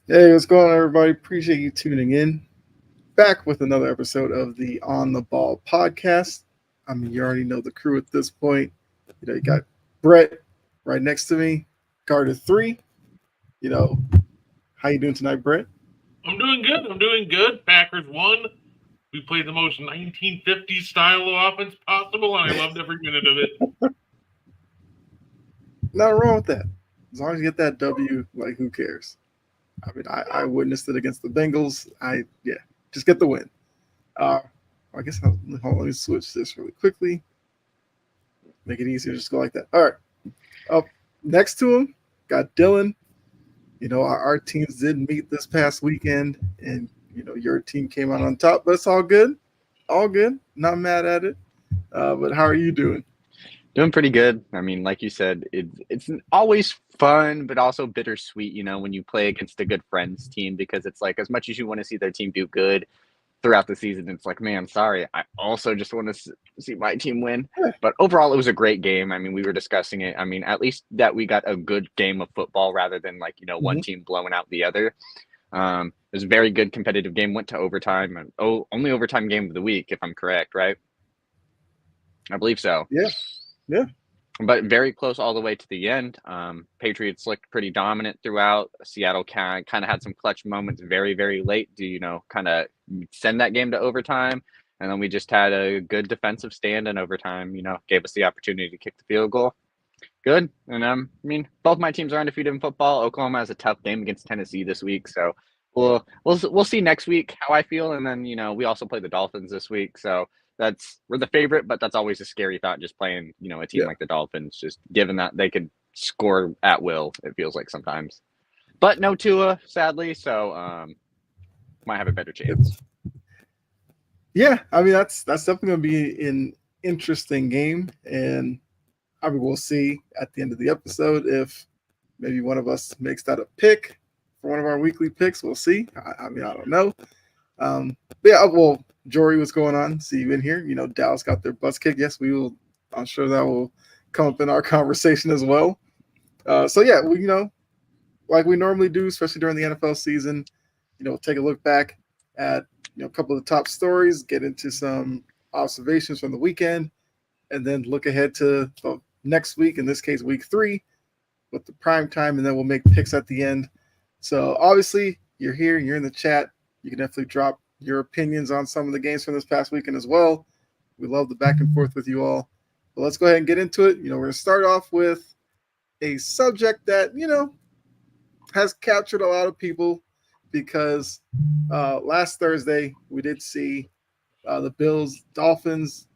Hey, what's going on, everybody? Appreciate you tuning in. Back with another episode of the On the Ball podcast. I mean, you already know the crew at this point. You got Brett right next to me, guard of three. You know, how you doing tonight, Brett? I'm doing good. I'm doing good. Packers won. We played the most 1950s style of offense possible, and I loved every minute of it. Nothing wrong with that. As long as you get that W, like who cares? I mean, I witnessed it against the Bengals. Just get the win. Uh, I guess hold on, let me switch this really quickly. Make it easier. Just go like that. All right. Up next to him, got Dylan. Our teams did meet this past weekend, and your team came out on top. But it's all good, all good. Not mad at it. But how are you doing? Doing pretty good. I mean, like you said, it's always fun, but also bittersweet, when you play against a good friends team because it's like as much as you want to see their team do good throughout the season, it's like, man, sorry, I also just want to see my team win. Yeah. But overall, it was a great game. I mean, we were discussing it. I mean, at least that we got a good game of football rather than like one Mm-hmm. team blowing out the other. It was a very good competitive game. Went to overtime, and only overtime game of the week, if I'm correct, right? I believe so. Yeah, yeah, But very close all the way to the end. Patriots looked pretty dominant throughout. Seattle kind of had some clutch moments very, very late to, kind of send that game to overtime. And then we just had a good defensive stand in overtime, gave us the opportunity to kick the field goal. Good. And I mean, both my teams are undefeated in football. Oklahoma has a tough game against Tennessee this week. So we'll see next week how I feel. And then, we also play the Dolphins this week. So we're the favorite, but that's always a scary thought just playing, a team yeah. like the Dolphins, just given that they could score at will, it feels like sometimes. But no Tua, sadly, so might have a better chance. Yeah, I mean that's definitely gonna be an interesting game, and I mean we'll see at the end of the episode if maybe one of us makes that a pick for one of our weekly picks. We'll see. I mean I don't know. But yeah, well, Jory, what's going on? See you in here. Dallas got their butts kicked. Yes, we will. I'm sure that will come up in our conversation as well. So yeah, we like we normally do, especially during the NFL season. Take a look back at a couple of the top stories, get into some observations from the weekend, and then look ahead to next week. In this case, week 3, with the prime time, and then we'll make picks at the end. So obviously, you're here, you're in the chat. You can definitely drop your opinions on some of the games from this past weekend as well. We love the back and forth with you all. But let's go ahead and get into it. We're going to start off with a subject that, has captured a lot of people because last Thursday we did see the Bills Dolphins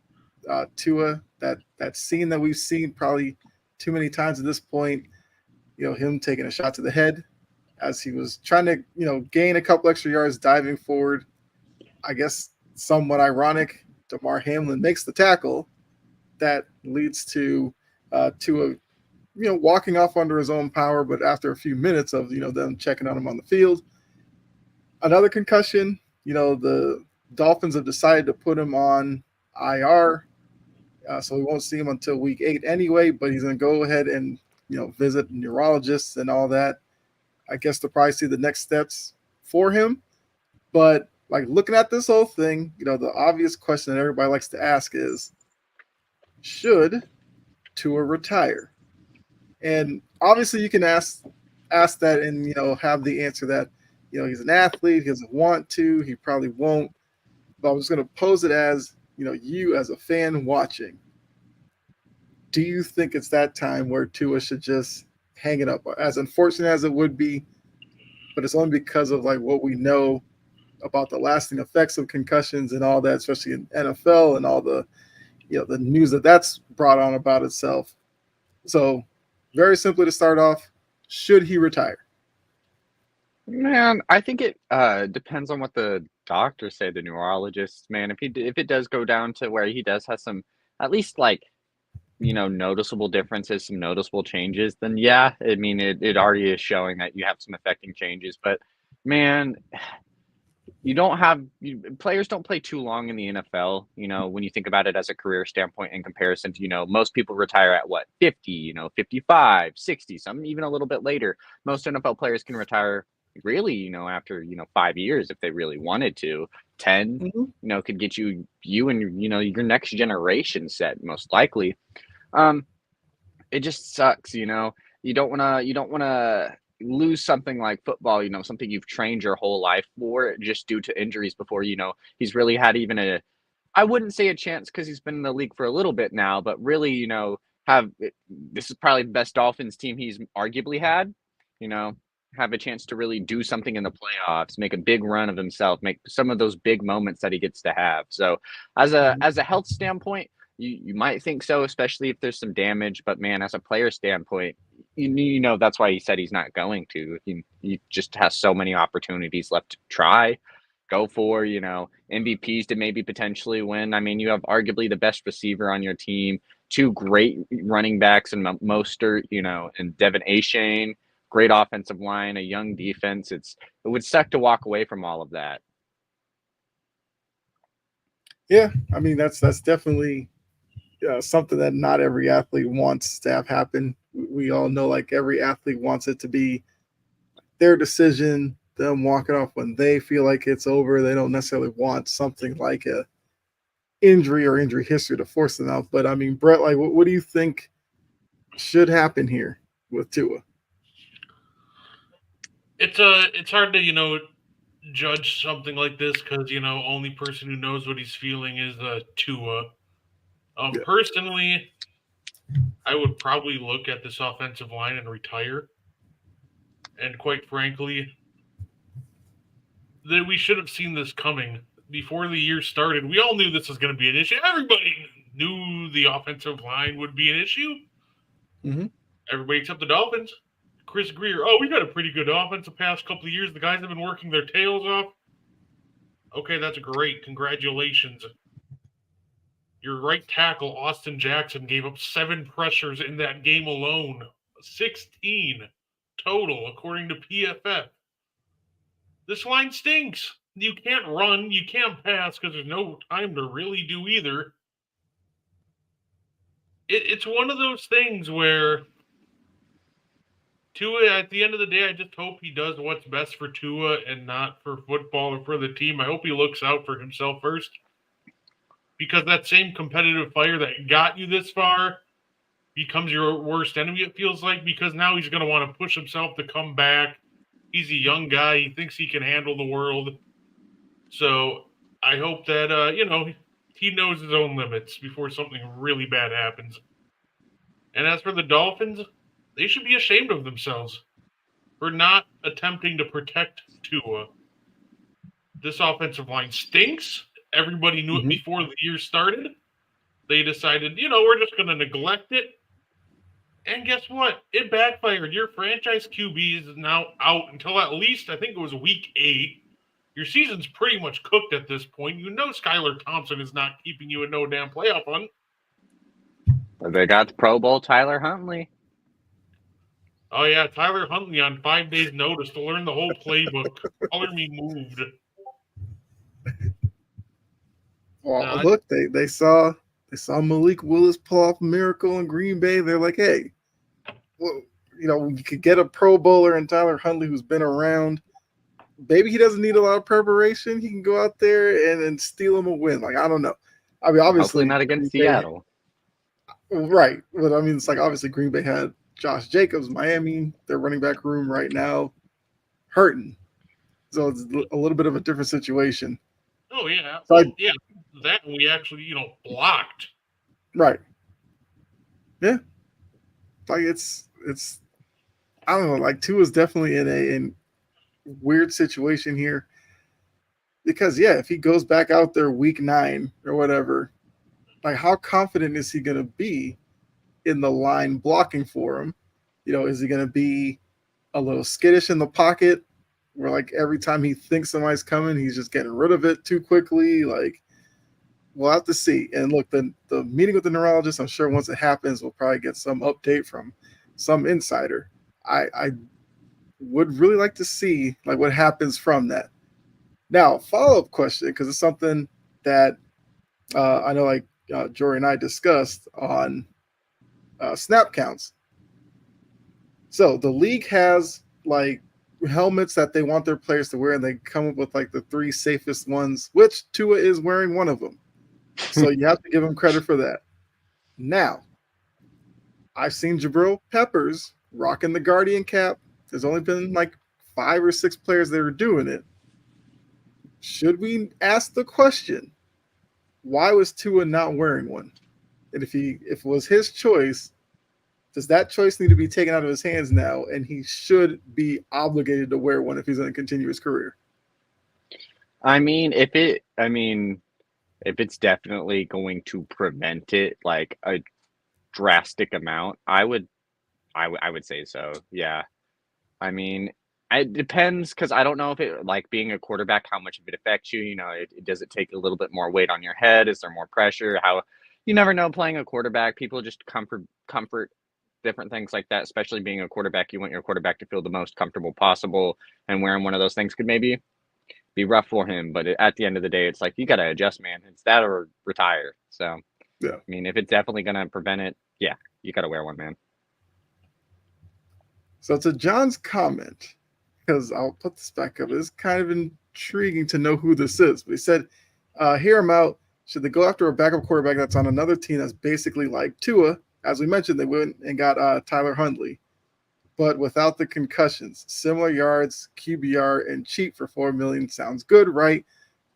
Tua, that scene that we've seen probably too many times at this point. Him taking a shot to the head as he was trying to gain a couple extra yards diving forward. I guess somewhat ironic. Damar Hamlin makes the tackle that leads to Tua walking off under his own power, but after a few minutes of them checking on him on the field, another concussion. The Dolphins have decided to put him on IR, so we won't see him until week 8 anyway. But he's going to go ahead and visit neurologists and all that. I guess to probably see the next steps for him. But like looking at this whole thing, the obvious question that everybody likes to ask is, should Tua retire? And obviously, you can ask that and have the answer that he's an athlete, he doesn't want to, he probably won't. But I'm just going to pose it as you as a fan watching. Do you think it's that time where Tua should just hang it up? As unfortunate as it would be, but it's only because of like what we know about the lasting effects of concussions and all that, especially in NFL and all the the news that's brought on about itself. So very simply to start off, should he retire? Man, I think it depends on what the doctors say, the neurologists. Man, if it does go down to where he does have some at least like noticeable differences, some noticeable changes, then yeah, I mean it already is showing that you have some affecting changes. But man, players don't play too long in the NFL, when you think about it as a career standpoint in comparison to, most people retire at what, 50, 55, 60, some even a little bit later. Most NFL players can retire really, after 5 years, if they really wanted to, 10, could get you and your next generation set most likely. It just sucks. You don't want to lose something like football, something you've trained your whole life for, just due to injuries before he's really had even I wouldn't say a chance, because he's been in the league for a little bit now, but really, this is probably the best Dolphins team he's arguably had, you know, have a chance to really do something in the playoffs, make a big run of himself, make some of those big moments that he gets to have. So as a health standpoint, you might think so, especially if there's some damage, but man, as a player standpoint, that's why he said he's not going to. He just has so many opportunities left to try, go for, MVPs to maybe potentially win. I mean, you have arguably the best receiver on your team, two great running backs and Mostert, and Devin Achane, great offensive line, a young defense. It would suck to walk away from all of that. Yeah, I mean, that's definitely something that not every athlete wants to have happen. We all know, like, every athlete wants it to be their decision, them walking off when they feel like it's over. They don't necessarily want something like a injury or injury history to force them out. But I mean, Brett, like, what do you think should happen here with Tua? It's hard to judge something like this, because only person who knows what he's feeling is Tua. Personally, I would probably look at this offensive line and retire. And quite frankly, that we should have seen this coming before the year started. We all knew this was going to be an issue. Everybody knew the offensive line would be an issue. Mm-hmm. Everybody except the Dolphins. Chris Grier, we got a pretty good offense the past couple of years. The guys have been working their tails off. Okay, that's great. Congratulations. Your right tackle, Austin Jackson, gave up 7 pressures in that game alone. 16 total, according to PFF. This line stinks. You can't run. You can't pass, because there's no time to really do either. It's one of those things where Tua, at the end of the day, I just hope he does what's best for Tua and not for football or for the team. I hope he looks out for himself first, because that same competitive fire that got you this far becomes your worst enemy, it feels like, because now he's going to want to push himself to come back. He's a young guy. He thinks he can handle the world. So I hope that, he knows his own limits before something really bad happens. And as for the Dolphins, they should be ashamed of themselves for not attempting to protect Tua. This offensive line stinks. Everybody knew it before the year started. They decided, we're just going to neglect it. And guess what? It backfired. Your franchise QB is now out until at least, I think it was week 8. Your season's pretty much cooked at this point. Skylar Thompson is not keeping you in no damn playoff hunt. They got the Pro Bowl Tyler Huntley. Oh, yeah, Tyler Huntley on 5 days' notice to learn the whole playbook. Color me moved. Well, look, they saw Malik Willis pull off a miracle in Green Bay. They're like, hey, well, you could get a Pro Bowler in Tyler Huntley who's been around. Maybe he doesn't need a lot of preparation. He can go out there and steal him a win. Like, I don't know. I mean, obviously hopefully not against Seattle. Right. But I mean, it's like, obviously Green Bay had Josh Jacobs, Miami, their running back room right now hurting. So it's a little bit of a different situation. Oh, yeah. So that we actually, blocked. Right. Yeah. Like, it's I don't know, like, Tua's definitely in a weird situation here. Because, yeah, if he goes back out there week 9 or whatever, like, how confident is he going to be in the line blocking for him? Is he going to be a little skittish in the pocket, where, like, every time he thinks somebody's coming, he's just getting rid of it too quickly? Like, we'll have to see. And look, the meeting with the neurologist, I'm sure once it happens, we'll probably get some update from some insider. I would really like to see, like, what happens from that. Now, follow-up question, because it's something that I know, like, Jory and I discussed on snap counts. So the league has, like, helmets that they want their players to wear, and they come up with like the 3 safest ones, which Tua is wearing one of them. So you have to give him credit for that. Now, I've seen Jabril Peppers rocking the Guardian cap. There's only been like 5 or 6 players that are doing it. Should we ask the question, why was Tua not wearing one? And if it was his choice, does that choice need to be taken out of his hands now, and he should be obligated to wear one if he's going to continue his career? I mean, if it's definitely going to prevent it like a drastic amount, I would say so. Yeah. I mean, it depends, because I don't know if it, like being a quarterback, how much of it affects you. Does it take a little bit more weight on your head? Is there more pressure? You never know playing a quarterback. People just comfort different things like that, especially being a quarterback. You want your quarterback to feel the most comfortable possible, and wearing one of those things could maybe be rough for him. But at the end of the day, it's like, you got to adjust, man. It's that or retire. So, yeah. I mean, if it's definitely going to prevent it, yeah, you got to wear one, man. So to John's comment, because I'll put this back up, it's kind of intriguing to know who this is. But he said, hear him out. Should they go after a backup quarterback that's on another team that's basically like Tua? As we mentioned, they went and got Tyler Huntley, but without the concussions. Similar yards, QBR, and cheap for $4 million. Sounds good, right?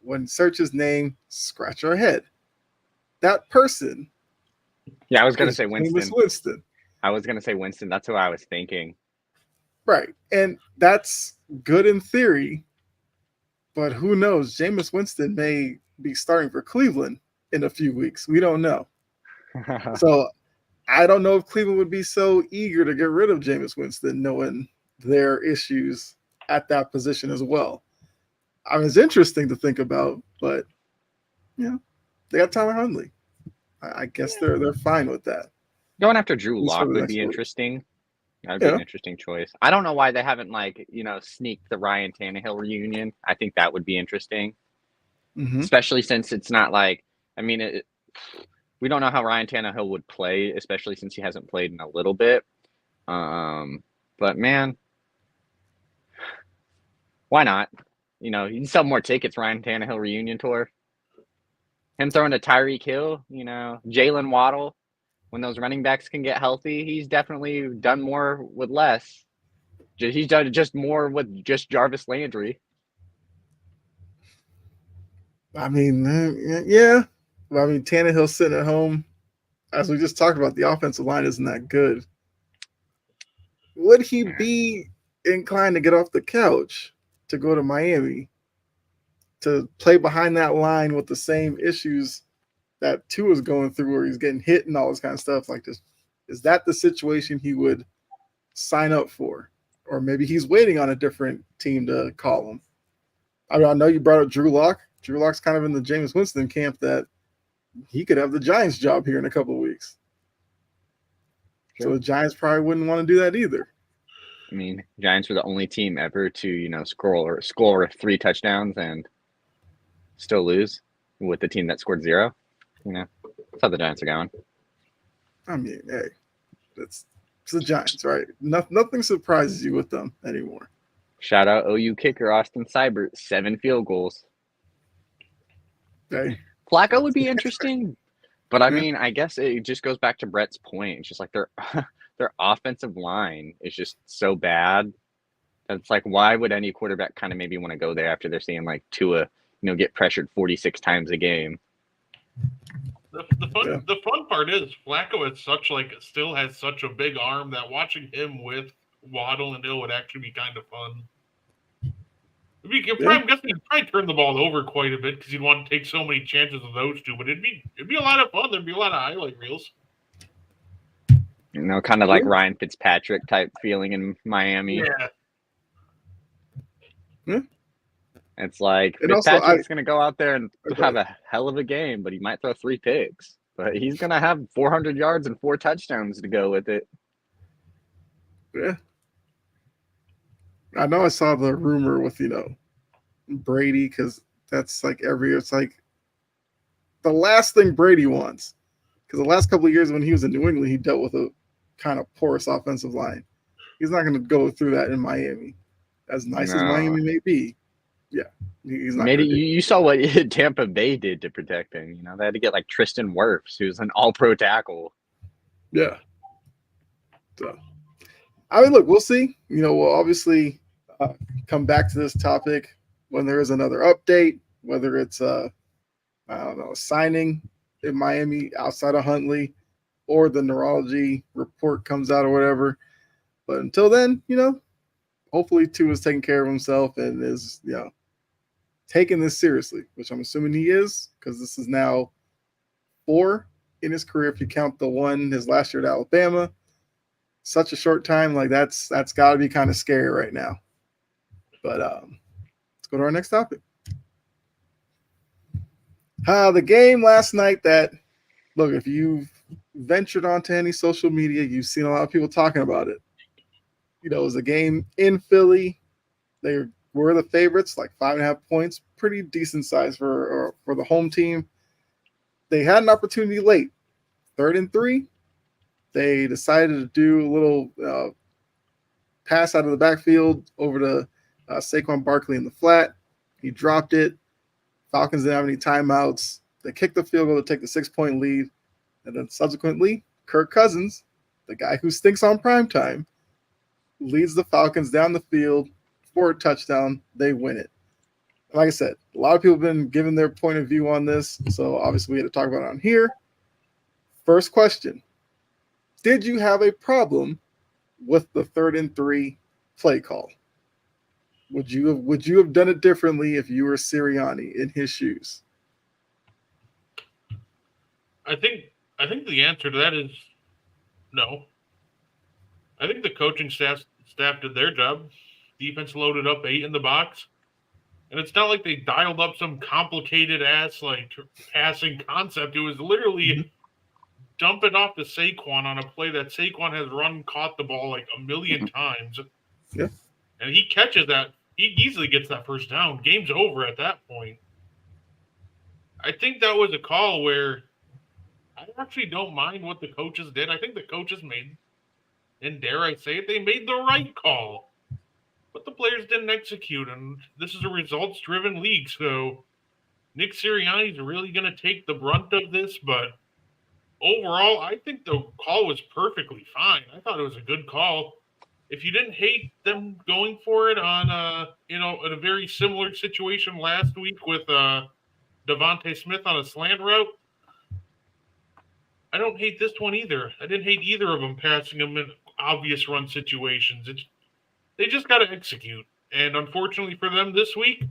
When search his name, scratch our head. That person. Yeah, I was going to say Winston. I was going to say Winston. That's who I was thinking. Right. And that's good in theory, but who knows? Jameis Winston may be starting for Cleveland in a few weeks. We don't know. So I don't know if Cleveland would be so eager to get rid of Jameis Winston, knowing their issues at that position as well. I mean, it's interesting to think about, but they got Tyler Huntley. I guess they're fine with that. Going after Drew Lock would be interesting. That would be an interesting choice. I don't know why they haven't sneaked the Ryan Tannehill reunion. I think that would be interesting, especially since it's not like, we don't know how Ryan Tannehill would play, especially since he hasn't played in a little bit. But man, why not? You can sell more tickets, Ryan Tannehill reunion tour. Him throwing to Tyreek Hill, Jalen Waddle. When those running backs can get healthy, he's definitely done more with less. He's done just more with just Jarvis Landry. I mean, yeah. Well, Tannehill's sitting at home. As we just talked about, the offensive line isn't that good. Would he be inclined to get off the couch to go to Miami to play behind that line with the same issues that Tua's going through, where he's getting hit and all this kind of stuff like this? Is that the situation he would sign up for? Or maybe he's waiting on a different team to call him. I know you brought up Drew Lock. Drew Lock's kind of in the Jameis Winston camp that he could have the Giants job here in a couple of weeks. Sure. So the Giants probably wouldn't want to do that either. Giants were the only team ever to, score 3 touchdowns and still lose with the team that scored 0. That's how the Giants are going. Hey, it's the Giants, right? Nothing surprises you with them anymore. Shout out OU kicker Austin Seibert, 7 field goals. Hey. Flacco would be interesting, but I guess it just goes back to Brett's point. It's just like their offensive line is just so bad. It's like, why would any quarterback kind of maybe want to go there after they're seeing like Tua, get pressured 46 times a game? The fun part is Flacco still has such a big arm that watching him with Waddle and Hill would actually be kind of fun. I'm guessing he'd probably turn the ball over quite a bit because he'd want to take so many chances with those two. But it'd be a lot of fun. There'd be a lot of highlight reels. Kind of like Ryan Fitzpatrick type feeling in Miami. Yeah. It's like Fitzpatrick's going to go out there and have a hell of a game, but he might throw 3 picks. But he's going to have 400 yards and 4 touchdowns to go with it. Yeah. I know I saw the rumor with, Brady, because that's like it's like the last thing Brady wants. Because the last couple of years when he was in New England, he dealt with a kind of porous offensive line. He's not going to go through that in Miami. as nice as No. Miami may be, yeah, he's not Made going it, to do. you saw what Tampa Bay did to protect him. You know, they had to get like Tristan Wirfs, who's an all-pro tackle. Yeah. So, I mean, look, we'll see. You know, we'll obviously come back to this topic when there is another update, whether it's I don't know, a signing in Miami outside of Huntley, or the neurology report comes out or whatever. But until then, you know, hopefully Tua is taking care of himself and is, you know, taking this seriously, which I'm assuming he is, because this is now 4 in his career if you count the one his last year at Alabama. Such a short time, like that's got to be kind of scary right now. But let's go to our next topic. The game last night that, look, if you've ventured onto any social media, you've seen a lot of people talking about it. You know, it was a game in Philly. They were the favorites, like 5.5 points, pretty decent size for the home team. They had an opportunity late, 3rd and 3. They decided to do a little pass out of the backfield over to Saquon Barkley in the flat. He dropped it. Falcons didn't have any timeouts. They kicked the field goal to take the 6-point lead. And then subsequently, Kirk Cousins, the guy who stinks on primetime, leads the Falcons down the field for a touchdown. They win it. Like I said, a lot of people have been giving their point of view on this, so obviously we had to talk about it on here. First question. Did you have a problem with the 3rd and 3 play call? Would you have done it differently if you were Sirianni in his shoes? I think the answer to that is no. I think the coaching staff did their job. Defense loaded up 8 in the box. And it's not like they dialed up some complicated ass like passing concept. It was literally dumping off to Saquon on a play that Saquon has caught the ball like a million times. Yeah. And he catches that. He easily gets that first down. Game's over at that point. I think that was a call where I actually don't mind what the coaches did. I think the coaches made, and dare I say it, they made the right call. But the players didn't execute, and this is a results-driven league, so Nick Sirianni's really going to take the brunt of this, but overall, I think the call was perfectly fine. I thought it was a good call. If you didn't hate them going for it on, in a very similar situation last week with Devontae Smith on a slant route, I don't hate this one either. I didn't hate either of them passing them in obvious run situations. They just got to execute. And unfortunately for them this week,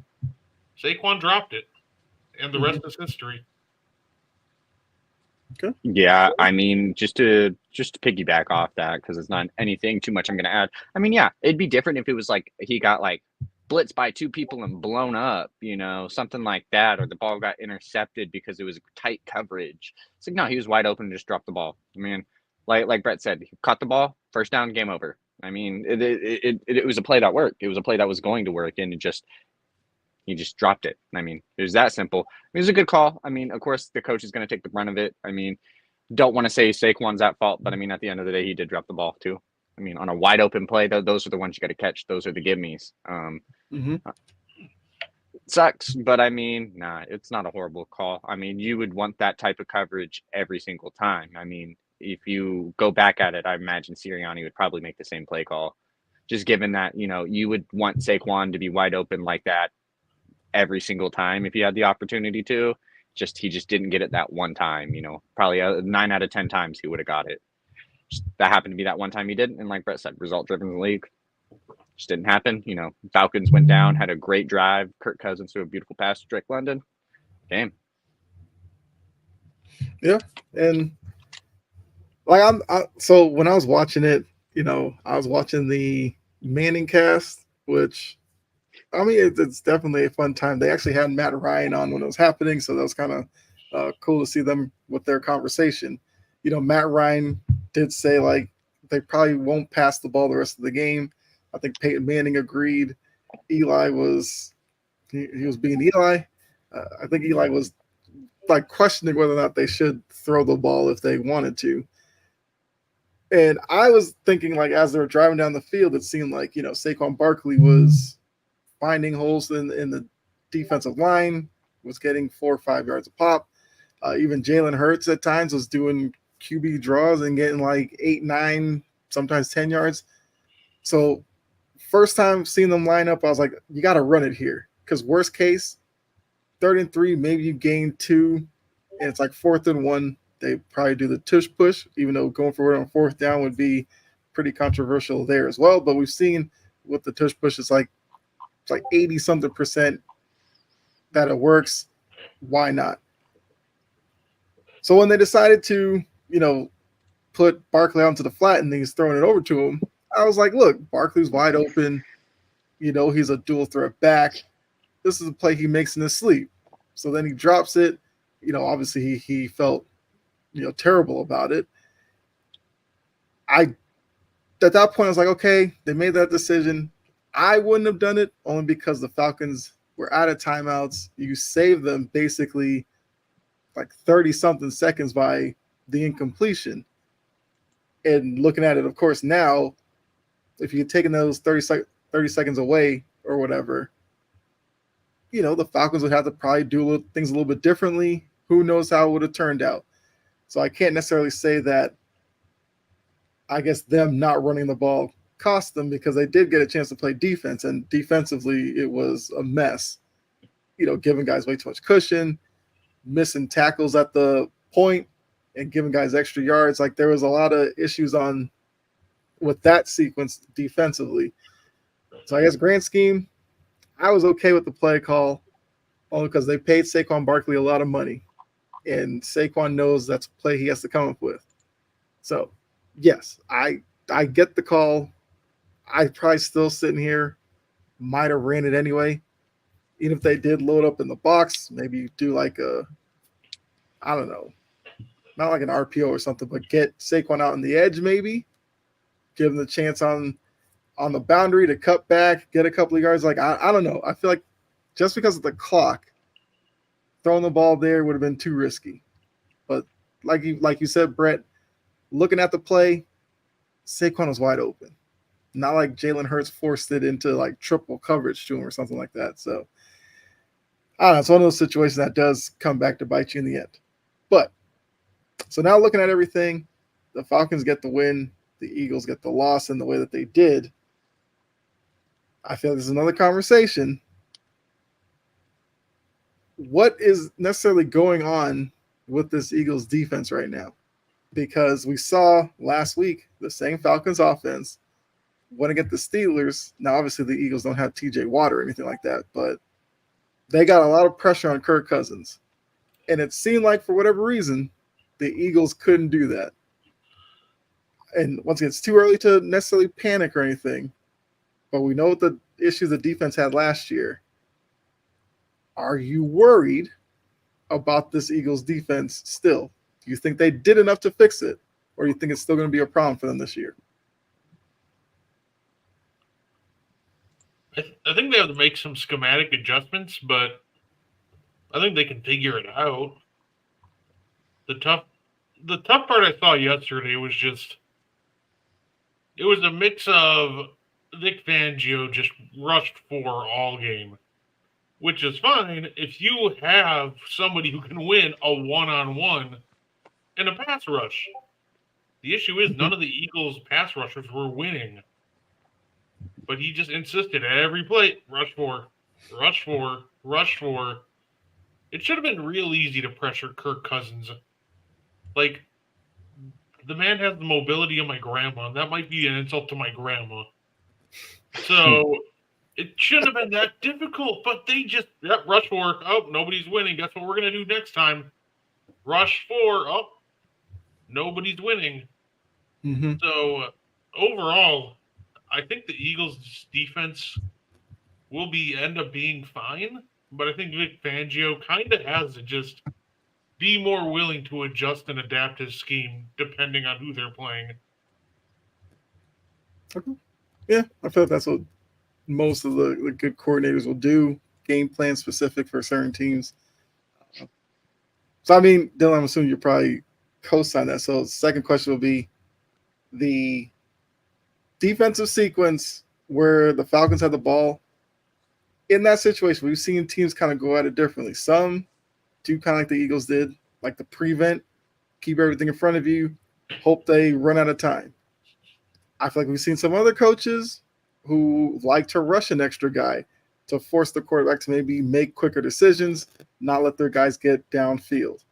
Saquon dropped it. And the rest is history. Okay. Yeah, I mean, just to piggyback off that, because it's not anything too much I'm going to add. I mean, yeah, it'd be different if it was like he got like blitzed by 2 people and blown up, you know, something like that, or the ball got intercepted because it was tight coverage. It's like, no, he was wide open and just dropped the ball. I mean, like Brett said, he caught the ball, first down, game over. I mean, it was a play that worked. It was a play that was going to work, and he just dropped it. I mean, it was that simple. It was a good call. I mean, of course, the coach is going to take the brunt of it. I mean, don't want to say Saquon's at fault, but I mean, at the end of the day, he did drop the ball too. I mean, on a wide open play, those are the ones you got to catch. Those are the give-me's. Sucks, but I mean, nah, it's not a horrible call. I mean, you would want that type of coverage every single time. I mean, if you go back at it, I imagine Sirianni would probably make the same play call. Just given that, you know, you would want Saquon to be wide open like that every single time if you had the opportunity to. He just didn't get it that one time, you know. Probably 9 out of 10 times he would have got it. That happened to be that one time he didn't, and like Brett said, result-driven league. Just didn't happen. You know, Falcons went down, had a great drive. Kirk Cousins threw a beautiful pass to Drake London. Game. Yeah, and like so when I was watching it, you know, I was watching the Manning cast, which I mean it's definitely a fun time. They actually had Matt Ryan on when it was happening, so that was kind of cool to see them with their conversation. You know, Matt Ryan did say like they probably won't pass the ball the rest of the game. I think Peyton Manning agreed. Eli was he was being Eli. I think Eli was like questioning whether or not they should throw the ball if they wanted to. And I was thinking, like, as they were driving down the field, it seemed like, Saquon Barkley was finding holes in the defensive line, was getting 4 or 5 yards a pop. Even Jalen Hurts at times was doing QB draws and getting like 8, 9, sometimes 10 yards. So first time seeing them line up, I was like, you got to run it here. Because worst case, 3rd and 3, maybe you gain 2, and it's like 4th and 1. They probably do the tush push, even though going forward on 4th down would be pretty controversial there as well. But we've seen with the tush push, it's like 80-something% that it works. Why not? So when they decided to, put Barkley onto the flat and he's throwing it over to him, I was like, look, Barkley's wide open. He's a dual threat back. This is a play he makes in his sleep. So then he drops it. Obviously he felt, terrible about it. At that point, I was like, okay, they made that decision. I wouldn't have done it only because the Falcons were out of timeouts. You saved them basically like 30-something seconds by the incompletion. And looking at it, of course, now, if you had taken those 30 seconds away or whatever, the Falcons would have to probably do things a little bit differently. Who knows how it would have turned out? So I can't necessarily say that, I guess, them not running the ball cost them, because they did get a chance to play defense, and defensively it was a mess. Giving guys way too much cushion, missing tackles at the point, and giving guys extra yards. Like, there was a lot of issues with that sequence defensively. So I guess grand scheme, I was okay with the play call, only because they paid Saquon Barkley a lot of money, and Saquon knows that's a play he has to come up with. So yes, I get the call. I probably still sitting here, might have ran it anyway. Even if they did load up in the box, maybe do like I don't know, not like an RPO or something, but get Saquon out on the edge, maybe give him the chance on the boundary to cut back, get a couple of yards. Like, I don't know. I feel like just because of the clock, throwing the ball there would have been too risky. But like you said, Brett, looking at the play, Saquon was wide open. Not like Jalen Hurts forced it into like triple coverage to him or something like that. So I don't know. It's one of those situations that does come back to bite you in the end. But so now looking at everything, the Falcons get the win, the Eagles get the loss in the way that they did. I feel like this is another conversation. What is necessarily going on with this Eagles defense right now? Because we saw last week the same Falcons offense went against the Steelers. Now, obviously, the Eagles don't have TJ Watt or anything like that, but they got a lot of pressure on Kirk Cousins. And it seemed like, for whatever reason, the Eagles couldn't do that. And once again, it's too early to necessarily panic or anything, but we know what the issues the defense had last year. Are you worried about this Eagles defense still? Do you think they did enough to fix it, or do you think it's still going to be a problem for them this year? I think they have to make some schematic adjustments, but I think they can figure it out. The tough part I saw yesterday was just, it was a mix of Vic Fangio just rushed for all game, which is fine if you have somebody who can win a one-on-one in a pass rush. The issue is none of the Eagles' pass rushers were winning. But he just insisted every play, rush for, rush for, rush for. It should have been real easy to pressure Kirk Cousins. Like, the man has the mobility of my grandma. That might be an insult to my grandma. So it shouldn't have been that difficult, but they just, rush for. Oh, nobody's winning. Guess what we're going to do next time? Rush for. Oh, nobody's winning. Mm-hmm. So overall, I think the Eagles' defense will end up being fine, but I think Vic Fangio kind of has to just be more willing to adjust and adapt his scheme depending on who they're playing. Okay. Yeah, I feel like that's what most of the good coordinators will do, game plan specific for certain teams. So, I mean, Dylan, I'm assuming you probably co-sign that. So the second question will be, the defensive sequence where the Falcons had the ball. In that situation, we've seen teams kind of go at it differently. Some do kind of like the Eagles did, like the prevent, keep everything in front of you, hope they run out of time. I feel like we've seen some other coaches who like to rush an extra guy to force the quarterback to maybe make quicker decisions, not let their guys get downfield.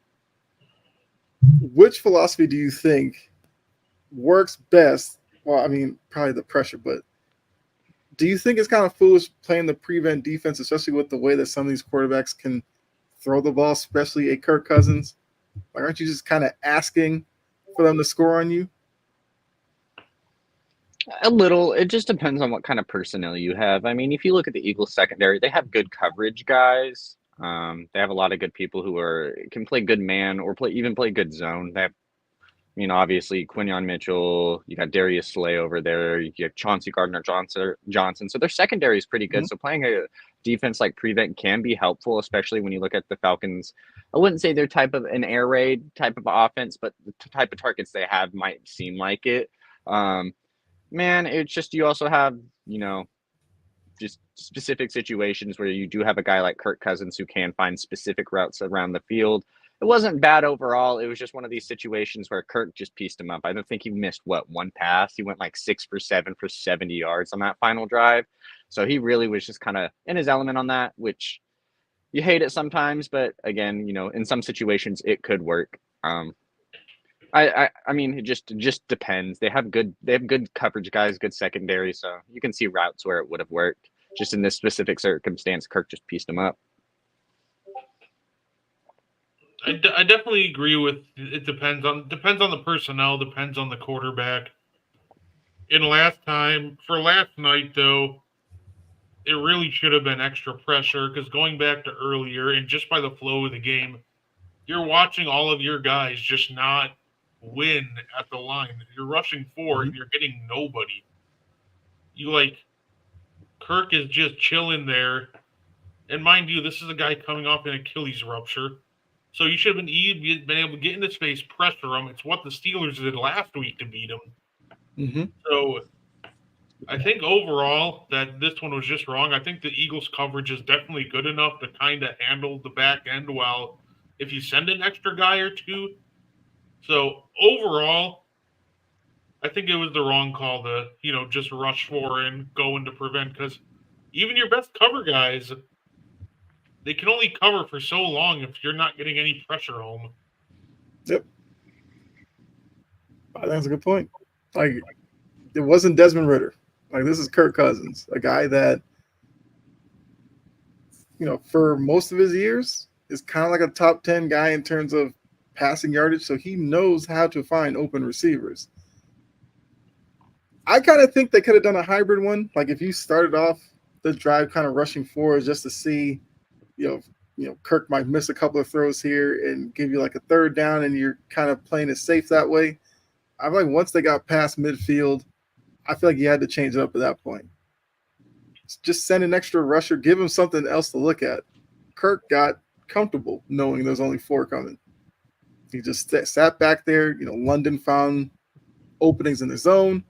Which philosophy do you think works best? Well, I mean, probably the pressure, but do you think it's kind of foolish playing the prevent defense, especially with the way that some of these quarterbacks can throw the ball, especially a Kirk Cousins? Like, aren't you just kind of asking for them to score on you? A little. It just depends on what kind of personnel you have. I mean, if you look at the Eagles secondary, they have good coverage guys. They have a lot of good people who can play good man or play good zone. They have, obviously Quinyon Mitchell. You got Darius Slay over there. You have Chauncey Gardner-Johnson. So their secondary is pretty good. Mm-hmm. So playing a defense like prevent can be helpful, especially when you look at the Falcons. I wouldn't say they're type of an air raid type of offense, but the type of targets they have might seem like it. Man, it's just you also have, just specific situations where you do have a guy like Kirk Cousins who can find specific routes around the field. It wasn't bad overall. It was just one of these situations where Kirk just pieced him up. I don't think he missed, one pass. He went like 6 for 7 for 70 yards on that final drive. So he really was just kind of in his element on that, which you hate it sometimes. But again, in some situations, it could work. I mean, it just depends. They have good coverage guys, good secondary, so you can see routes where it would have worked. Just in this specific circumstance, Kirk just pieced them up. I definitely agree with it. Depends on the personnel, depends on the quarterback. For last night though, it really should have been extra pressure because going back to earlier and just by the flow of the game, you're watching all of your guys just not win at the line. You're rushing 4 and you're getting nobody. Kirk is just chilling there. And mind you, this is a guy coming off an Achilles rupture. So you should have been able to get into space, pressure him. It's what the Steelers did last week to beat him. Mm-hmm. So I think overall that this one was just wrong. I think the Eagles' coverage is definitely good enough to kind of handle the back end while if you send an extra guy or two. So overall, I think it was the wrong call to, just rush 4 and go into prevent because even your best cover guys, they can only cover for so long if you're not getting any pressure home. Yep. I think that's a good point. Like, it wasn't Desmond Ridder. Like, this is Kirk Cousins, a guy that, for most of his years is kind of like a top 10 guy in terms of passing yardage, so he knows how to find open receivers. I kind of think they could have done a hybrid one. Like, if you started off the drive kind of rushing forward just to see, Kirk might miss a couple of throws here and give you like a third down and you're kind of playing it safe that way. I feel like once they got past midfield, I feel like you had to change it up at that point. Just send an extra rusher, give him something else to look at. Kirk got comfortable knowing there's only 4 coming. He just sat back there. London found openings in the zone.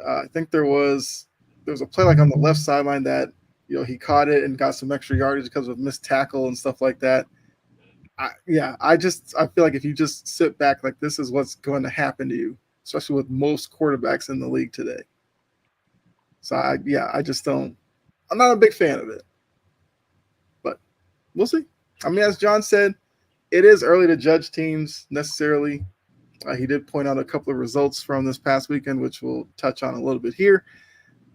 I think there was a play like on the left sideline that he caught it and got some extra yardage because of missed tackle and stuff like that. I feel like if you just sit back, like this is what's going to happen to you, especially with most quarterbacks in the league today. So I just don't. I'm not a big fan of it, but we'll see. I mean, as John said, it is early to judge teams necessarily. He did point out a couple of results from this past weekend, which we'll touch on a little bit here.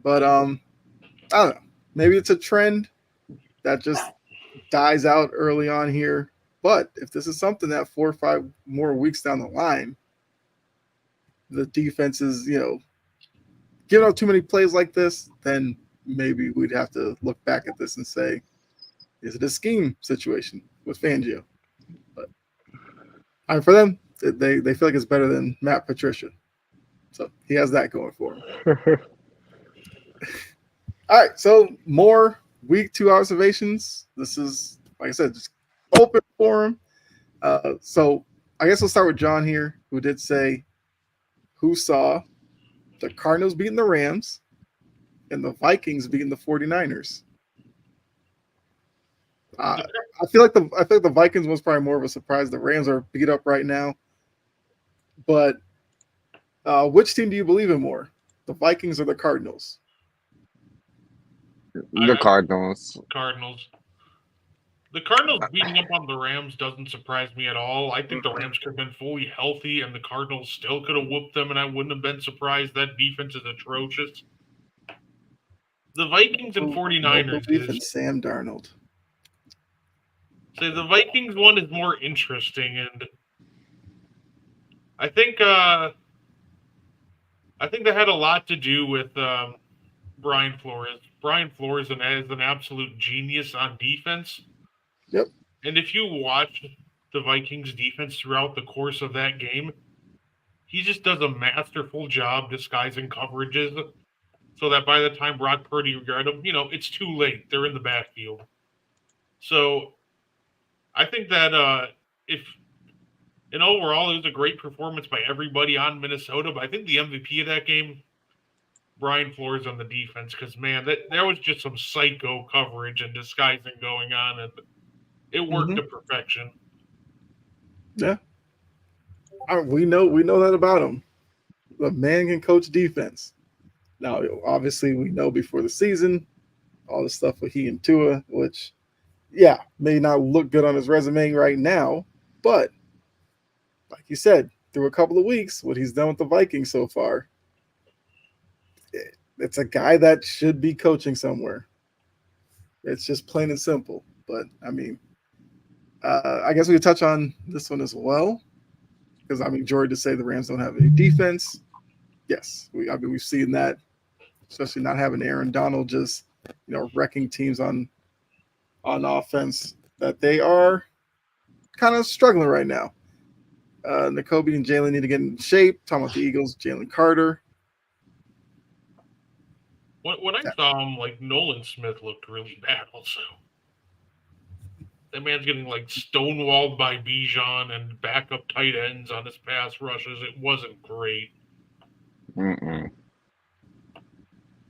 But I don't know. Maybe it's a trend that just dies out early on here. But if this is something that 4 or 5 more weeks down the line, the defense is, giving up too many plays like this, then maybe we'd have to look back at this and say, is it a scheme situation with Fangio? But for them, they feel like it's better than Matt Patricia. So he has that going for him. All right, so more week 2 observations. This is, like I said, just open forum. So I guess we'll start with John here, who did say who saw the Cardinals beating the Rams and the Vikings beating the 49ers. I feel like the Vikings was probably more of a surprise. The Rams are beat up right now. But which team do you believe in more? The Vikings or the Cardinals? The Cardinals. Cardinals. The Cardinals beating up on the Rams doesn't surprise me at all. I think the Rams could have been fully healthy and the Cardinals still could have whooped them, and I wouldn't have been surprised. That defense is atrocious. The Vikings and 49ers is Sam Darnold. So the Vikings one is more interesting, and I think that had a lot to do with Brian Flores. Brian Flores is an absolute genius on defense. Yep. And if you watch the Vikings defense throughout the course of that game, he just does a masterful job disguising coverages so that by the time Brock Purdy got him, it's too late. They're in the backfield. So I think that overall, it was a great performance by everybody on Minnesota, but I think the MVP of that game, Brian Flores on the defense, because, man, there was just some psycho coverage and disguising going on, and it worked to perfection. Yeah. We know that about him. The man can coach defense. Now, obviously, we know before the season, all the stuff with he and Tua, which, yeah, may not look good on his resume right now, but like you said, through a couple of weeks, what he's done with the Vikings so far, it's a guy that should be coaching somewhere. It's just plain and simple. But, I mean, I guess we could touch on this one as well, because, I mean, Jordy to say the Rams don't have any defense. Yes, we've seen that, especially not having Aaron Donald just, wrecking teams on offense, that they are kind of struggling right now. Nakobe and Jalen need to get in shape. Talking about the Eagles, Jalen Carter. When I saw him, Nolan Smith looked really bad also. That man's getting stonewalled by Bijan and backup tight ends on his pass rushes. It wasn't great.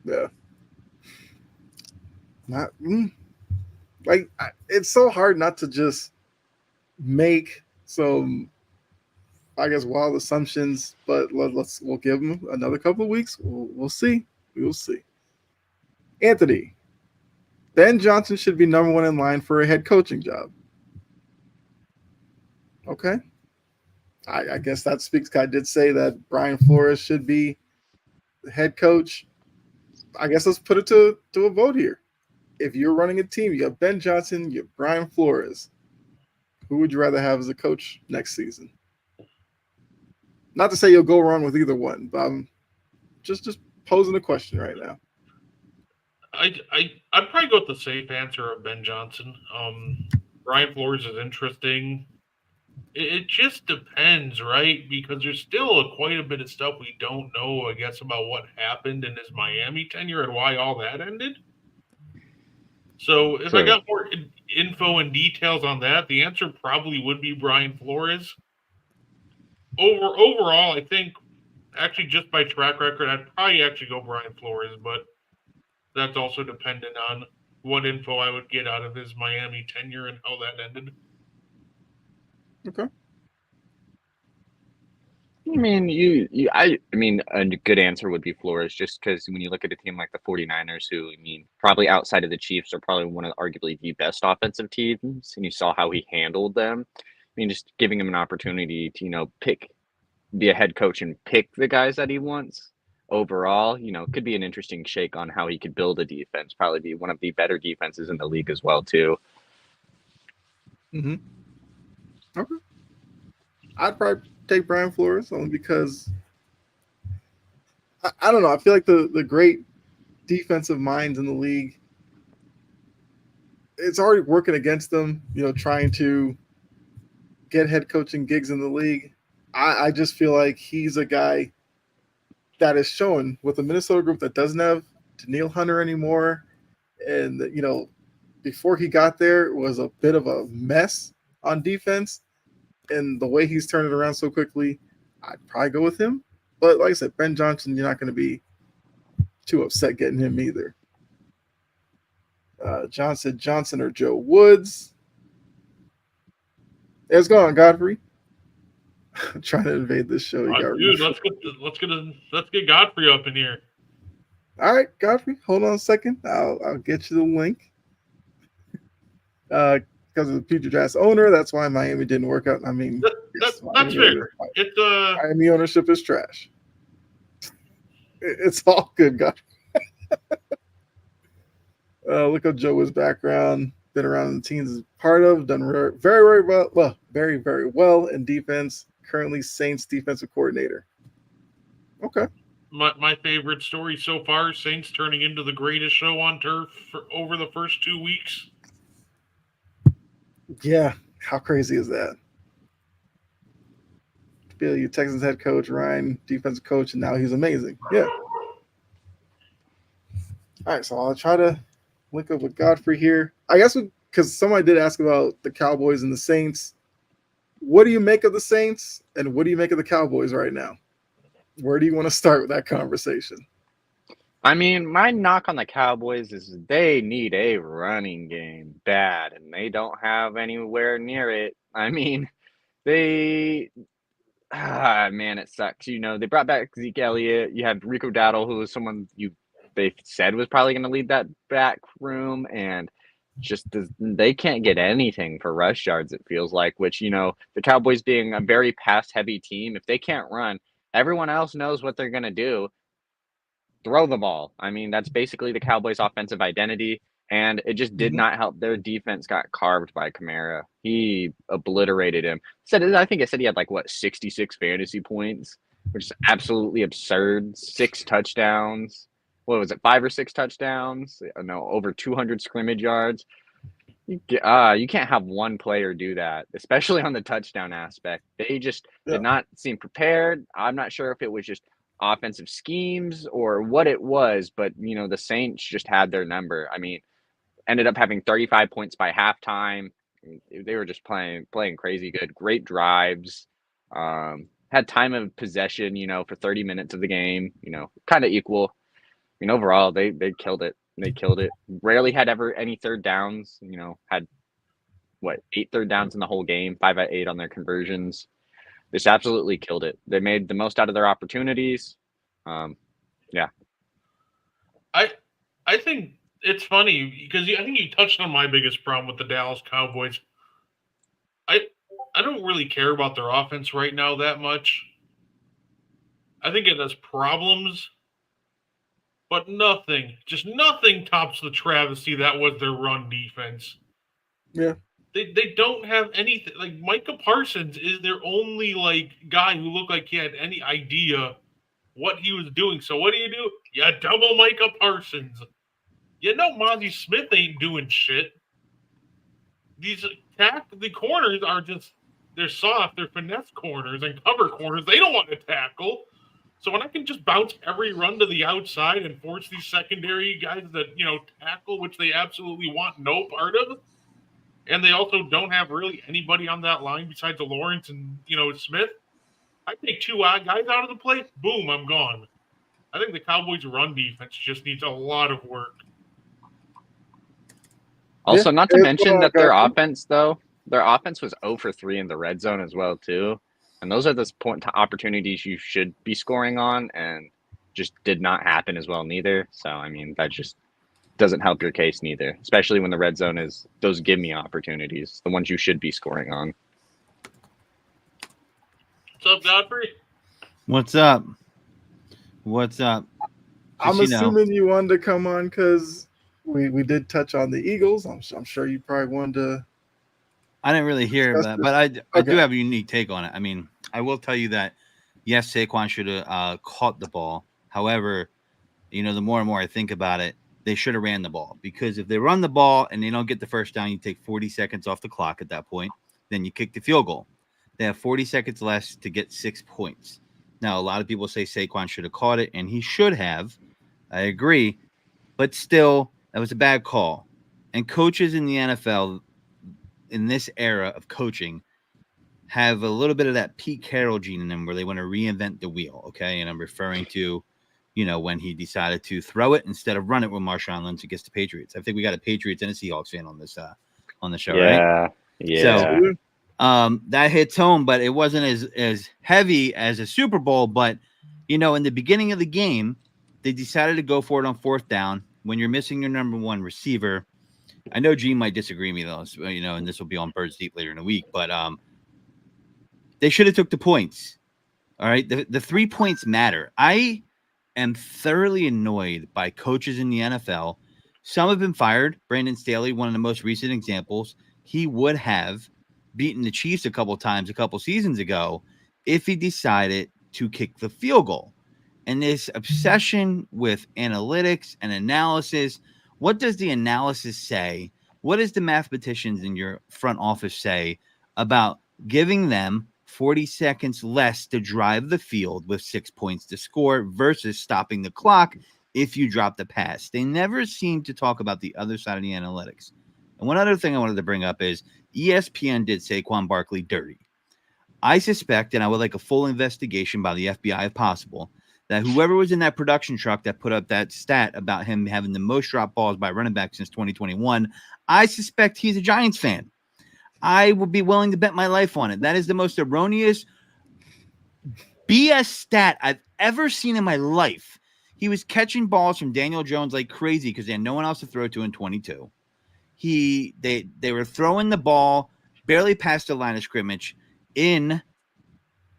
Yeah. It's so hard not to just make some, I guess, wild assumptions, but we'll give them another couple of weeks. We'll see. We will see. Anthony, Ben Johnson should be number one in line for a head coaching job. Okay. I guess that speaks. I did say that Brian Flores should be the head coach. I guess let's put it to a vote here. If you're running a team, you have Ben Johnson, you have Brian Flores. Who would you rather have as a coach next season? Not to say you'll go wrong with either one, but I'm just posing a question right now. I'd probably go with the safe answer of Ben Johnson. Brian Flores is interesting. It just depends, right? Because there's still quite a bit of stuff we don't know, I guess, about what happened in his Miami tenure and why all that ended. So if I got more info and details on that, the answer probably would be Brian Flores. Overall, I think, actually, just by track record, I'd probably actually go Brian Flores, but that's also dependent on what info I would get out of his Miami tenure and how that ended. Okay. I mean, a good answer would be Flores, just because when you look at a team like the 49ers, who, probably outside of the Chiefs are probably one of arguably the best offensive teams, and you saw how he handled them. Just giving him an opportunity to, be a head coach and pick the guys that he wants overall, could be an interesting shake on how he could build a defense, probably be one of the better defenses in the league as well, too. Mm-hmm. Okay. I'd probably take Brian Flores only because I don't know. I feel like the great defensive minds in the league, it's already working against them, trying to get head coaching gigs in the league. I just feel like he's a guy that is shown with the Minnesota group that doesn't have Danielle Hunter anymore. And, before he got there, it was a bit of a mess on defense. And the way he's turned it around so quickly, I'd probably go with him. But like I said, Ben Johnson, you're not going to be too upset getting him either. John said Johnson or Joe Woods. Hey, what's going on, Godfrey? I'm trying to invade this show. You got Dude, let's get Godfrey up in here. All right, Godfrey, hold on a second. I'll get you the link. Because of the future Jazz owner, that's why Miami didn't work out. I mean, that's fair. It's Miami ownership is trash. It's all good, Godfrey. Look up Joe Wood's background. Been around the teams as part of, done very, very well. Very, very well in defense. Currently Saints defensive coordinator. Okay. My favorite story so far, Saints turning into the greatest show on turf over the first 2 weeks. Yeah, how crazy is that? Billy, Texans head coach, Ryan, defensive coach, and now he's amazing. Yeah. All right, so I'll try to link up with Godfrey here. I guess because somebody did ask about the Cowboys and the Saints. What do you make of the Saints, and what do you make of the Cowboys right now? Where do you want to start with that conversation? I mean, my knock on the Cowboys is they need a running game bad, and they don't have anywhere near it. I mean, man, it sucks. You know, they brought back Zeke Elliott. You had Rico Dowdle, who was someone they said was probably going to lead that back room, and they can't get anything for rush yards, it feels like, which, you know, the Cowboys being a very pass-heavy team, if they can't run, everyone else knows what they're going to do. Throw the ball. I mean, that's basically the Cowboys' offensive identity, and it just did not help. Their defense got carved by Kamara. He obliterated him. I think he had 66 fantasy points, which is absolutely absurd. 6 touchdowns. What was it? 5 or 6 touchdowns? No, over 200 scrimmage yards. You can't have one player do that, especially on the touchdown aspect. They just did not seem prepared. I'm not sure if it was just offensive schemes or what it was, but, you know, the Saints just had their number. I mean, ended up having 35 points by halftime. They were just playing crazy good. Great drives. Had time of possession, you know, for 30 minutes of the game, you know, kind of equal. I mean, overall, they killed it. They killed it. Rarely had ever any third downs. You know, had 8 third downs in the whole game, 5 out of 8 on their conversions. Just absolutely killed it. They made the most out of their opportunities. Yeah. I think it's funny because I think you touched on my biggest problem with the Dallas Cowboys. I don't really care about their offense right now that much. I think it has problems. But nothing tops the travesty that was their run defense. Yeah. They don't have anything. Like, Micah Parsons is their only, guy who looked like he had any idea what he was doing. So what do? You double Micah Parsons. You know Mozzie Smith ain't doing shit. The corners are just, they're soft. They're finesse corners and cover corners. They don't want to tackle. So when I can just bounce every run to the outside and force these secondary guys that, you know, tackle, which they absolutely want no part of, and they also don't have really anybody on that line besides Lawrence and, you know, Smith, I take 2 guys out of the play, boom, I'm gone. I think the Cowboys' run defense just needs a lot of work. Also, not to mention that their offense was 0 for 3 in the red zone as well, too. And those are the opportunities you should be scoring on, and just did not happen as well neither. So, I mean, that just doesn't help your case neither, especially when the red zone is those give-me opportunities, the ones you should be scoring on. What's up, Godfrey? What's up? What's up? I'm assuming you wanted to come on because we did touch on the Eagles. I'm sure you probably wanted to. I didn't really hear that, but I do have a unique take on it. I mean, I will tell you that, yes, Saquon should have caught the ball. However, you know, the more and more I think about it, they should have ran the ball, because if they run the ball and they don't get the first down, you take 40 seconds off the clock at that point. Then you kick the field goal. They have 40 seconds less to get 6 points. Now, a lot of people say Saquon should have caught it, and he should have. I agree. But still, that was a bad call. And coaches in the NFL in this era of coaching have a little bit of that Pete Carroll gene in them where they want to reinvent the wheel. Okay. And I'm referring to, when he decided to throw it instead of run it with Marshawn Lynch against the Patriots. I think we got a Patriots and a Seahawks fan on the show, right? Yeah. So that hits home, but it wasn't as heavy as a Super Bowl. But, in the beginning of the game, they decided to go for it on 4th down when you're missing your number one receiver. I know Gene might disagree with me though, and this will be on Birds Deep later in the week, but they should have took the points. All right. The 3 points matter. I am thoroughly annoyed by coaches in the NFL. Some have been fired. Brandon Staley, one of the most recent examples, he would have beaten the Chiefs a couple times a couple seasons ago if he decided to kick the field goal. And this obsession with analytics and analysis, what does the analysis say? What does the mathematicians in your front office say about giving them 40 seconds less to drive the field with 6 points to score versus stopping the clock if you drop the pass? They never seem to talk about the other side of the analytics. And one other thing I wanted to bring up is ESPN did Saquon Barkley dirty. I suspect, and I would like a full investigation by the FBI if possible, that whoever was in that production truck that put up that stat about him having the most drop balls by running back since 2021, I suspect he's a Giants fan. I would be willing to bet my life on it. That is the most erroneous BS stat I've ever seen in my life. He was catching balls from Daniel Jones like crazy because they had no one else to throw to in 22. They were throwing the ball barely past the line of scrimmage in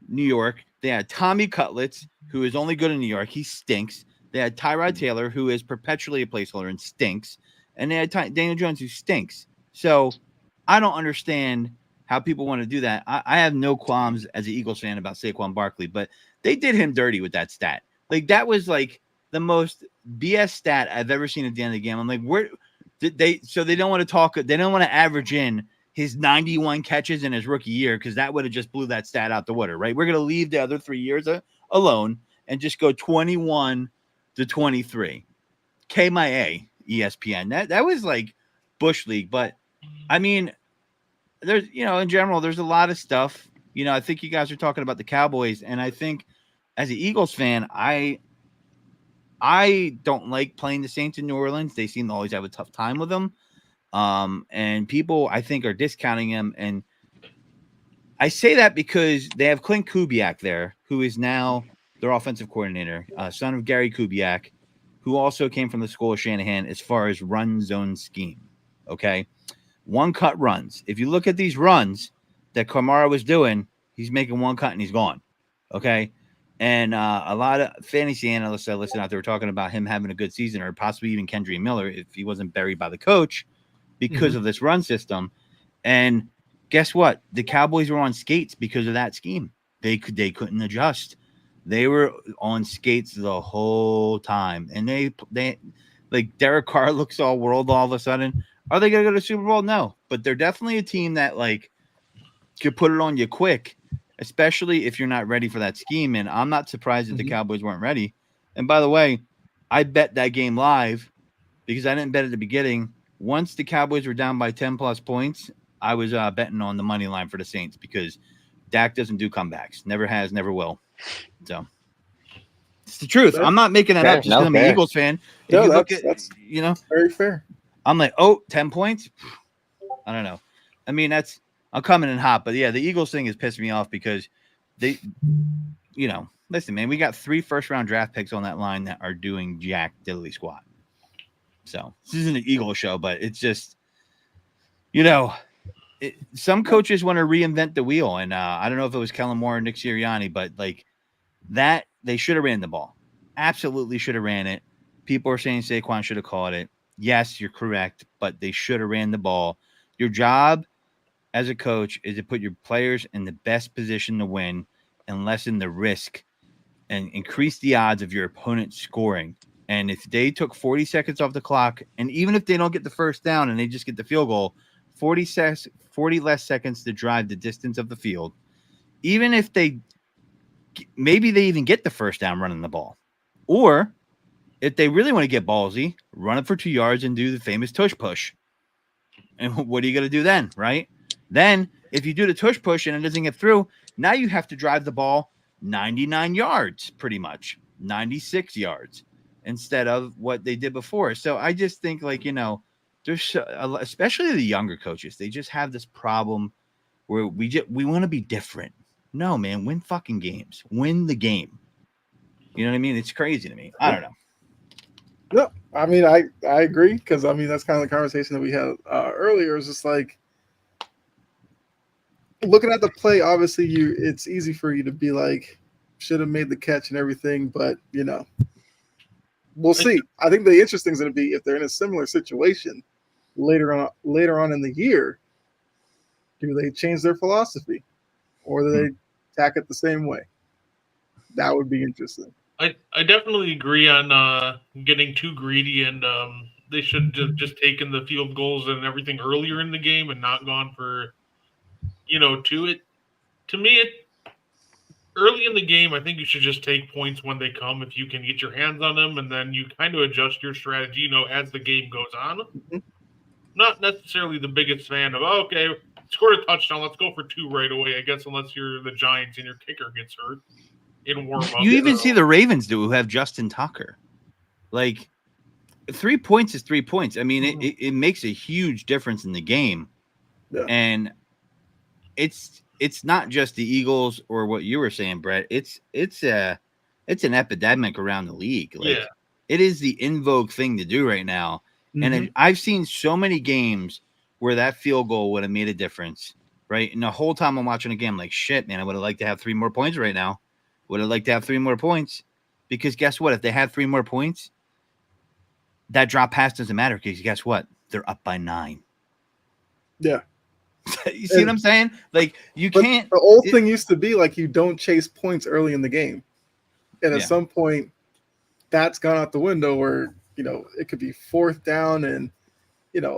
New York. They had Tommy Cutlets, who is only good in New York. He stinks. They had Tyrod Taylor, who is perpetually a placeholder and stinks. And they had Daniel Jones, who stinks. So I don't understand how people want to do that. I have no qualms as an Eagles fan about Saquon Barkley, but they did him dirty with that stat. Like, that was like the most BS stat I've ever seen at the end of the game. I'm like, where did they? So they don't want to talk. They don't want to average in his 91 catches in his rookie year because that would have just blew that stat out the water, right? We're going to leave the other 3 years alone and just go 21 to 23. K my A, ESPN. That was like Bush League, but I mean, there's, in general, there's a lot of stuff. I think you guys are talking about the Cowboys, and I think as an Eagles fan, I don't like playing the Saints in New Orleans. They seem to always have a tough time with them. And people, I think, are discounting him. And I say that because they have Clint Kubiak there, who is now their offensive coordinator, son of Gary Kubiak, who also came from the school of Shanahan as far as run zone scheme. Okay. 1 cut runs. If you look at these runs that Kamara was doing, he's making 1 cut and he's gone. Okay. And a lot of fantasy analysts I listen out there were talking about him having a good season, or possibly even Kendry Miller if he wasn't buried by the coach because of this run system. And guess what? The Cowboys were on skates because of that scheme. They couldn't adjust. They were on skates the whole time. And they like Derek Carr looks all world all of a sudden. Are they going to go to the Super Bowl? No. But they're definitely a team that like could put it on you quick, especially if you're not ready for that scheme. And I'm not surprised that the Cowboys weren't ready. And by the way, I bet that game live because I didn't bet at the beginning. Once the Cowboys were down by 10 plus points, I was betting on the money line for the Saints because Dak doesn't do comebacks. Never has, never will. So it's the truth. I'm not making that up just because I'm an Eagles fan. If you look at, that's very fair. I'm like, 10 points? I don't know. I mean, I'm coming in hot, but yeah, the Eagles thing has pissed me off because they, listen, man, we got 3 first-round draft picks on that line that are doing jack diddly squat. So this isn't an Eagle show, but it's just, some coaches want to reinvent the wheel. And I don't know if it was Kellen Moore or Nick Sirianni, but like that, they should have ran the ball. Absolutely should have ran it. People are saying Saquon should have caught it. Yes, you're correct, but they should have ran the ball. Your job as a coach is to put your players in the best position to win and lessen the risk and increase the odds of your opponent scoring. And if they took 40 seconds off the clock, and even if they don't get the first down and they just get the field goal, 40 less seconds to drive the distance of the field, even if maybe they even get the first down running the ball. Or if they really want to get ballsy, run it for 2 yards and do the famous tush push. And what are you going to do then, right? Then if you do the tush push and it doesn't get through, now you have to drive the ball 99 yards, pretty much 96 yards instead of what they did before. So I just think, like, there's especially the younger coaches, they just have this problem where we want to be different. No, man, win fucking games. Win the game. You know what I mean? It's crazy to me. I don't know. No, I mean, I agree, because I mean that's kind of the conversation that we had earlier. It's just like looking at the play. Obviously, it's easy for you to be like, should have made the catch and everything, but we'll see. I think the interesting is going to be if they're in a similar situation later on in the year. Do they change their philosophy, or do they tack it the same way? That would be interesting. I definitely agree on getting too greedy, and they should just taken the field goals and everything earlier in the game and not gone for, to me, early in the game, I think you should just take points when they come if you can get your hands on them, and then you kind of adjust your strategy, as the game goes on. Mm-hmm. Not necessarily the biggest fan of, okay, scored a touchdown, let's go for 2 right away, I guess, unless you're the Giants and your kicker gets hurt in warm-up. You even see the Ravens who have Justin Tucker. Like, 3 points is 3 points. I mean, it makes a huge difference in the game. Yeah. And it's not just the Eagles or what you were saying, Brett. It's an epidemic around the league. Like, yeah. It is the in vogue thing to do right now. Mm-hmm. And I've seen so many games where that field goal would have made a difference, right? And the whole time I'm watching a game, I'm like, shit, man, I would have liked to have 3 more points right now. Would have liked to have 3 more points, because guess what? If they had 3 more points, that drop pass doesn't matter, because guess what? They're up by 9. Yeah. You see what I'm saying? Like, you can't. The old thing used to be like, you don't chase points early in the game. And at some point, that's gone out the window, where, it could be 4th down and,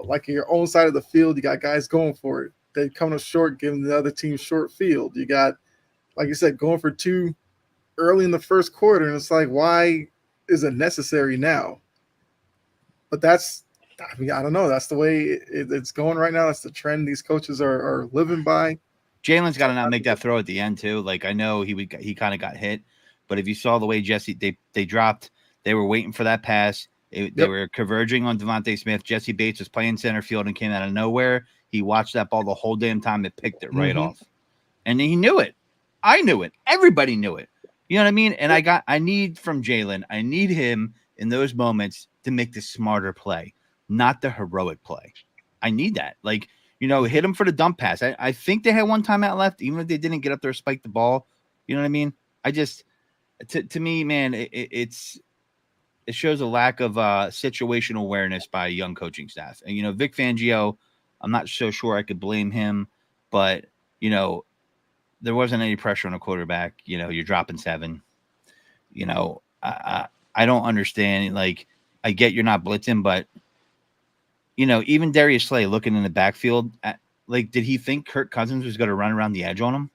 like in your own side of the field, you got guys going for it. They come up short, giving the other team short field. You got, like you said, going for 2 early in the first quarter. And it's like, why is it necessary now? But I don't know. That's the way it's going right now. That's the trend these coaches are living by. Jalen's got to not make that throw at the end too. Like, I know he kind of got hit, but if you saw the way they dropped, they were waiting for that pass. They were converging on Devontae Smith. Jesse Bates was playing center field and came out of nowhere. He watched that ball the whole damn time. It picked it right off, and he knew it. I knew it. Everybody knew it. You know what I mean? And I need from Jalen. I need him in those moments to make the smarter play, not the heroic play. I need that. Like, hit him for the dump pass. I think they had 1 timeout left, even if they didn't get up there, spike the ball. You know what I mean? I just, to me, man, it shows a lack of situational awareness by a young coaching staff. And, Vic Fangio, I'm not so sure I could blame him, but, there wasn't any pressure on a quarterback. You're dropping 7. I don't understand. Like, I get you're not blitzing, but, even Darius Slay looking in the backfield, did he think Kirk Cousins was going to run around the edge on him?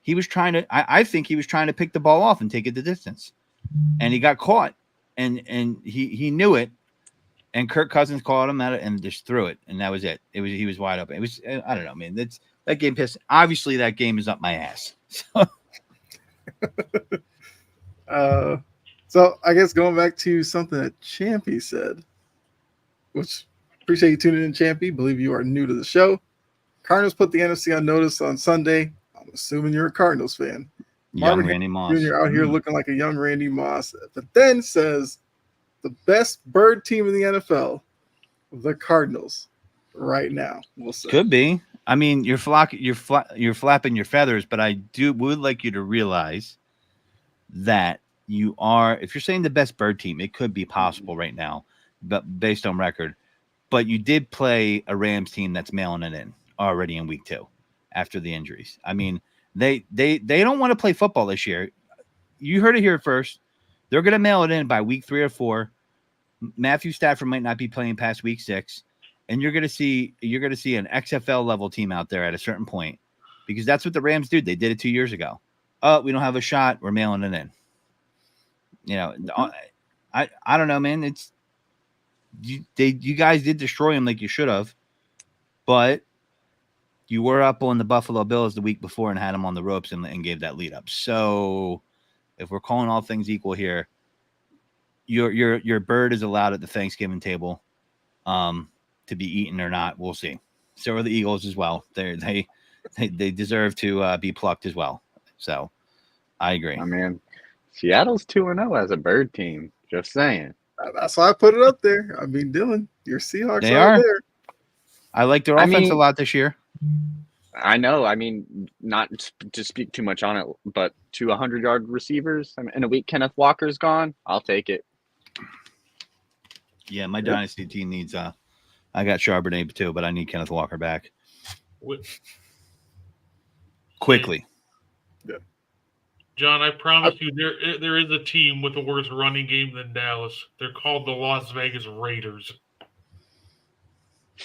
He was trying to, I think he was trying to pick the ball off and take it the distance. And he got caught. And he knew it. And Kirk Cousins caught him at it and just threw it. And that was it. He was wide open. It was, I don't know, man. That game pissed. Obviously, that game is up my ass. So I guess going back to something that Champy said, which appreciate you tuning in, Champy. Believe you are new to the show. Cardinals put the NFC on notice on Sunday. I'm assuming you're a Cardinals fan. Young Randy Moss. Jr. out here looking like a young Randy Moss, but then says the best bird team in the NFL, the Cardinals, right now. We'll see. Could be. I mean, you're flapping your feathers, but I would like you to realize that you are, if you're saying the best bird team, it could be possible right now, but based on record. But you did play a Rams team that's mailing it in already in week 2 after the injuries. I mean, they don't want to play football this year. You heard it here first. They're going to mail it in by week 3 or 4. Matthew Stafford might not be playing past week 6. And you're going to see an XFL level team out there at a certain point, because that's what the Rams did. They did it 2 years ago. Oh, we don't have a shot. We're mailing it in. I don't know, man. It's you guys did destroy him like you should have, but you were up on the Buffalo Bills the week before and had them on the ropes and gave that lead up. So if we're calling all things equal here, your bird is allowed at the Thanksgiving table to be eaten or not. We'll see. So are the Eagles as well. They deserve to be plucked as well. So I agree. I mean, Seattle's 2-0 as a bird team. Just saying. That's why I put it up there. I mean, Dylan, your Seahawks They are are. there. I like their offense a lot this year. I know. I mean, not to speak too much on it, but 2 100-yard receivers in a week Kenneth Walker's gone. I'll take it. Yeah, my dynasty team needs I got Charbonnet too, but I need Kenneth Walker back quickly. Yeah. John, I promise you, there is a team with a worse running game than Dallas. They're called the Las Vegas Raiders.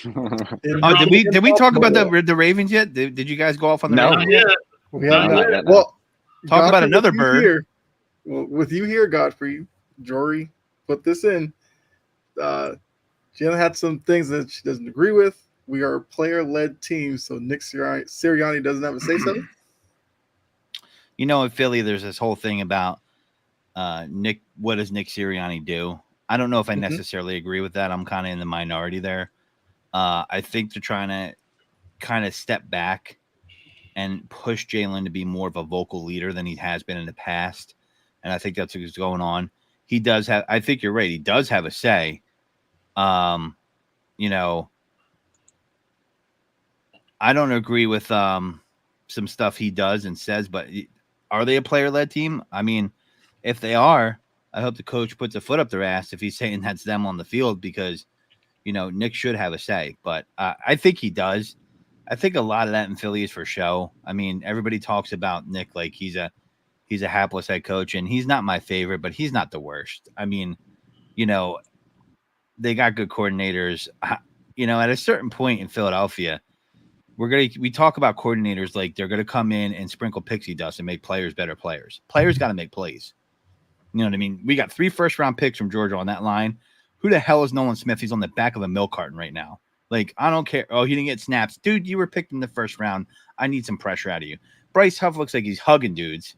Oh, did we talk about the Ravens yet? Did you guys go off on the No. Ravens? Yeah. We have Not not. yet. Well, Talk about Godfrey, another with you bird. here- well, with you here, Godfrey, Jory put this in. Jenna had some things that she doesn't agree with. We are a player-led team, so Nick Sirianni doesn't have a say-so. You know, in Philly, there's this whole thing about Nick. What does Nick Sirianni do? I don't know if I necessarily agree with that. I'm kind of in the minority there. I think they're trying to kind of step back and push Jalen to be more of a vocal leader than he has been in the past. And I think that's what's going on. He does have, I think you're right. He does have a say. You know, I don't agree with some stuff he does and says, but are they a player-led team? I mean, if they are, I hope the coach puts a foot up their ass if he's saying that's them on the field, because, you know, Nick should have a say. But I think he does. I think a lot of that in Philly is for show. I mean, everybody talks about Nick like he's a hapless head coach, and he's not my favorite, but he's not the worst. I mean, you know, they got good coordinators. You know, at a certain point in Philadelphia, we talk about coordinators like they're gonna come in and sprinkle pixie dust and make players better players. Players got to make plays. You know what I mean? We got 3 first-round picks from Georgia on that line. Who the hell is Nolan Smith? He's on the back of a milk carton right now. Like, I don't care. Oh, he didn't get snaps. Dude, you were picked in the first round. I need some pressure out of you. Bryce Huff looks like he's hugging dudes.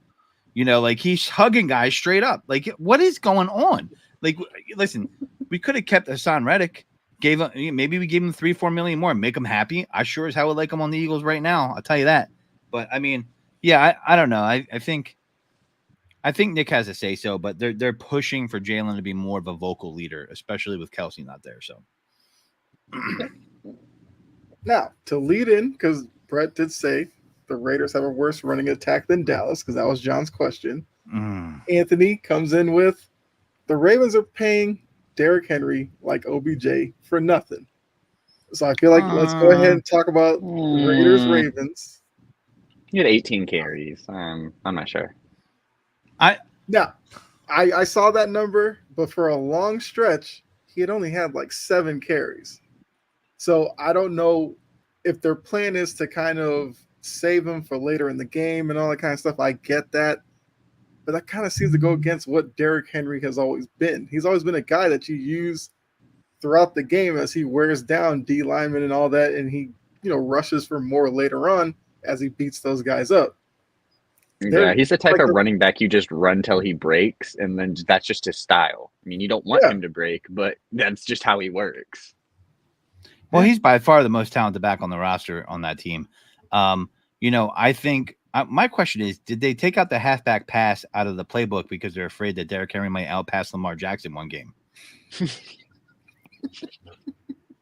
You know, like he's hugging guys straight up. Like, what is going on? Like, listen, we could have kept Hassan Reddick. Maybe we gave him $3-4 million more. Make him happy. I sure as hell would like him on the Eagles right now. I'll tell you that. But, I mean, yeah, I don't know. I think Nick has a say-so, but they're pushing for Jalen to be more of a vocal leader, especially with Kelsey not there. So. Now, to lead in, because Brett did say the Raiders have a worse running attack than Dallas, because that was John's question. Anthony comes in with the Ravens are paying Derrick Henry like OBJ for nothing. So I feel like let's go ahead and talk about Raiders-Ravens. He had 18 carries. I'm not sure. I saw that number, but for a long stretch, he had only had like 7 carries. So I don't know if their plan is to kind of save him for later in the game and all that kind of stuff. I get that. But that kind of seems to go against what Derrick Henry has always been. He's always been a guy that you use throughout the game as he wears down D linemen and all that, and he, you know, rushes for more later on as he beats those guys up. Yeah, he's the type of running back you just run till he breaks, and then that's just his style. I mean, you don't want him to break, but that's just how he works. Well, he's by far the most talented back on the roster on that team. You know, I think my question is, did they take out the halfback pass out of the playbook because they're afraid that Derrick Henry might outpass Lamar Jackson one game?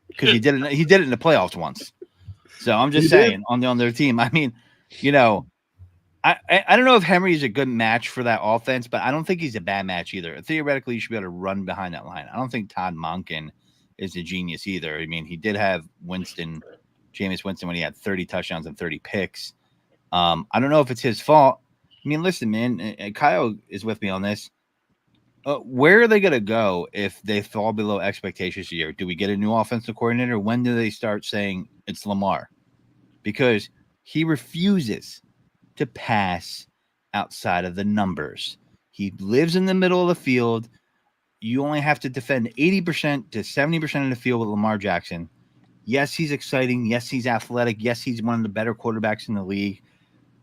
Because he did it in the playoffs once. So I'm just saying on their team. I mean, you know, I don't know if Henry is a good match for that offense, but I don't think he's a bad match either. Theoretically, you should be able to run behind that line. I don't think Todd Monken is a genius either. I mean, he did have Jameis Winston, when he had 30 touchdowns and 30 picks. I don't know if it's his fault. I mean, listen, man, Kyle is with me on this. Where are they going to go if they fall below expectations here? Do we get a new offensive coordinator? When do they start saying it's Lamar? Because he refuses to pass outside of the numbers. He lives in the middle of the field. You only have to defend 80% to 70% of the field with Lamar Jackson. Yes, he's exciting. Yes, he's athletic. Yes, he's one of the better quarterbacks in the league.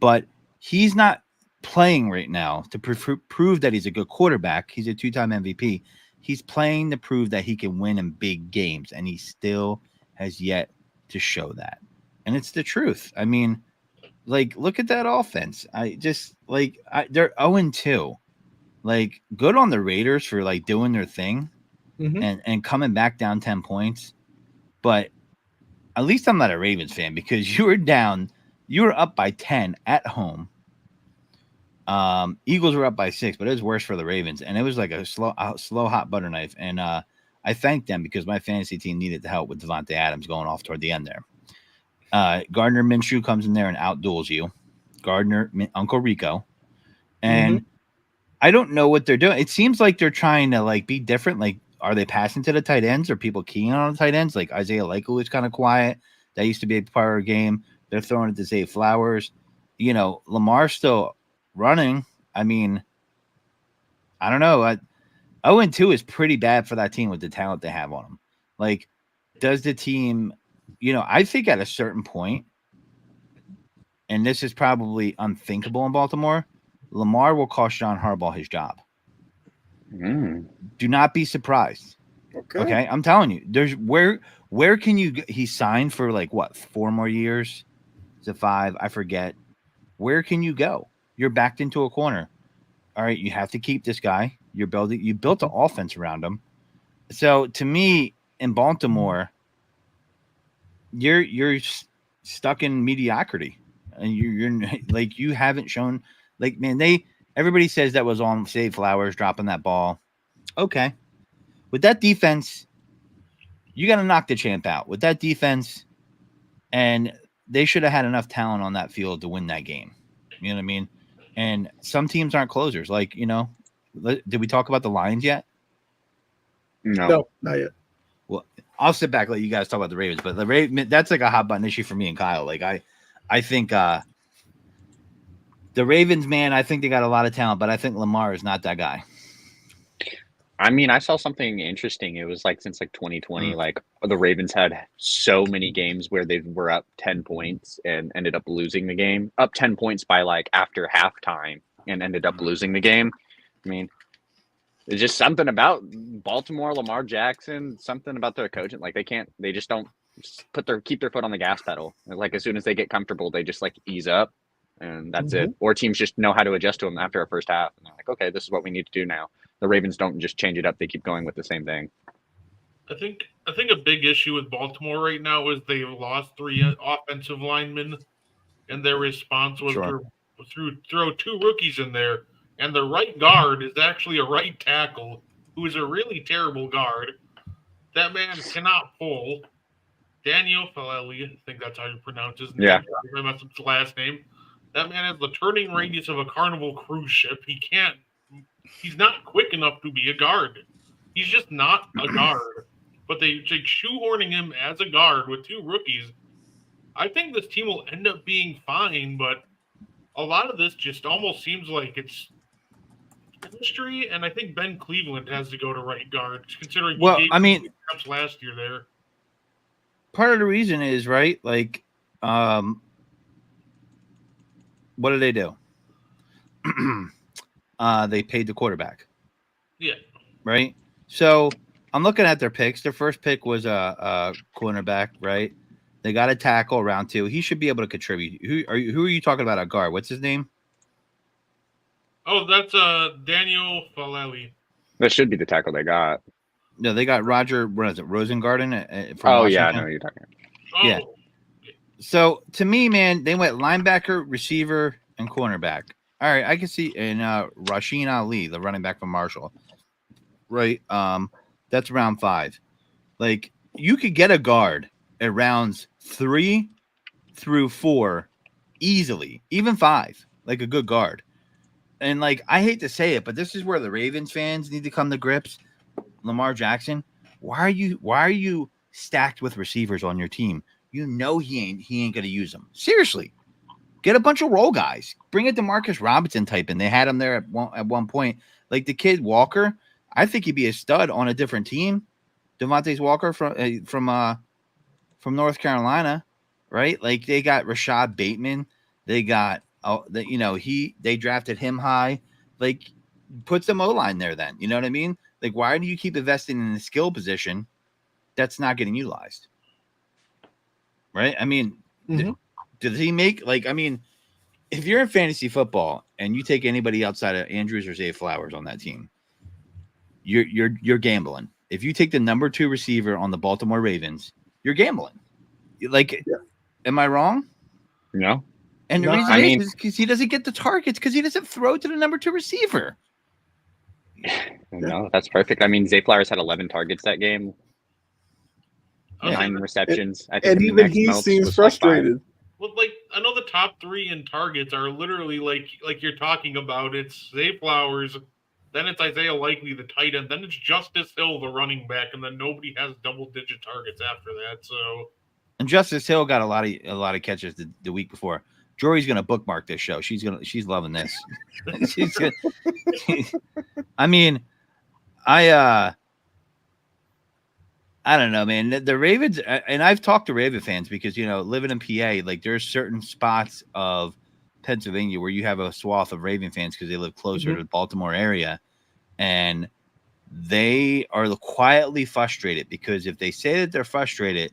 But he's not playing right now to prove that he's a good quarterback. He's a 2-time MVP. He's playing to prove that he can win in big games, and he still has yet to show that. And it's the truth. I mean, like, look at that offense. They're 0-2. Like, good on the Raiders for like doing their thing and coming back down 10 points. But at least I'm not a Ravens fan, because you were up by 10 at home. Eagles were up by 6, but it was worse for the Ravens, and it was like a slow hot butter knife. And I thanked them, because my fantasy team needed the help with Devontae Adams going off toward the end there. Gardner Minshew comes in there and outduels you. Uncle Rico. And I don't know what they're doing. It seems like they're trying to like be different. Like, are they passing to the tight ends? Are people keying on the tight ends? Like Isaiah Likely is kind of quiet. That used to be a part of the game. They're throwing it to Zay Flowers. You know, Lamar's still running. I mean, I don't know. 0-2 is pretty bad for that team with the talent they have on them. Like, does the team, I think at a certain point, and this is probably unthinkable in Baltimore, Lamar will cost John Harbaugh his job. Do not be surprised. Okay. I'm telling you, there's where can you, he signed for like what, 4 more years? Is it 5? I forget. Where can you go? You're backed into a corner. All right. You have to keep this guy. You built an offense around him. So to me, in Baltimore, you're stuck in mediocrity, and you're like, you haven't shown, like, man, everybody says that was on Zay Flowers dropping that ball. Okay. With that defense, you got to knock the champ out with that defense. And they should have had enough talent on that field to win that game. You know what I mean? And some teams aren't closers. Like, did we talk about the Lions yet? No, not yet. Well, I'll sit back, let you guys talk about the Ravens, but the Ravens, that's like a hot button issue for me and Kyle. Like, I think the Ravens, man, I think they got a lot of talent, but I think Lamar is not that guy. I mean, I saw something interesting. It was like since like 2020, like the Ravens had so many games where they were up 10 points and ended up losing the game, up 10 points by like after halftime and ended up losing the game. I mean, there's just something about Baltimore, Lamar Jackson, something about their coaching. Like they just don't keep their foot on the gas pedal. Like as soon as they get comfortable, they just like ease up, and that's it. Or teams just know how to adjust to them after a first half. And they're like, okay, this is what we need to do now. The Ravens don't just change it up. They keep going with the same thing. I think a big issue with Baltimore right now is they lost 3 offensive linemen, and their response was to throw 2 rookies in there. And the right guard is actually a right tackle who is a really terrible guard. That man cannot pull. Daniel Falele, I think that's how you pronounce his name. Yeah. I messed up his last name. That man has the turning radius of a Carnival cruise ship. He's not quick enough to be a guard. He's just not a guard. But they shoehorning him as a guard with 2 rookies. I think this team will end up being fine, but a lot of this just almost seems like it's chemistry, and I think Ben Cleveland has to go to right guard, considering he gave snaps last year there. Part of the reason is, right, like, what do? They paid the quarterback. Yeah. Right? So I'm looking at their picks. Their first pick was a cornerback, right? They got a tackle round 2. He should be able to contribute. Who are you talking about? A guard? What's his name? Oh, that's Daniel Falele. That should be the tackle they got. No, they got Roger. What is it? Rosengarten from Oh Washington? yeah, I know what you're talking about. Yeah. So to me, man, they went linebacker, receiver, and cornerback. All right, I can see, and Rasheen Ali, the running back from Marshall. Right. That's round 5. Like, you could get a guard at rounds 3 through 4 easily, even 5, like a good guard. And like, I hate to say it, but this is where the Ravens fans need to come to grips. Lamar Jackson, why are you stacked with receivers on your team? You know he ain't gonna use them. Seriously, get a bunch of role guys. Bring a Demarcus Robinson type in. They had him there at one point. Like the kid Walker, I think he'd be a stud on a different team. Devontae Walker from from North Carolina, right? Like they got Rashad Bateman. They got they drafted him high. Like put some O-line there then. You know what I mean? Like why do you keep investing in a skill position that's not getting utilized? Right? I mean, does he make if you're in fantasy football and you take anybody outside of Andrews or Zay Flowers on that team, you're gambling. If you take the number 2 receiver on the Baltimore Ravens, you're gambling. Am I wrong? No. And the reason is because he doesn't get the targets because he doesn't throw to the number 2 receiver. No, that's perfect. I mean, Zay Flowers had 11 targets that game, 9 receptions. I think and even he seems frustrated. Well, I know the top 3 in targets are literally like you're talking about. It's Zay Flowers, then it's Isaiah Likely, the tight end, then it's Justice Hill, the running back, and then nobody has double-digit targets after that. So, and Justice Hill got a lot of catches the week before. Jory's gonna bookmark this show. She's loving this. I mean, I don't know, man. The Ravens, and I've talked to Raven fans because living in PA, like there's certain spots of Pennsylvania where you have a swath of Raven fans because they live closer to the Baltimore area, and they are quietly frustrated because if they say that they're frustrated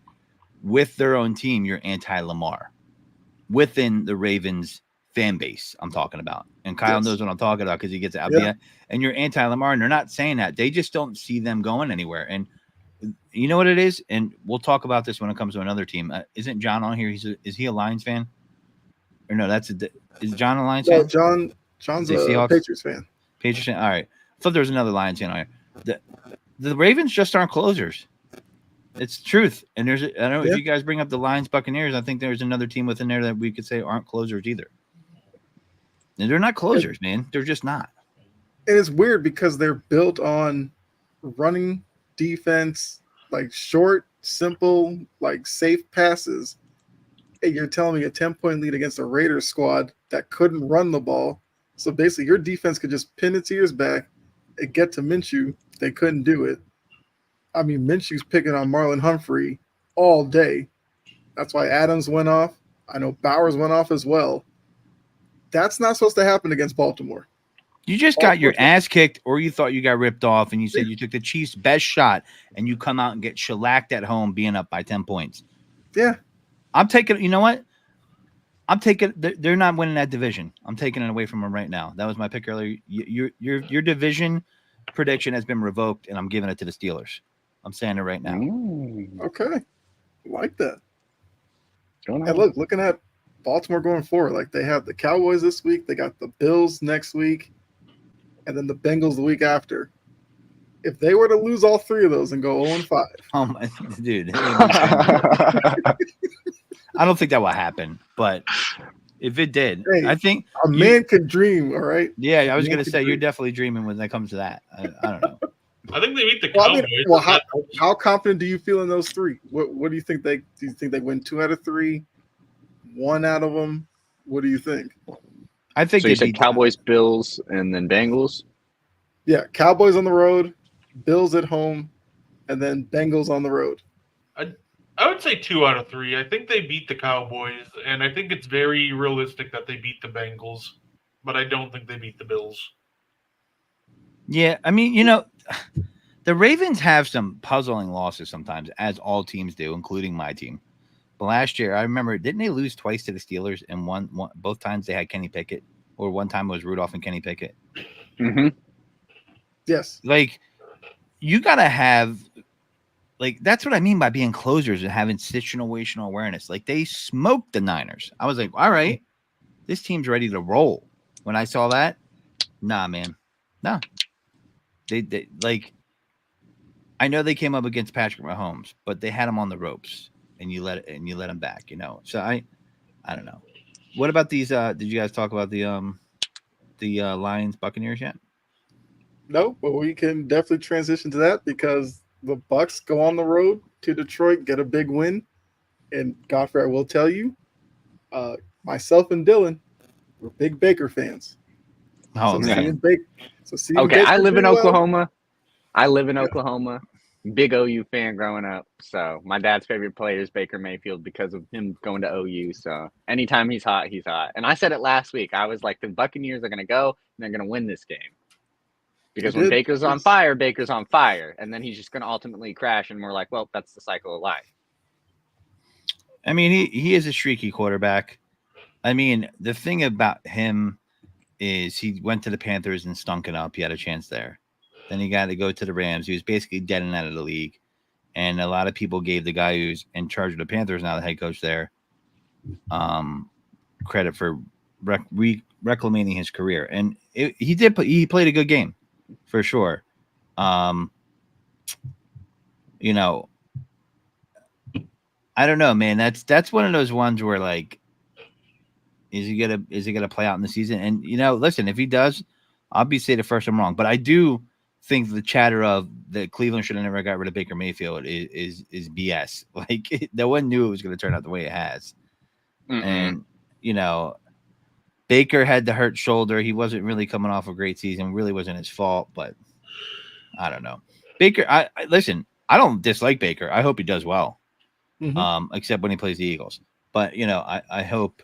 with their own team, you're anti-Lamar. Within the Ravens fan base, I'm talking about. And Kyle knows what I'm talking about because he gets out there. And you're anti-Lamar, and they're not saying that. They just don't see them going anywhere. And you know what it is? And we'll talk about this when it comes to another team. Isn't John on here? Is he a Lions fan? Or no, is John a Lions fan? John's a Patriots fan. Patriots fan. All right. I thought there was another Lions fan on here. The Ravens just aren't closers. It's truth. And I don't know if you guys bring up the Lions Buccaneers, I think there's another team within there that we could say aren't closers either. And they're not closers, man. They're just not. And it's weird because they're built on running defense, like short, simple, like safe passes. And you're telling me a 10-point lead against a Raiders squad that couldn't run the ball. So basically your defense could just pin its ears back and get to Minshew. They couldn't do it. I mean, Minshew's picking on Marlon Humphrey all day. That's why Adams went off. I know Bowers went off as well. That's not supposed to happen against Baltimore. You just got your ass kicked, or you thought you got ripped off, and you said you took the Chiefs' best shot, and you come out and get shellacked at home being up by 10 points. Yeah. I'm taking – you know what? I'm taking – they're not winning that division. I'm taking it away from them right now. That was my pick earlier. Your division prediction has been revoked, and I'm giving it to the Steelers. I'm saying it right now. Okay. I like that. And look, looking at Baltimore going forward, like they have the Cowboys this week, they got the Bills next week, and then the Bengals the week after. If they were to lose all 3 of those and go 0-5. Oh my dude. I don't think that will happen, but if it did, I think a man can dream, all right? Yeah, I was gonna say you're definitely dreaming when that comes to that. I don't know. I think they beat the Cowboys. How confident do you feel in those 3? What do you think do you think they win 2 out of 3? 1 out of them? What do you think? I think so. You said Cowboys, Bills, and then Bengals. Yeah, Cowboys on the road, Bills at home, and then Bengals on the road. I would say 2 out of 3. I think they beat the Cowboys, and I think it's very realistic that they beat the Bengals, but I don't think they beat the Bills. Yeah, I mean, the Ravens have some puzzling losses sometimes, as all teams do, including my team. But last year, I remember, didn't they lose twice to the Steelers? And both times they had Kenny Pickett, or one time it was Rudolph and Kenny Pickett. Mm-hmm. Yes. Like, you got to have, like, that's what I mean by being closers and having situational awareness. Like, they smoked the Niners. I was like, all right, this team's ready to roll. When I saw that, nah, man. Nah. They like, I know they came up against Patrick Mahomes, but they had him on the ropes, and you let him back, So I don't know. What about these? Did you guys talk about the Lions Buccaneers yet? No, but we can definitely transition to that because the Bucs go on the road to Detroit, get a big win, and Godfrey, I will tell you, myself and Dylan, we're big Baker fans. Oh, man. Okay, I live in Oklahoma. Big OU fan growing up. So my dad's favorite player is Baker Mayfield because of him going to OU. So anytime he's hot, he's hot. And I said it last week. I was like, the Buccaneers are going to go and they're going to win this game. Because when Baker's on fire, Baker's on fire. And then he's just going to ultimately crash. And we're like, well, that's the cycle of life. I mean, he is a streaky quarterback. I mean, the thing about him is he went to the Panthers and stunk it up. He had a chance there. Then he got to go to the Rams. He was basically dead and out of the league. And a lot of people gave the guy who's in charge of the Panthers, now the head coach there, credit for reclaiming his career. And he played a good game for sure. You know, I don't know, man. That's one of those ones where, like, is he gonna play out in the season? And you know, listen, if he does, I'll be say the first I'm wrong. But I do think the chatter of that Cleveland should have never got rid of Baker Mayfield is BS. Like, no one knew it was going to turn out the way it has. Mm-mm. And you know, Baker had the hurt shoulder. He wasn't really coming off a great season. Really wasn't his fault. But I don't know. Baker, I listen. I don't dislike Baker. I hope he does well. Mm-hmm. Except when he plays the Eagles. But you know, I hope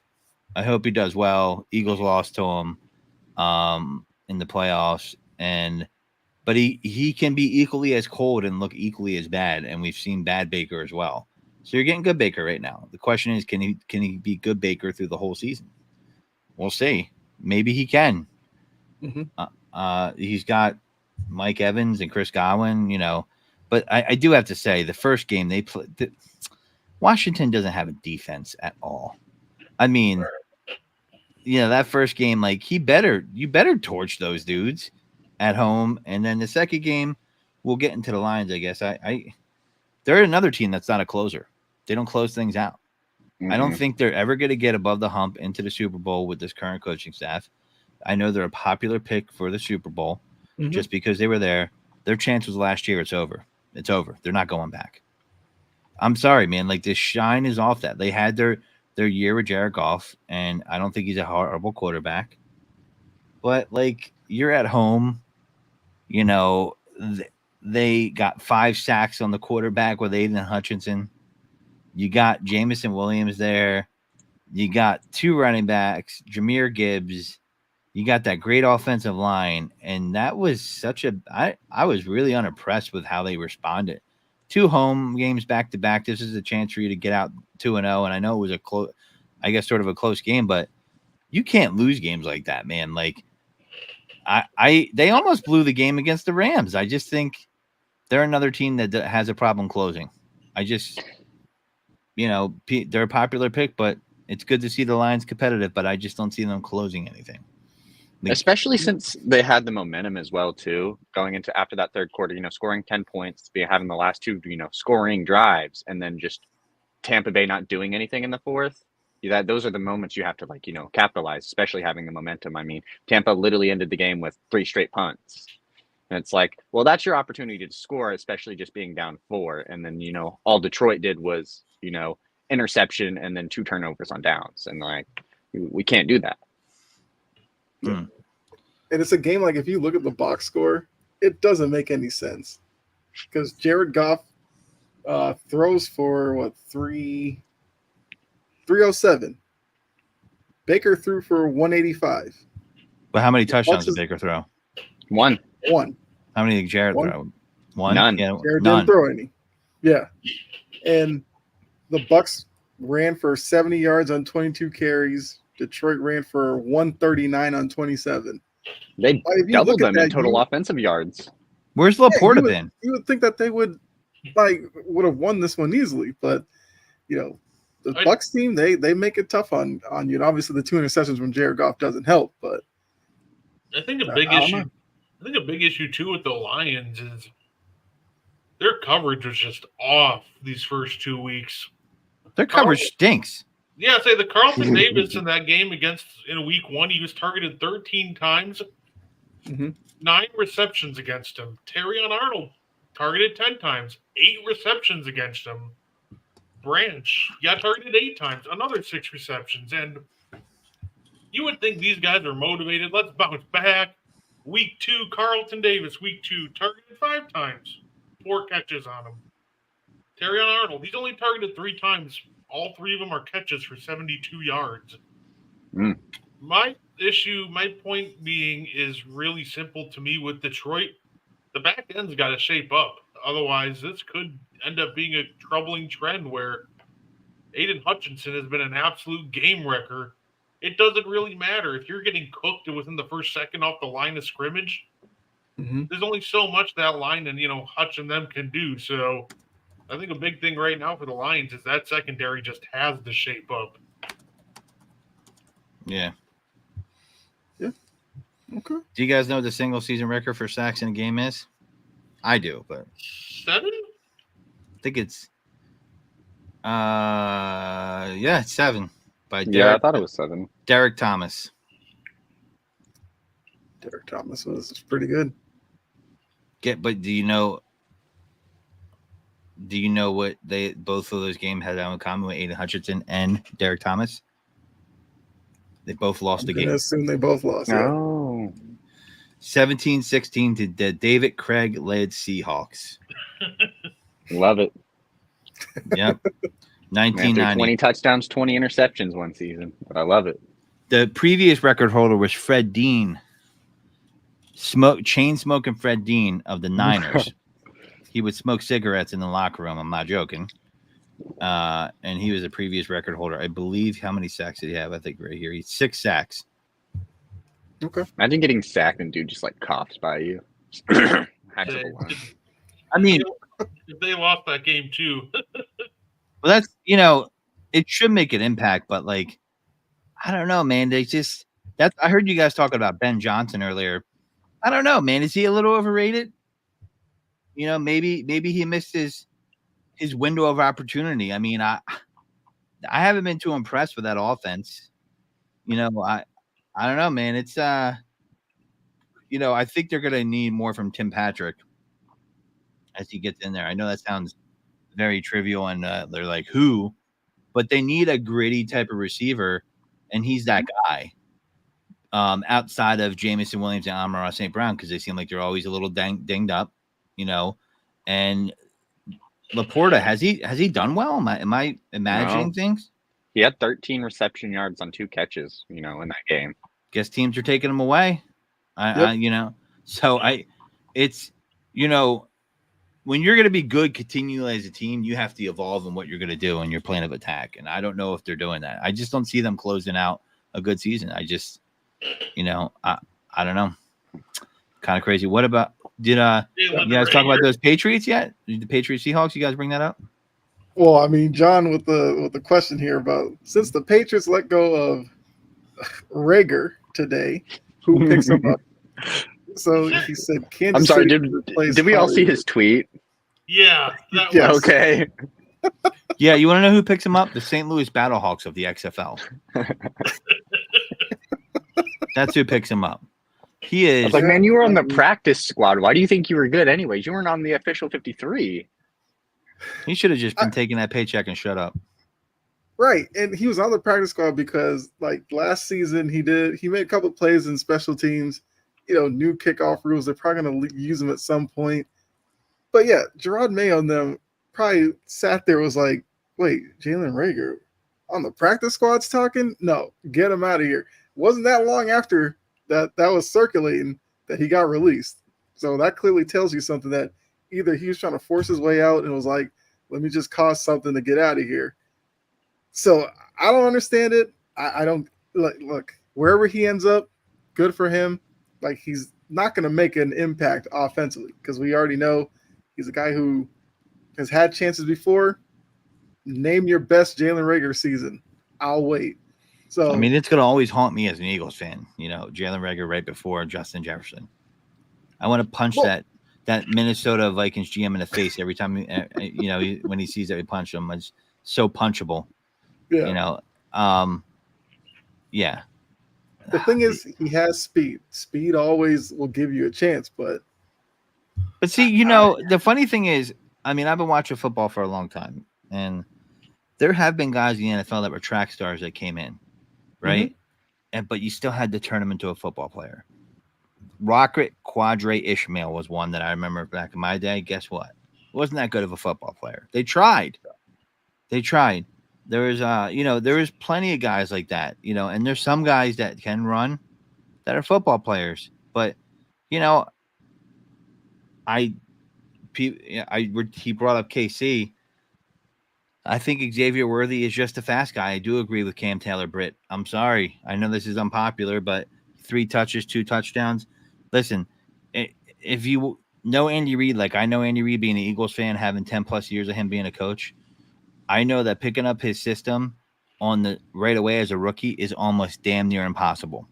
he does well. Eagles lost to him in the playoffs, but he can be equally as cold and look equally as bad, and we've seen bad Baker as well. So you're getting good Baker right now. The question is, can he be good Baker through the whole season? We'll see. Maybe he can. Mm-hmm. He's got Mike Evans and Chris Godwin, you know. But I do have to say, the first game they played, Washington doesn't have a defense at all. I mean, you know, that first game, like, you better torch those dudes at home. And then the second game, we'll get into the Lions, I guess. They're another team that's not a closer. They don't close things out. Mm-hmm. I don't think they're ever going to get above the hump into the Super Bowl with this current coaching staff. I know they're a popular pick for the Super Bowl just because they were there. Their chance was last year. It's over. It's over. They're not going back. I'm sorry, man. Like, the shine is off that. They had their year with Jared Goff, and I don't think he's a horrible quarterback. But, like, you're at home. You know, they got 5 sacks on the quarterback with Aiden Hutchinson. You got Jamison Williams there. You got 2 running backs, Jahmyr Gibbs. You got that great offensive line. And that was I was really unimpressed with how they responded. 2 home games back to back. This is a chance for you to get out 2-0. And I know it was sort of a close game, but you can't lose games like that, man. Like, they almost blew the game against the Rams. I just think they're another team that has a problem closing. You know, they're a popular pick, but it's good to see the Lions competitive, but I just don't see them closing anything. Especially since they had the momentum as well, too, going into after that third quarter, you know, scoring 10 points, having the last 2, you know, scoring drives, and then just Tampa Bay not doing anything in the fourth. Those are the moments you have to, like, you know, capitalize, especially having the momentum. I mean, Tampa literally ended the game with 3 straight punts. And it's like, well, that's your opportunity to score, especially just being down 4. And then, you know, all Detroit did was, you know, interception and then 2 turnovers on downs. And, like, we can't do that. And it's a game, like, if you look at the box score, it doesn't make any sense. Because Jared Goff throws for, 307. Baker threw for 185. But how many touchdowns did Baker throw? 1. How many did Jared throw? 1? None. Yeah, Jared didn't throw any. Yeah. And the Bucs ran for 70 yards on 22 carries. Detroit ran for 139 on 27. They doubled them in total offensive yards. Where's Laporta been? You would think that they would have won this one easily, but you know, the Bucs team, they make it tough on you. And obviously the 2 interceptions from Jared Goff doesn't help, but I think a big issue too with the Lions is their coverage was just off these first 2 weeks. Their coverage stinks. Yeah, say the Carlton Davis in that game in week 1, he was targeted 13 times, 9 receptions against him. Terrion Arnold targeted 10 times, 8 receptions against him. Branch got targeted 8 times, another 6 receptions. And you would think these guys are motivated. Let's bounce back. Week 2, Carlton Davis, week 2, targeted 5 times. 4 catches on him. Terrion Arnold, he's only targeted 3 times. All 3 of them are catches for 72 yards. Mm. My point being is really simple to me with Detroit. The back end's got to shape up. Otherwise, this could end up being a troubling trend where Aiden Hutchinson has been an absolute game wrecker. It doesn't really matter. If you're getting cooked within the first second off the line of scrimmage, there's only so much that line and, Hutch and them can do. So I think a big thing right now for the Lions is that secondary just has to shape up. Yeah. Yeah. Okay. Do you guys know what the single season record for sacks in a game is? I do, but 7? I think it's it's 7 by Derek. Yeah, I thought it was 7. Derek Thomas. Derek Thomas was pretty good. But do you know what both of those games had in common with Aiden Hutchinson and Derek Thomas? They both lost the game. I assume they both lost. Oh. 17-16 to the David Craig led Seahawks. Love it. Yep. Man, 1990. 20 touchdowns, 20 interceptions one season. But I love it. The previous record holder was Fred Dean. Chain smoking Fred Dean of the Niners. He would smoke cigarettes in the locker room. I'm not joking. And he was a previous record holder. I believe, how many sacks did he have? I think right here. He's 6 sacks. Okay. Imagine getting sacked and dude just like coughs by you. Hacks up a line. I mean, if they lost that game too. well, that's, it should make an impact, but like, I don't know, man. I heard you guys talking about Ben Johnson earlier. I don't know, man. Is he a little overrated? Maybe he missed his window of opportunity. I mean, I haven't been too impressed with that offense. I don't know, man. It's I think they're gonna need more from Tim Patrick as he gets in there. I know that sounds very trivial, and they're like, who? But they need a gritty type of receiver, and he's that guy. Outside of Jamison Williams and Amon-Ra St. Brown, because they seem like they're always a little dinged up, and Laporta, has he done well? Am I imagining things? He had 13 reception yards on 2 catches, in that game. Guess teams are taking him away. It's when you're going to be good continually as a team, you have to evolve in what you're going to do in your plan of attack. And I don't know if they're doing that. I just don't see them closing out a good season. I just, I don't know. Kind of crazy. What about, did you guys talk about those Patriots yet? The Patriots Seahawks, you guys bring that up? Well, I mean, John, with the question here about, since the Patriots let go of Rager today, who picks him up? So he said, Kansas I'm sorry, City did we all see his tweet? Yeah. Yes. Okay. Yeah, you want to know who picks him up? The St. Louis Battlehawks of the XFL. That's who picks him up. He is. I was like, man, you were on the practice squad. Why do you think you were good anyways? You weren't on the official 53. He should have just been taking that paycheck and shut up. Right. And he was on the practice squad because, like, last season he made a couple of plays in special teams, new kickoff rules. They're probably going to use him at some point. But yeah, Gerard Mayo and them probably sat there, was like, wait, Jalen Rager on the practice squad's talking? No, get him out of here. Wasn't that long after that was circulating that he got released. So that clearly tells you something, that either he was trying to force his way out and was like, let me just cause something to get out of here. So I don't understand it. I don't look, wherever he ends up, good for him. Like, he's not going to make an impact offensively because we already know he's a guy who has had chances before. Name your best Jalen Rager season. I'll wait. So I mean, it's going to always haunt me as an Eagles fan. Jalen Rager right before Justin Jefferson. I want to punch that Minnesota Vikings GM in the face every time, when he sees that we punch him. It's so punchable. Yeah. Yeah. The thing is, he has speed. Speed always will give you a chance, but see, the funny thing is, I mean, I've been watching football for a long time, and there have been guys in the NFL that were track stars that came in, right? Mm-hmm. But you still had to turn him into a football player. Rocket Quadre Ishmael was one that I remember back in my day. Guess what? wasn't that good of a football player. They tried. There was there was plenty of guys like that, and there's some guys that can run that are football players. But, you know, he brought up KC. I think Xavier Worthy is just a fast guy. I do agree with Cam Taylor-Britt. I'm sorry. I know this is unpopular, but 3 touches, 2 touchdowns. Listen, if you know Andy Reid, like I know Andy Reid being an Eagles fan, having 10 plus years of him being a coach, I know that picking up his system right away as a rookie is almost damn near impossible.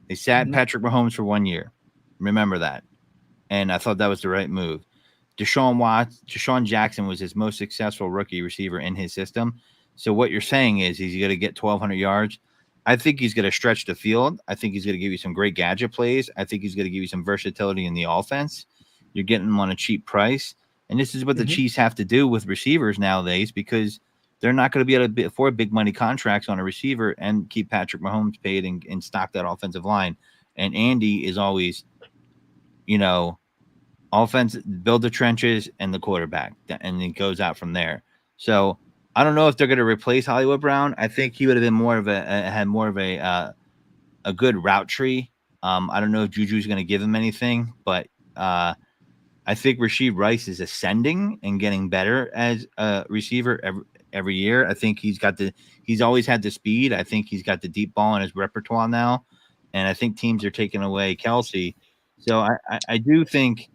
They sat Patrick Mahomes for 1 year. Remember that. And I thought that was the right move. Deshaun Jackson was his most successful rookie receiver in his system. So what you're saying is he's going to get 1,200 yards. I think he's going to stretch the field. I think he's going to give you some great gadget plays. I think he's going to give you some versatility in the offense. You're getting him on a cheap price. And this is what the Chiefs have to do with receivers nowadays, because they're not going to be able to afford big money contracts on a receiver and keep Patrick Mahomes paid and stock that offensive line. And Andy is always, offense, build the trenches and the quarterback, and it goes out from there. So I don't know if they're going to replace Hollywood Brown. I think he would have been had more of a good route tree. I don't know if Juju's going to give him anything, but I think Rashee Rice is ascending and getting better as a receiver every year. I think he's always had the speed. I think he's got the deep ball in his repertoire now. And I think teams are taking away Kelsey. So I do think,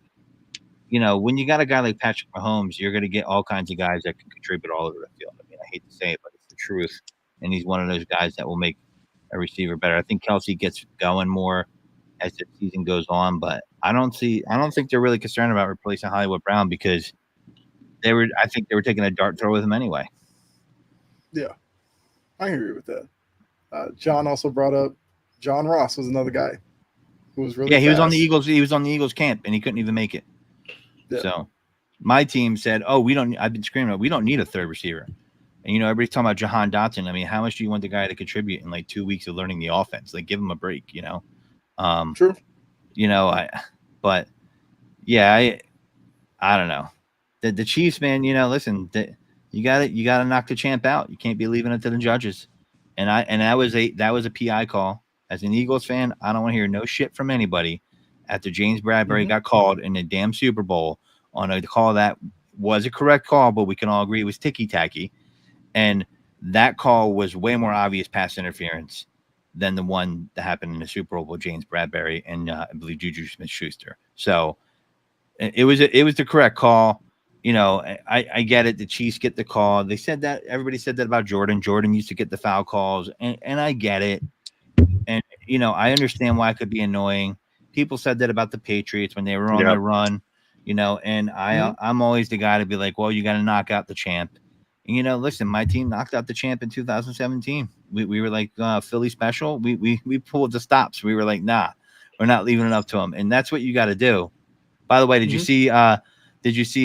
when you got a guy like Patrick Mahomes, you're going to get all kinds of guys that can contribute all over the field. I mean, I hate to say it, but it's the truth. And he's one of those guys that will make a receiver better. I think Kelsey gets going more as the season goes on, but I don't think they're really concerned about replacing Hollywood Brown, because I think they were taking a dart throw with him anyway. Yeah, I agree with that. John also brought up John Ross was another guy who was really he was on fast. the Eagles. He was on the Eagles camp and he couldn't even make it. Yeah. So my team said, I've been screaming, we don't need a third receiver. And, everybody's talking about Jahan Dotson. I mean, how much do you want the guy to contribute in like 2 weeks of learning the offense? Like, give him a break, True. I don't know. The Chiefs, man, listen, you got to knock the champ out. You can't be leaving it to the judges. And that was a PI call. As an Eagles fan, I don't want to hear no shit from anybody after James Bradbury got called in the damn Super Bowl on a call that was a correct call, but we can all agree it was ticky-tacky. And that call was way more obvious pass interference than the one that happened in the Super Bowl with James Bradbury and I believe Juju Smith-Schuster. So it was the correct call. I get it. The Chiefs get the call. They said that. Everybody said that about Jordan. Jordan used to get the foul calls, and I get it. And, I understand why it could be annoying. People said that about the Patriots when they were on the run, and I'm always the guy to be like, well, you got to knock out the champ. And, listen, my team knocked out the champ in 2017. We were like Philly special. We pulled the stops. We were like, nah, we're not leaving it up to them. And that's what you got to do. By the way, did you see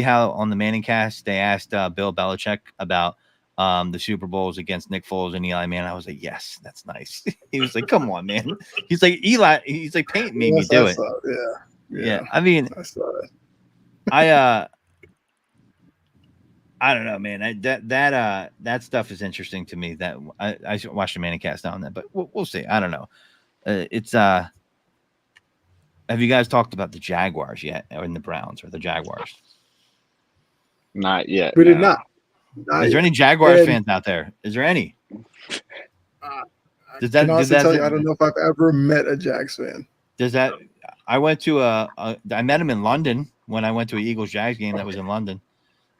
how on the Manning cast they asked Bill Belichick about the Super Bowls against Nick Foles and Eli Manning? I was like, yes, that's nice. He was like, come on, man. He's like, Eli. He's like, Peyton made me do it. Yeah. I mean, I saw it. I don't know, man. That stuff is interesting to me. That I watched the Manning cast on that, but we'll see. I don't know. Have you guys talked about the Jaguars yet, or in the Browns or the Jaguars? Not yet. We did not. Is there any Jaguars fans out there? Is there any? I don't know if I've ever met a Jags fan. I went to I met him in London when I went to an Eagles Jags game that was in London.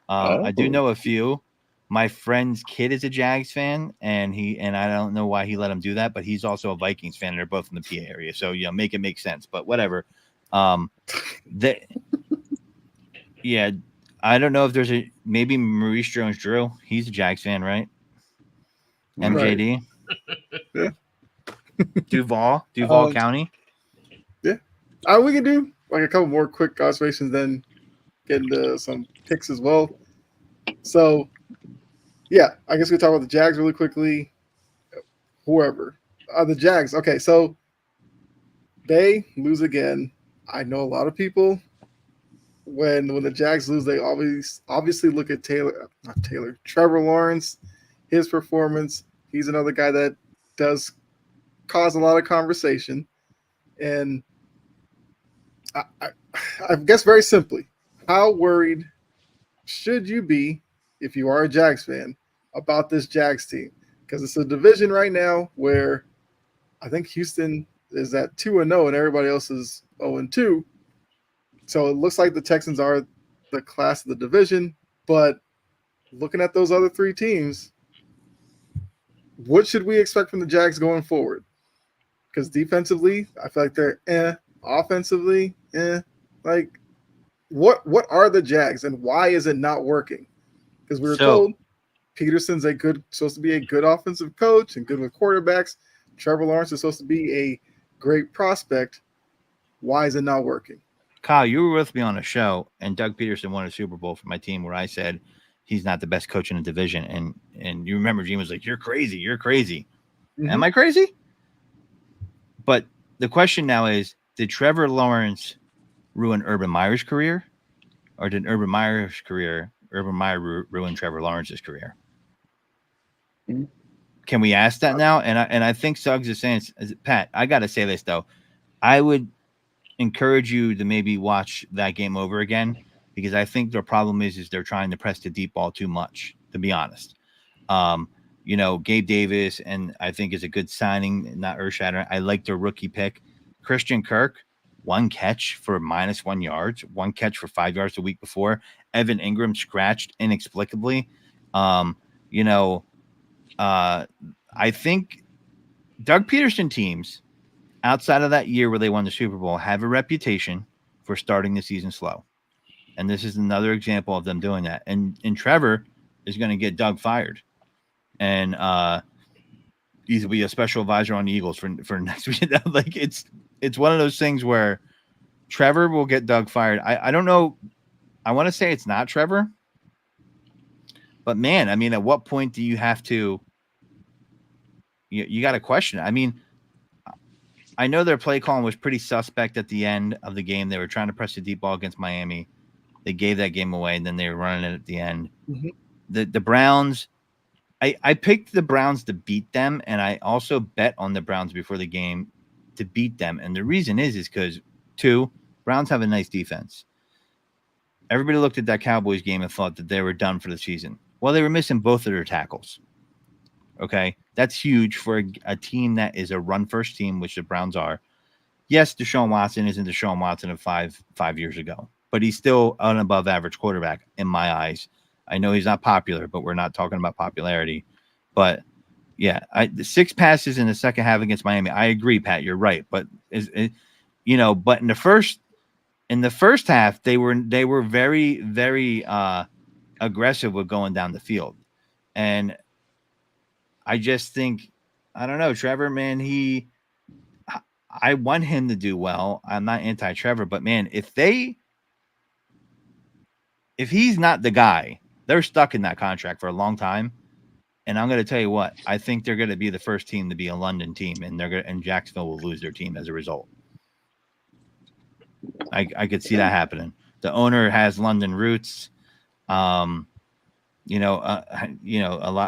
I do know a few. My friend's kid is a Jags fan, and I don't know why he let him do that, but he's also a Vikings fan, and they're both in the PA area. So make it make sense. But whatever. I don't know if there's maybe Maurice Jones-Drew. He's a Jags fan, right? MJD. Yeah. Duval County. Yeah. We can do like a couple more quick observations, then get into some picks as well. So, yeah, I guess we talk about the Jags really quickly. Whoever. The Jags. Okay, so they lose again. I know a lot of people when the Jags lose, they obviously look at Trevor Lawrence, his performance. He's another guy that does cause a lot of conversation. And I guess very simply, how worried should you be if you are a Jags fan about this Jags team? Because it's a division right now where I think Houston is at 2-0 and everybody else is 0-2. So it looks like the Texans are the class of the division. But looking at those other three teams, what should we expect from the Jags going forward? Because defensively, I feel like they're offensively, like what are the Jags and why is it not working? Because we were told Peterson's supposed to be a good offensive coach and good with quarterbacks. Trevor Lawrence is supposed to be a great prospect. Why is it not working? Kyle, you were with me on a show, and Doug Peterson won a Super Bowl for my team where I said he's not the best coach in the division. And you remember Gene was like, "You're crazy. You're crazy." Mm-hmm. Am I crazy? But the question now is, did Trevor Lawrence ruin Urban Meyer's career, or did Urban Meyer ruin Trevor Lawrence's career? Mm-hmm. Can we ask that now? And I think Suggs is saying, Pat, I got to say this, though. I would encourage you to maybe watch that game over again, because I think the problem is they're trying to press the deep ball too much, to be honest. Gabe Davis, and I think is a good signing, not earth-shattering. I like their rookie pick. Christian Kirk, 1 catch for -1 yards, 1 catch for 5 yards the week before. Evan Ingram scratched inexplicably. I think Doug Peterson teams outside of that year where they won the Super Bowl have a reputation for starting the season slow. And this is another example of them doing that. And Trevor is going to get Doug fired. And he's will be a special advisor on the Eagles for next week. Like it's one of those things where Trevor will get Doug fired. I don't know. I want to say it's not Trevor. But man, I mean, at what point do you have to you got to question it. I mean, I know their play calling was pretty suspect at the end of the game. They were trying to press the deep ball against Miami. They gave that game away, and then they were running it at the end. Mm-hmm. The Browns, I picked the Browns to beat them, and I also bet on the Browns before the game to beat them. And the reason is because, 2, Browns have a nice defense. Everybody looked at that Cowboys game and thought that they were done for the season. Well, they were missing both of their tackles. Okay, that's huge for a team that is a run-first team, which the Browns are. Yes, Deshaun Watson isn't Deshaun Watson of five years ago, but he's still an above-average quarterback in my eyes. I know he's not popular, but we're not talking about popularity. But yeah, the 6 passes in the second half against Miami. I agree, Pat. You're right, but but in the first half, they were very, very aggressive with going down the field, and I just think, I don't know, Trevor, man, I want him to do well. I'm not anti-Trevor, but man, if he's not the guy, they're stuck in that contract for a long time. And I'm going to tell you what, I think they're going to be the first team to be a London team, and Jacksonville will lose their team as a result. I could see that happening. The owner has London roots. A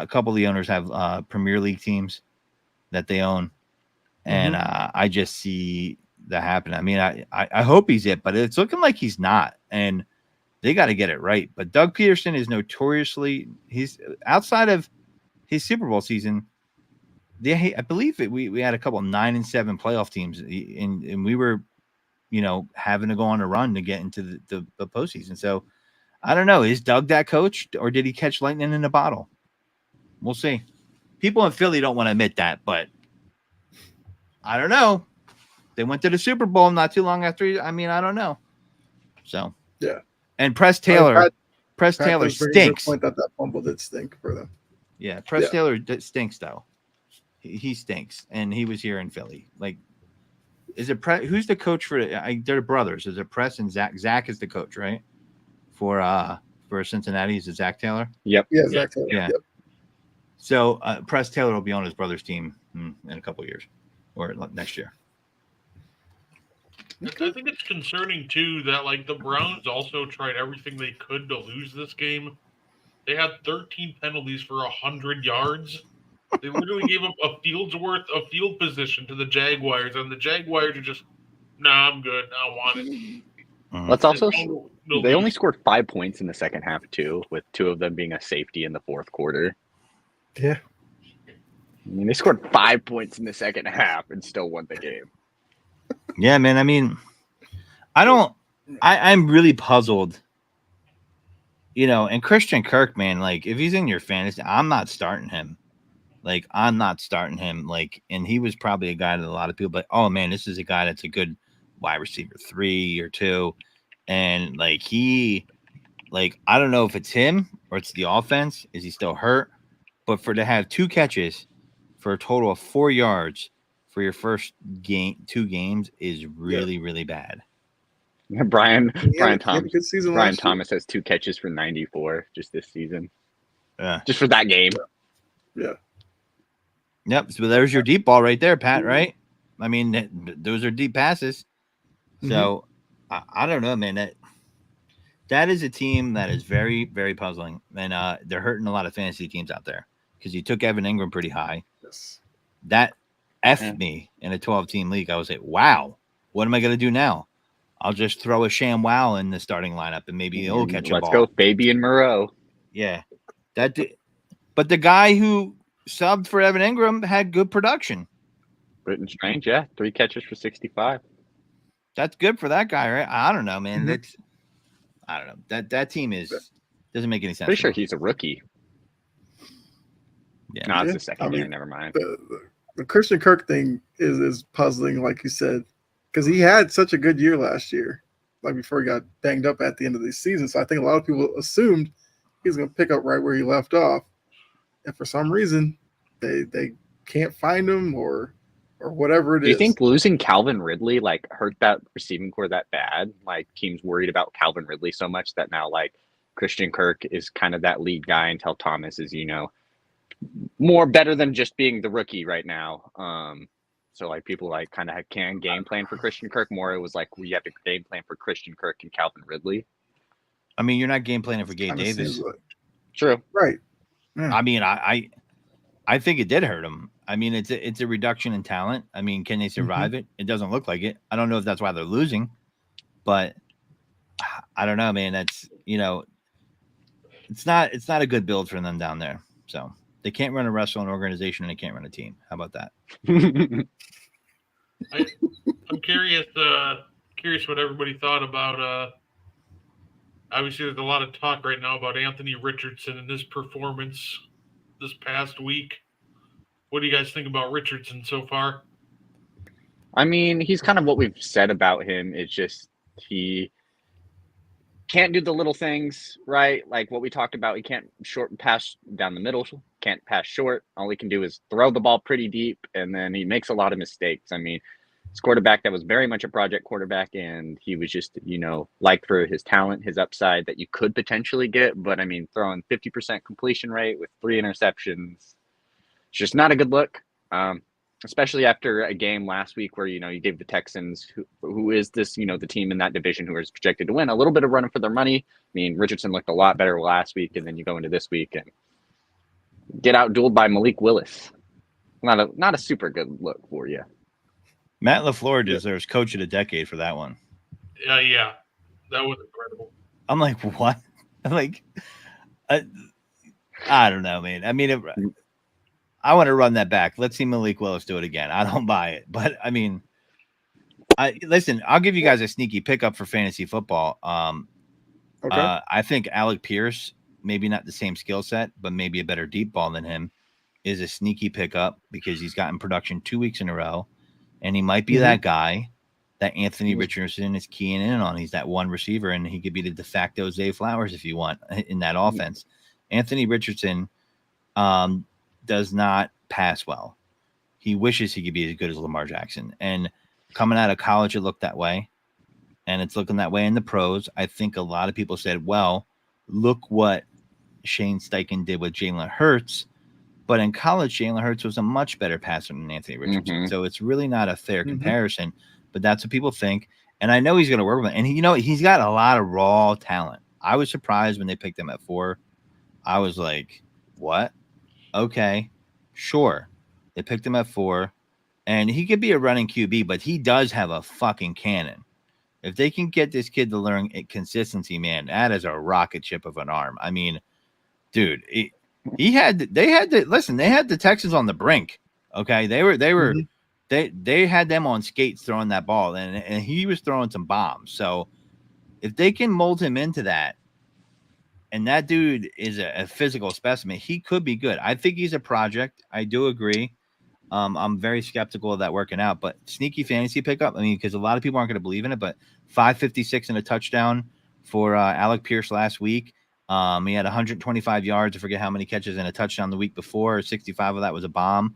couple of the owners have Premier League teams that they own, and I just see that happen. I mean, I hope he's it, but it's looking like he's not, and they got to get it right. But Doug Peterson is notoriously, he's outside of his Super Bowl season. I believe we had a couple 9-7 playoff teams, and we were, having to go on a run to get into the postseason. So. I don't know. Is Doug that coach, or did he catch lightning in a bottle? We'll see. People in Philly don't want to admit that, but I don't know. They went to the Super Bowl not too long after. I don't know. So yeah. And Press Taylor stinks. Point that fumble did stink for them. Yeah, Taylor stinks though. He stinks, and he was here in Philly. Like, is it who's the coach for? They're brothers. Is it Press and Zach? Zach is the coach, right? For Cincinnati, is it Zach Taylor? Yep. Yeah, Zach Taylor. Yeah. Yep. So Press Taylor will be on his brother's team in a couple of years or next year. I think it's concerning too that like the Browns also tried everything they could to lose this game. They had 13 penalties for 100 yards. They literally gave up a field's worth of field position to the Jaguars, and the Jaguars are just, nah, I'm good. I don't want it. Let's also No they lead. only scored 5 points in the second half too, with 2 of them being a safety in the fourth quarter. Yeah. I mean, they scored 5 points in the second half and still won the game. Yeah, man. I mean, I'm really puzzled. You know, and Christian Kirk, man, like if he's in your fantasy, I'm not starting him. Like, I'm not starting him. Like, and he was probably a guy that a lot of people, but oh man, this is a guy that's a good wide receiver 3 or 2. And like I don't know if it's him or it's the offense. Is he still hurt? But to have 2 catches for a total of 4 yards for your first 2 games is really, really bad. Brian He had a Thomas. good season Brian last year. Thomas has 2 catches for 94 just this season. Yeah. Just for that game. Yeah. Yep. So there's your deep ball right there, Pat. Right? I mean, those are deep passes. So I don't know, man. That is a team that is very, very puzzling, and they're hurting a lot of fantasy teams out there because you took Evan Ingram pretty high. Yes. That effed me in a 12-team league. I was like, wow, what am I going to do now? I'll just throw a sham wow in the starting lineup and maybe he'll catch a ball. Let's go, Fabian Moreau. Yeah, but the guy who subbed for Evan Ingram had good production. Britton Strange, yeah, 3 catches for 65. That's good for that guy, right? I don't know, man. I don't know. That team doesn't make any sense. Pretty sure he's a rookie. Yeah. No, it's Yeah, the second year. Never mind. The Christian Kirk thing is puzzling, like you said, because he had such a good year last year, like before he got banged up at the end of the season. So I think a lot of people assumed he was going to pick up right where he left off, and for some reason, they can't find him or whatever it is. Do you think losing Calvin Ridley like hurt that receiving core that bad? Like teams worried about Calvin Ridley so much that now like Christian Kirk is kind of that lead guy until Thomas is, more better than just being the rookie right now. So like people like kind of can game plan for Christian Kirk more. It was like we have to game plan for Christian Kirk and Calvin Ridley. I mean, you're not game planning for Gabe Kinda Davis. seems like- True. right. I mean, I think it did hurt him. I mean, it's a reduction in talent. I mean, can they survive it? It doesn't look like it. I don't know if that's why they're losing, but I don't know, man. That's it's not a good build for them down there. So they can't run a wrestling organization and they can't run a team. How about that? I'm curious what everybody thought about. Obviously, there's a lot of talk right now about Anthony Richardson and his performance this past week. What do you guys think about Richardson so far? I mean, he's kind of what we've said about him. It's just he can't do the little things, right? Like what we talked about. He can't short pass down the middle, can't pass short. All he can do is throw the ball pretty deep, and then he makes a lot of mistakes. I mean, his quarterback that was very much a project quarterback, and he was just, like for his talent, his upside that you could potentially get. But I mean, throwing 50% completion rate with 3 interceptions, it's just not a good look. Especially after a game last week where, you gave the Texans, who is this, the team in that division who is projected to win, a little bit of running for their money. I mean, Richardson looked a lot better last week, and then you go into this week and get out-dueled by Malik Willis. Not a super good look for you. Matt LaFleur deserves coach of the decade for that one. Yeah, that was incredible. I'm like, what? I'm like, I don't know, man. I mean, I want to run that back. Let's see Malik Willis do it again. I don't buy it, but I mean, listen. I'll give you guys a sneaky pickup for fantasy football. Okay. I think Alec Pierce, maybe not the same skill set, but maybe a better deep ball than him, is a sneaky pickup because he's gotten production 2 weeks in a row, and he might be that guy that Anthony Richardson is keying in on. He's that one receiver, and he could be the de facto Zay Flowers if you want in that offense. Anthony Richardson does not pass well. He wishes he could be as good as Lamar Jackson. And coming out of college, it looked that way. And it's looking that way in the pros. I think a lot of people said, well, look what Shane Steichen did with Jalen Hurts. But in college, Jalen Hurts was a much better passer than Anthony Richardson. So it's really not a fair comparison. But that's what people think. and I know he's going to work with it. And he's got a lot of raw talent. I was surprised when they picked him at 4. I was like, what? Okay, sure. They picked him at 4, and he could be a running QB, but he does have a fucking cannon. If they can get this kid to learn consistency, man, that is a rocket ship of an arm. I mean, dude, they had the Texans on the brink. Okay, they had them on skates throwing that ball, and he was throwing some bombs. So if they can mold him into that, and that dude is a physical specimen, he could be good. I think he's a project. I do agree. I'm very skeptical of that working out, but sneaky fantasy pickup. I mean, because a lot of people aren't going to believe in it, but 556 and a touchdown for Alec Pierce last week. He had 125 yards. I forget how many catches and a touchdown the week before. 65 of that was a bomb.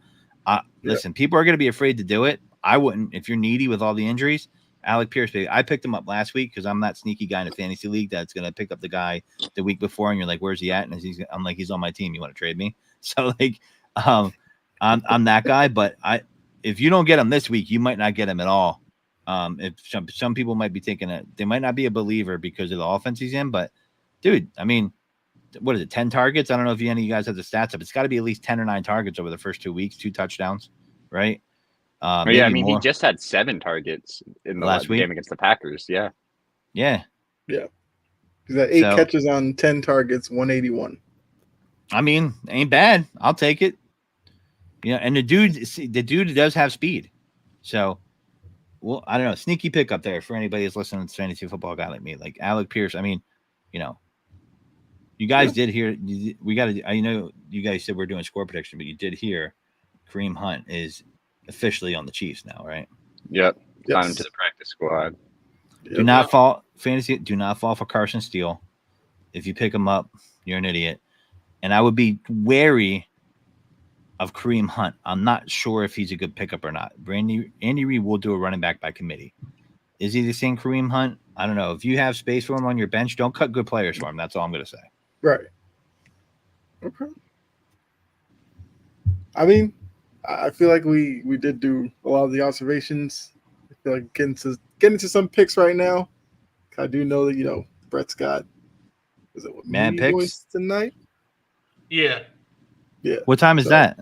Listen, people are going to be afraid to do it. I wouldn't. If you're needy with all the injuries, Alec Pierce, baby. I picked him up last week because I'm that sneaky guy in a fantasy league that's going to pick up the guy the week before, and you're like, "Where's he at?" And I'm like, "He's on my team. You want to trade me?" So like, I'm that guy. But if you don't get him this week, you might not get him at all. If some people might be taking it, they might not be a believer because of the offense he's in. But dude, I mean, what is it? 10 targets? I don't know if any of you guys have the stats up. It's got to be at least 10 or 9 targets over the first 2 weeks, 2 touchdowns, right? Yeah, I mean, he just had 7 targets in the last game against the Packers. Yeah. He's got 8 catches on 10 targets, 181. I mean, ain't bad. I'll take it. And the dude does have speed. So, well, I don't know. Sneaky pickup there for anybody who's listening to fantasy football guy like me, like Alec Pierce. I mean, you guys did hear. I know you guys said we're doing score prediction, but you did hear Kareem Hunt is officially on the Chiefs now, right? Yep. Signed him to the practice squad. Do not fall for Carson Steele. If you pick him up, you're an idiot. And I would be wary of Kareem Hunt. I'm not sure if he's a good pickup or not. Andy Reid will do a running back by committee. Is he the same Kareem Hunt? I don't know. If you have space for him on your bench, don't cut good players for him. That's all I'm going to say. Right. Okay. I mean, I feel like we did do a lot of the observations. I feel like getting to some picks right now. I do know that Brett's got man picks tonight. Yeah. What time is that?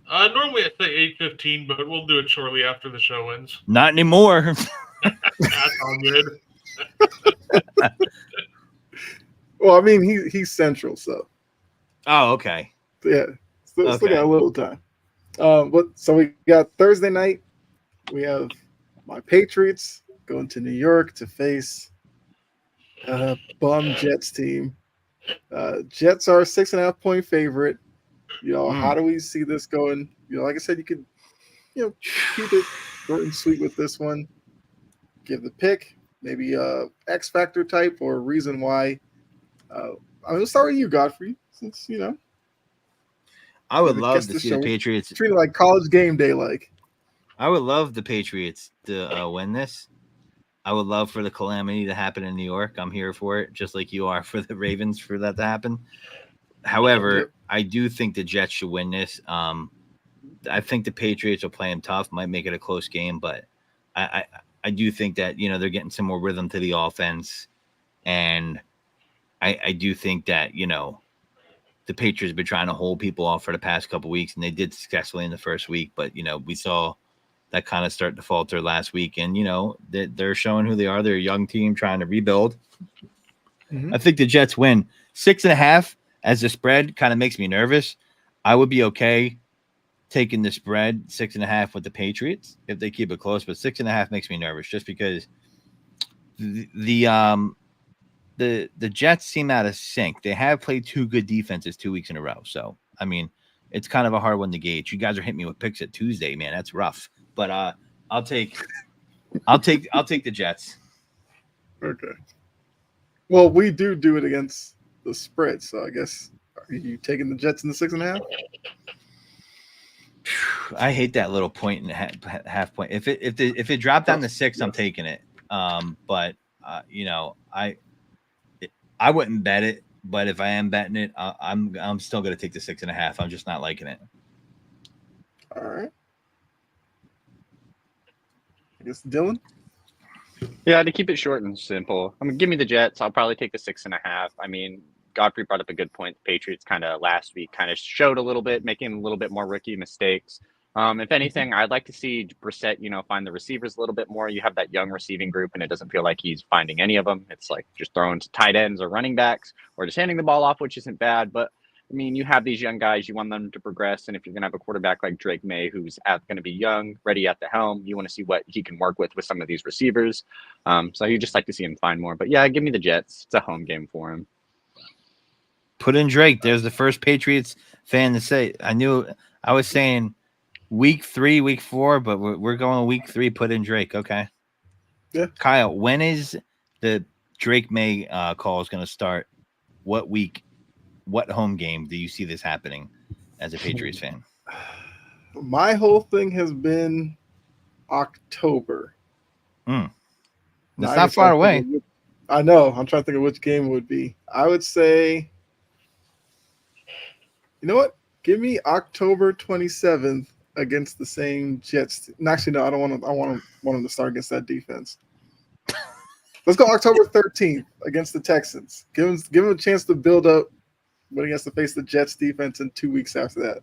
Normally I say 8:15, but we'll do it shortly after the show ends. Not anymore. That's all good. Well, I mean, he's central, so. Oh, okay. Yeah, still got a little time. So we got Thursday night. We have my Patriots going to New York to face bum Jets team. Jets are a 6.5-point favorite. How do we see this going? Like I said, you could, keep it short and sweet with this one. Give the pick, maybe X factor type or reason why. I'll start with you, Godfrey, since I would love to see the Patriots treat it like college game day. Like, I would love the Patriots to win this. I would love for the calamity to happen in New York. I'm here for it, just like you are for the Ravens for that to happen. However, I do think the Jets should win this. I think the Patriots will play them tough, might make it a close game, but I do think that they're getting some more rhythm to the offense, and I do think that the Patriots have been trying to hold people off for the past couple of weeks, and they did successfully in the first week, but we saw that kind of start to falter last week, and they're showing who they are. They're a young team trying to rebuild. Mm-hmm. I think the Jets win. 6.5 as the spread kind of makes me nervous. I would be okay taking the spread 6.5 with the Patriots if they keep it close, but 6.5 makes me nervous just because the Jets seem out of sync. They have played 2 good defenses 2 weeks in a row. So, I mean, it's kind of a hard one to gauge. You guys are hitting me with picks at Tuesday, man. That's rough. But I'll take the Jets. Okay. Well, we do it against the spread, so I guess are you taking the Jets in the 6.5? I hate that little point and a half point. If it dropped down to 6, I'm taking it. But I wouldn't bet it. But if I am betting it, I'm still going to take the 6.5. I'm just not liking it. All right. I guess Dylan. Yeah, to keep it short and simple, I mean, give me the Jets. I'll probably take the 6.5. I mean, Godfrey brought up a good point. The Patriots kind of last week kind of showed a little bit, making a little bit more rookie mistakes. If anything, I'd like to see Brissett, find the receivers a little bit more. You have that young receiving group, and it doesn't feel like he's finding any of them. It's like just throwing to tight ends or running backs or just handing the ball off, which isn't bad. But I mean, you have these young guys, you want them to progress. And if you're going to have a quarterback like Drake May, who's going to be young, ready at the helm, you want to see what he can work with some of these receivers. So you just like to see him find more. But yeah, give me the Jets. It's a home game for him. Put in Drake. There's the first Patriots fan to say. I was saying week 3, week 4, but we're going week 3. Put in Drake. Okay. Yeah. Kyle, when is the Drake May call is going to start? What week? What home game do you see this happening as a Patriots fan? My whole thing has been October. That's Now, not far away. I know. I'm trying to think of which game it would be. I would say, you know what? Give me October 27th against the same Jets. Actually, no, I don't want to. I want them to start against that defense. Let's go October 13th against the Texans. Give them a chance to build up when he has to face the Jets defense in 2 weeks after that.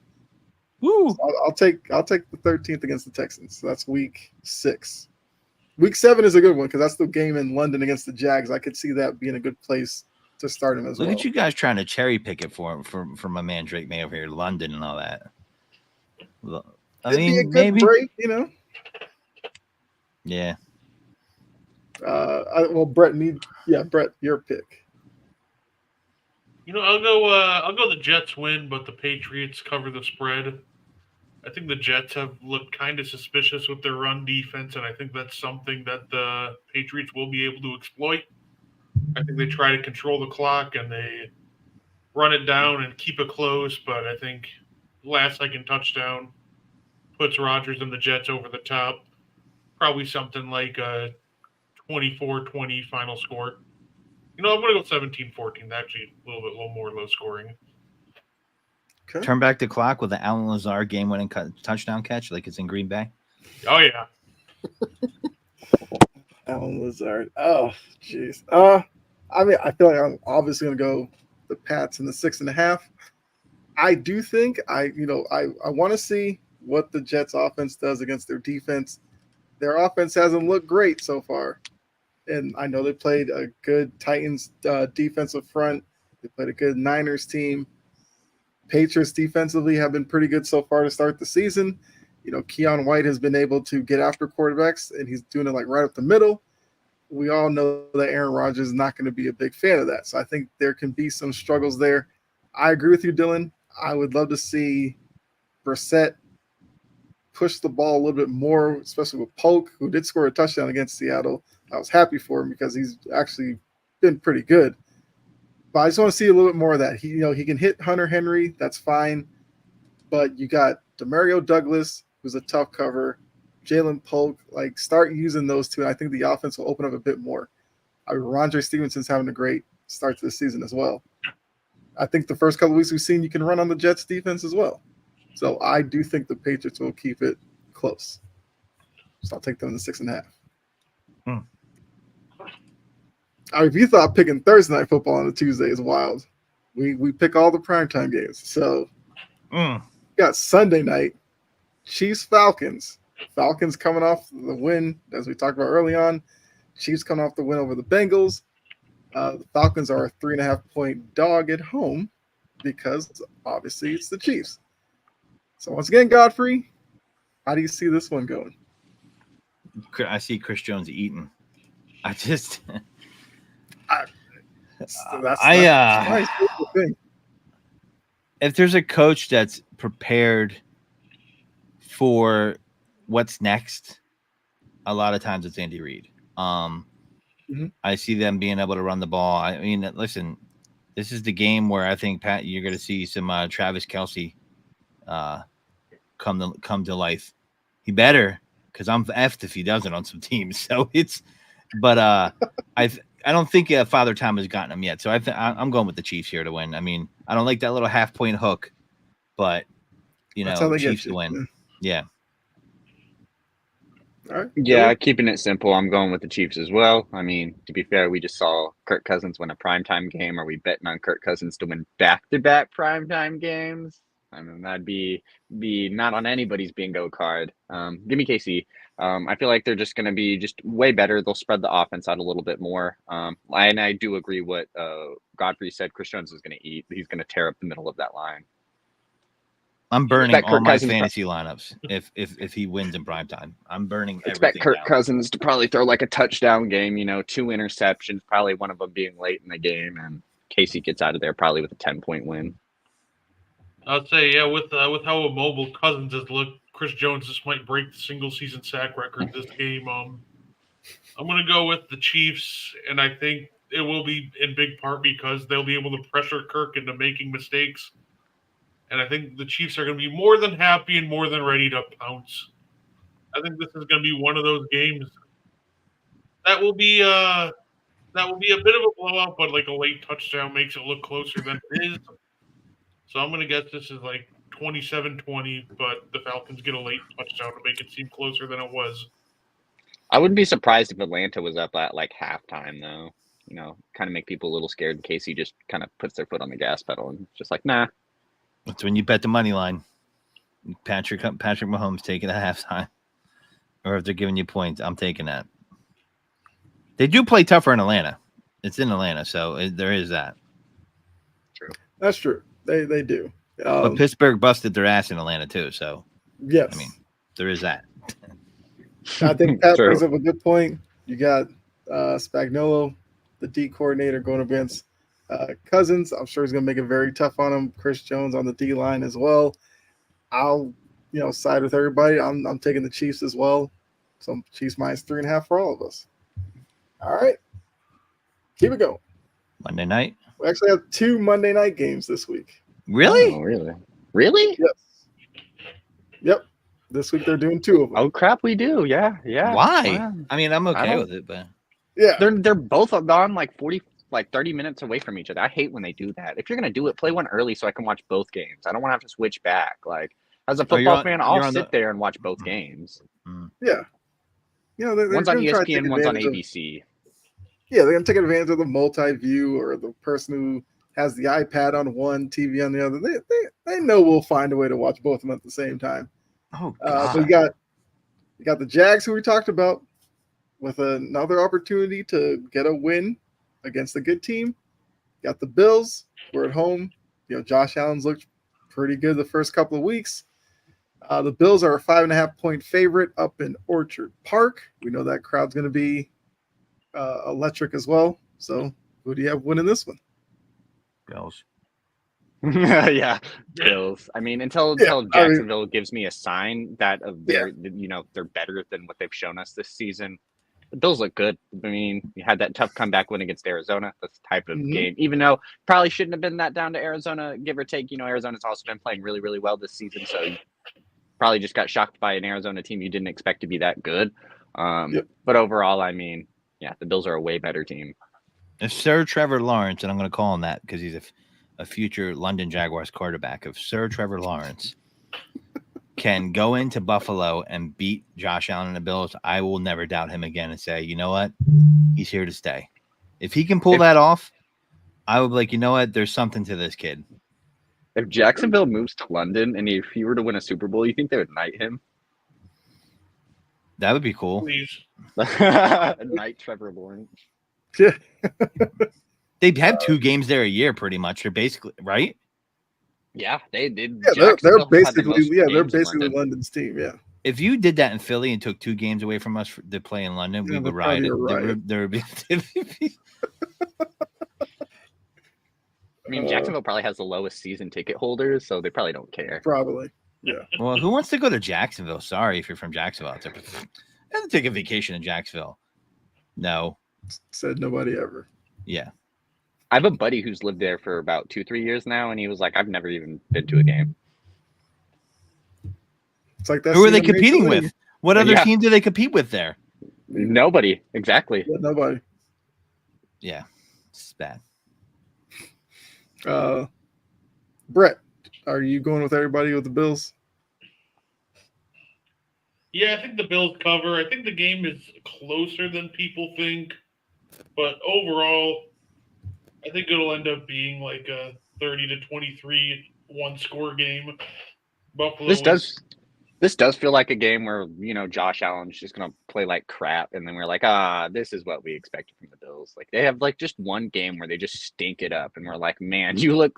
Woo! So I'll take the 13th against the Texans. So that's week 6. Week 7 is a good one because that's the game in London against the Jags. I could see that being a good place to start him as well. Look at you guys trying to cherry pick it for my man Drake May over here, London and all that. I It'd be a mean, good maybe. break, Yeah. Brett, your pick. I'll go the Jets win, but the Patriots cover the spread. I think the Jets have looked kind of suspicious with their run defense, and I think that's something that the Patriots will be able to exploit. I think they try to control the clock and they run it down and keep it close, but I think last-second touchdown puts Rodgers and the Jets over the top. Probably something like a 24-20 final score. I'm going to go 17-14. Actually, a little more low scoring. Okay. Turn back the clock with the Alan Lazard game-winning touchdown catch, like it's in Green Bay. Oh yeah. Alan Lazard. Oh, jeez. I mean, I feel like I'm obviously going to go the Pats in the 6.5. I do think I want to see what the Jets offense does against their defense. Their offense hasn't looked great so far. And I know they played a good Titans defensive front. They played a good Niners team. Patriots defensively have been pretty good so far to start the season. Keon White has been able to get after quarterbacks, and he's doing it like right up the middle. We all know that Aaron Rodgers is not going to be a big fan of that. So I think there can be some struggles there. I agree with you, Dylan. I would love to see Brissett push the ball a little bit more, especially with Polk, who did score a touchdown against Seattle. I was happy for him because he's actually been pretty good. But I just want to see a little bit more of that. He can hit Hunter Henry. That's fine. But you got Demario Douglas, who's a tough cover, Jalen Polk. Like, start using those two, and I think the offense will open up a bit more. Rondre Stevenson's having a great start to the season as well. I think the first couple of weeks we've seen you can run on the Jets defense as well. So I do think the Patriots will keep it close. So I'll take them in the 6.5. I mean, if you thought picking Thursday night football on a Tuesday is wild, we pick all the primetime games. So we got Sunday night, Chiefs Falcons. Falcons coming off the win, as we talked about early on. Chiefs coming off the win over the Bengals. The Falcons are a 3.5-point dog at home because obviously it's the Chiefs. So once again, Godfrey, how do you see this one going? I see Chris Jones eating. If there's a coach that's prepared for what's next, a lot of times it's Andy Reid. I see them being able to run the ball. I mean, listen, this is the game where I think, Pat, you're going to see some Travis Kelce come to life. He better, because I'm effed if he doesn't on some teams. So I don't think Father Time has gotten him yet. So I'm going with the Chiefs here to win. I mean, I don't like that little 0.5-point hook, but Chiefs to win. Yeah. All right. Yeah, keeping it simple, I'm going with the Chiefs as well. I mean, to be fair, we just saw Kirk Cousins win a primetime game. Are we betting on Kirk Cousins to win back-to-back primetime games? I mean, that'd be not on anybody's bingo card. Give me KC. I feel like they're just going to be just way better. They'll spread the offense out a little bit more. And I do agree what Godfrey said. Chris Jones is going to eat. He's going to tear up the middle of that line. I'm burning Expect all Kirk my Cousins fantasy lineups if he wins in primetime. I'm burning Expect everything Kirk down. Cousins to probably throw like a touchdown game, 2 interceptions, probably one of them being late in the game, and Casey gets out of there probably with a 10-point win. I'd say, yeah, with how immobile Cousins has looked, Chris Jones just might break the single season sack record this game. I'm going to go with the Chiefs, and I think it will be in big part because they'll be able to pressure Kirk into making mistakes. And I think the Chiefs are going to be more than happy and more than ready to pounce. I think this is going to be one of those games that will be a bit of a blowout, but like a late touchdown makes it look closer than it is. So I'm going to guess this is like 27-20, but the Falcons get a late touchdown to make it seem closer than it was. I wouldn't be surprised if Atlanta was up at like halftime, though. Kind of make people a little scared in case he just kind of puts their foot on the gas pedal and just like, nah. That's when you bet the money line. Patrick Mahomes taking at halftime. Or if they're giving you points, I'm taking that. They do play tougher in Atlanta. It's in Atlanta, so there is that. True. That's true. They do. But Pittsburgh busted their ass in Atlanta too, so Yes. I mean, there is that. I think Pat True. brings up a good point. You got Spagnuolo, the D coordinator, going against Cousins. I'm sure he's going to make it very tough on him. Chris Jones on the D line as well. I'll side with everybody. I'm taking the Chiefs as well. So Chiefs -3.5 for all of us. All right, keep it going. Monday night. We actually have 2 Monday night games this week. Really? Oh, really? Yes. Yep. This week they're doing 2 of them. Oh crap, we do. Yeah. Why? Wow. I mean, I'm I okay don't- with it, but Yeah. They're both on like 30 minutes away from each other. I hate when they do that. If you're gonna do it, play one early so I can watch both games. I don't want to have to switch back. Like as a Oh, you're football on- fan, you're I'll on sit the- there and watch both games. Yeah. They're One's on gonna try to take ESPN, one's on advantage of- ABC. Yeah, they're gonna take advantage of the multi-view or the person who has the iPad on one, TV on the other. They know we'll find a way to watch both of them at the same time. oh So you got the Jags, who we talked about, with another opportunity to get a win against a good team. Got the Bills. We're at home. Josh Allen's looked pretty good the first couple of weeks. The Bills are a 5.5-point favorite up in Orchard Park. We know that crowd's going to be electric as well. So who do you have winning this one? Bills. Yeah, Bills. I mean, until Jacksonville gives me a sign that they're better than what they've shown us this season. The Bills look good. I mean, you had that tough comeback win against Arizona. That's the type of game, even though probably shouldn't have been that down to Arizona, give or take. Arizona's also been playing really, really well this season. So you probably just got shocked by an Arizona team you didn't expect to be that good. But overall, I mean, yeah, the Bills are a way better team. If Sir Trevor Lawrence, and I'm going to call him that because he's a future London Jaguars quarterback, if Sir Trevor Lawrence can go into Buffalo and beat Josh Allen and the Bills, I will never doubt him again and say, you know what? He's here to stay. If he can pull that off, I would be like, you know what? There's something to this kid. If Jacksonville moves to London and if he were to win a Super Bowl, you think they would knight him? That would be cool. Please. Knight Trevor Lawrence. Yeah. They'd have 2 games there a year, pretty much. They're basically right. Yeah, they did. Yeah, they're Jacksonville had the most basically games in basically London. London's team. Yeah. If you did that in Philly and took 2 games away from us to play in London, we Yeah, would that'd ride it. probably be a riot. There would be. I mean, Jacksonville probably has the lowest season ticket holders, so they probably don't care. Probably. Well, who wants to go to Jacksonville? Sorry if you're from Jacksonville. I have to take a vacation in Jacksonville. No. Said nobody ever. Yeah. I have a buddy who's lived there for about 2-3 years now, and he was like, "I've never even been to a game." It's like that. Who are they scene in Major competing League. with? What other Yeah. team do they compete with there? Nobody, exactly. Yeah, nobody. Yeah. It's bad. Brett, are you going with everybody with the Bills? Yeah, I think the Bills cover. I think the game is closer than people think, but overall, I think it'll end up being like a 30-23 one score game. Buffalo This wins. does feel like a game where, you know, Josh Allen's just gonna play like crap, and then we're like, this is what we expected from the Bills. Like they have like just one game where they just stink it up, and we're like, man, you look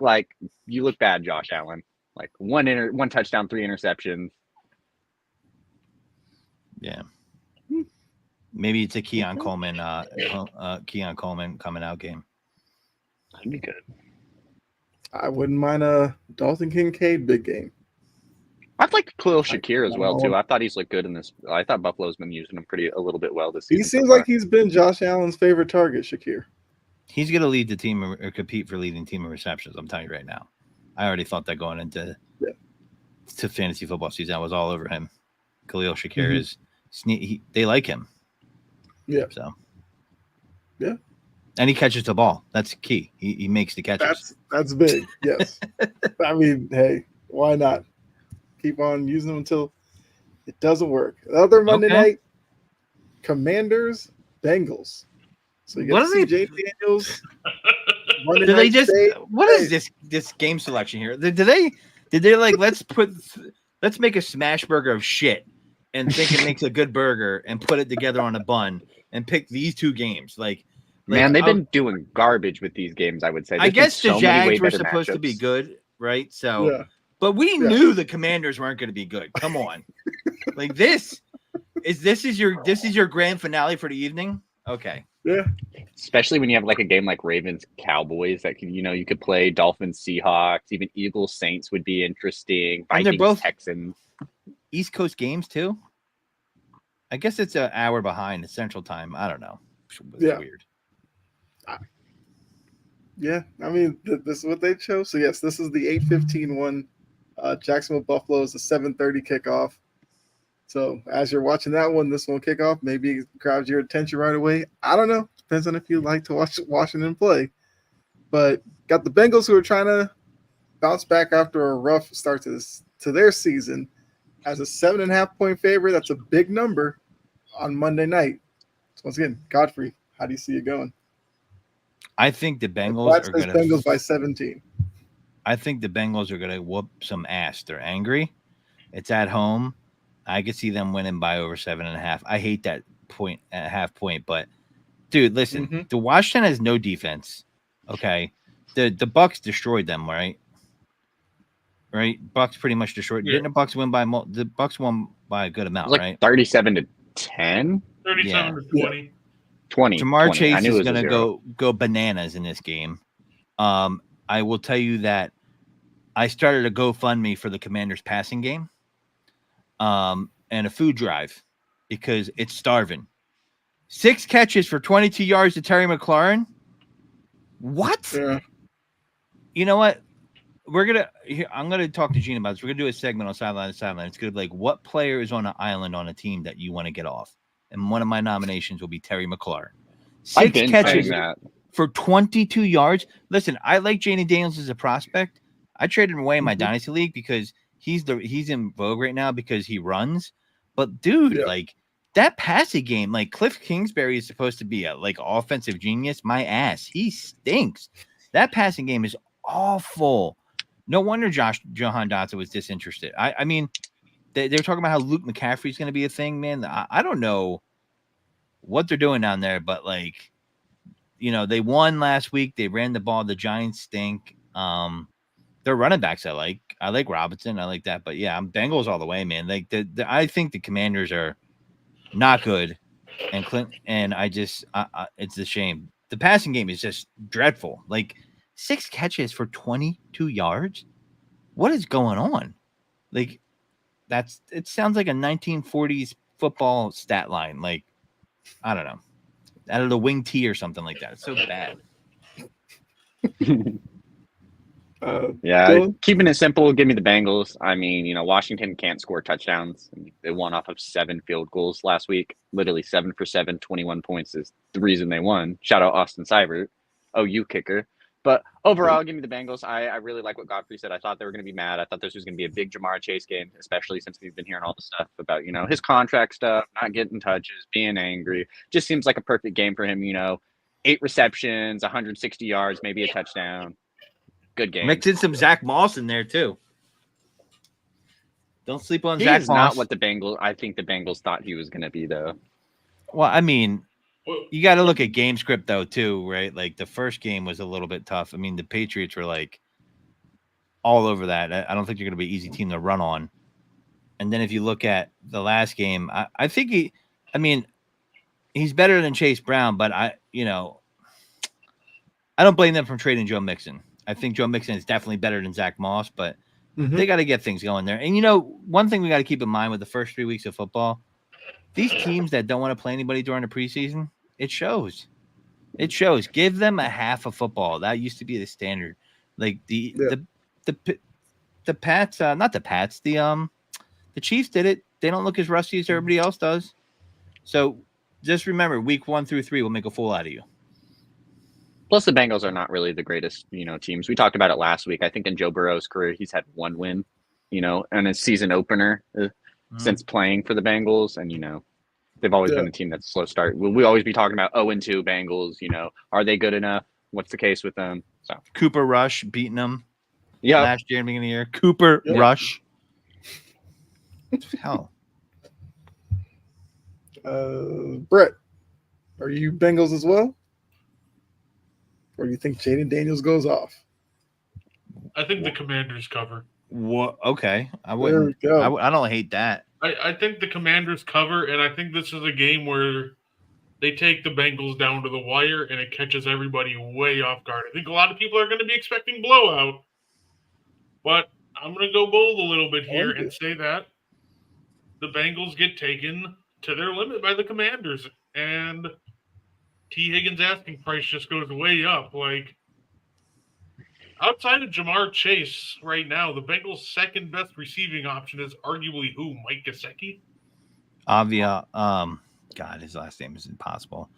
bad, Josh Allen. Like one touchdown, 3 interceptions. Yeah. Maybe it's a Keon Coleman coming out game. That'd be good. I wouldn't mind a Dalton Kincaid big game. I'd like Khalil Shakir as well too. Wow. I thought he's looked good in this. I thought Buffalo's been using him a little bit well this season. He so seems far. like he's been Josh Allen's favorite target, Shakir. He's going to lead the team or compete for leading team in receptions. I'm telling you right now. I already thought that going into to fantasy football season. I was all over him. Khalil Shakir is they like him. Yeah. So. Yeah. And he catches the ball. That's key. He makes the catches. That's big. Yes. I mean, hey, why not? Keep on using them until it doesn't work. The other Monday night, Commanders, Bengals. So you What got are CJ Daniels. Do they just what is this game selection here? Did they like let's make a smash burger of shit and think it makes a good burger and put it together on a bun and pick these two games? Like man, they've been doing garbage with these games, I would say. I guess the Jags were supposed to be good, right? So yeah. But we knew the Commanders weren't going to be good. Come on. Like this is your grand finale for the evening? Okay. Yeah. Especially when you have like a game like Ravens Cowboys that could, you could play Dolphins Seahawks, even Eagles Saints would be interesting. And they're Vikings both Texans. East Coast games too. I guess it's an hour behind the Central Time. I don't know. It's weird. Yeah, I mean, this is what they chose. So yes, this is the 8:15 one. Jacksonville Buffalo is a 7:30 kickoff. So as you're watching that one, this one will kick off. Maybe it grabs your attention right away. I don't know. Depends on if you like to watch Washington play. But got the Bengals who are trying to bounce back after a rough start to their season as a 7.5 point favorite. That's a big number on Monday night. So once again, Godfrey, how do you see it going? I think the Bengals are going to Bengals by 17. I think the Bengals are going to whoop some ass. They're angry. It's at home. I could see them winning by over 7.5. I hate that point at half point, but dude, listen, the Washington has no defense. Okay. The Bucks destroyed them, right? Right? Bucks pretty much destroyed. Yeah. Didn't the Bucks win by the Bucks won by a good amount, like right? 37-10. 37-20. 20. Jamar 20. Chase is going to go bananas in this game. I will tell you that I started a GoFundMe for the Commanders passing game, and a food drive because it's starving. 6 catches for 22 yards to Terry McLaurin. What? Yeah. You know what? I'm gonna talk to Gene about this. We're gonna do a segment on sideline to sideline. It's gonna be like, what player is on an island on a team that you want to get off? And one of my nominations will be Terry McLaurin. 6 catches for 22 yards. Listen, I like Jaden Daniels as a prospect. I traded him away in my dynasty league because he's in vogue right now because he runs. But dude, like that passing game, like Cliff Kingsbury is supposed to be a like offensive genius. My ass, he stinks. That passing game is awful. No wonder Jahan Dotson was disinterested. I mean, they're talking about how Luke McCaffrey is going to be a thing, man. I don't know what they're doing down there, but like, they won last week. They ran the ball. The Giants stink. Their running backs I like Robinson. I like that. But yeah, I'm Bengals all the way, man. Like I think the Commanders are not good, and it's a shame. The passing game is just dreadful. Like 6 catches for 22 yards. What is going on? Like it sounds like a 1940s football stat line. Like, I don't know, out of the wing tee or something like that. It's so bad. Keeping it simple, give me the Bengals. I mean, Washington can't score touchdowns. They won off of 7 field goals last week. Literally 7 for 7, 21 points is the reason they won. Shout out Austin Seibert, OU kicker. But overall, give me the Bengals. I really like what Godfrey said. I thought they were going to be mad. I thought this was going to be a big Jamar Chase game, especially since we've been hearing all the stuff about, his contract stuff, not getting touches, being angry. Just seems like a perfect game for him, 8 receptions, 160 yards, maybe a touchdown. Good game. Mix in some Zach Moss in there too. Don't sleep on He Zach is Moss. not what I think the Bengals thought he was going to be, though. Well, I mean, you got to look at game script though too, right? Like the first game was a little bit tough. I mean, the Patriots were like all over that. I don't think you're going to be an easy team to run on. And then if you look at the last game, I think he's better than Chase Brown, but I don't blame them for trading Joe Mixon. I think Joe Mixon is definitely better than Zach Moss, but they got to get things going there. And one thing we got to keep in mind with the first 3 weeks of football, these teams that don't want to play anybody during the preseason, it shows. It shows. Give them a half of football. That used to be the standard. Like the Pats, not the Pats. The Chiefs did it. They don't look as rusty as everybody else does. So just remember, week 1 through 3 will make a fool out of you. Plus, the Bengals are not really the greatest, teams. We talked about it last week. I think in Joe Burrow's career, he's had 1 win, and a season opener since playing for the Bengals. And, they've always been a team that's a slow start. We always be talking about 0-2 Bengals. Are they good enough? What's the case with them? So Cooper Rush beating them yeah, last year in the beginning of the year. Cooper Rush. Hell. Brett, are you Bengals as well? Or do you think Jaden Daniels goes off? I think the Commanders cover. What? Okay. I There wouldn't. we go. I don't hate that. I think the Commanders cover, and I think this is a game where they take the Bengals down to the wire, and it catches everybody way off guard. I think a lot of people are going to be expecting blowout, but I'm going to go bold a little bit here and say that the Bengals get taken to their limit by the Commanders, and T. Higgins' asking price just goes way up. Like, outside of Jamar Chase right now, the Bengals' second best receiving option is arguably who? Mike Gesicki? Avia. God, his last name is impossible.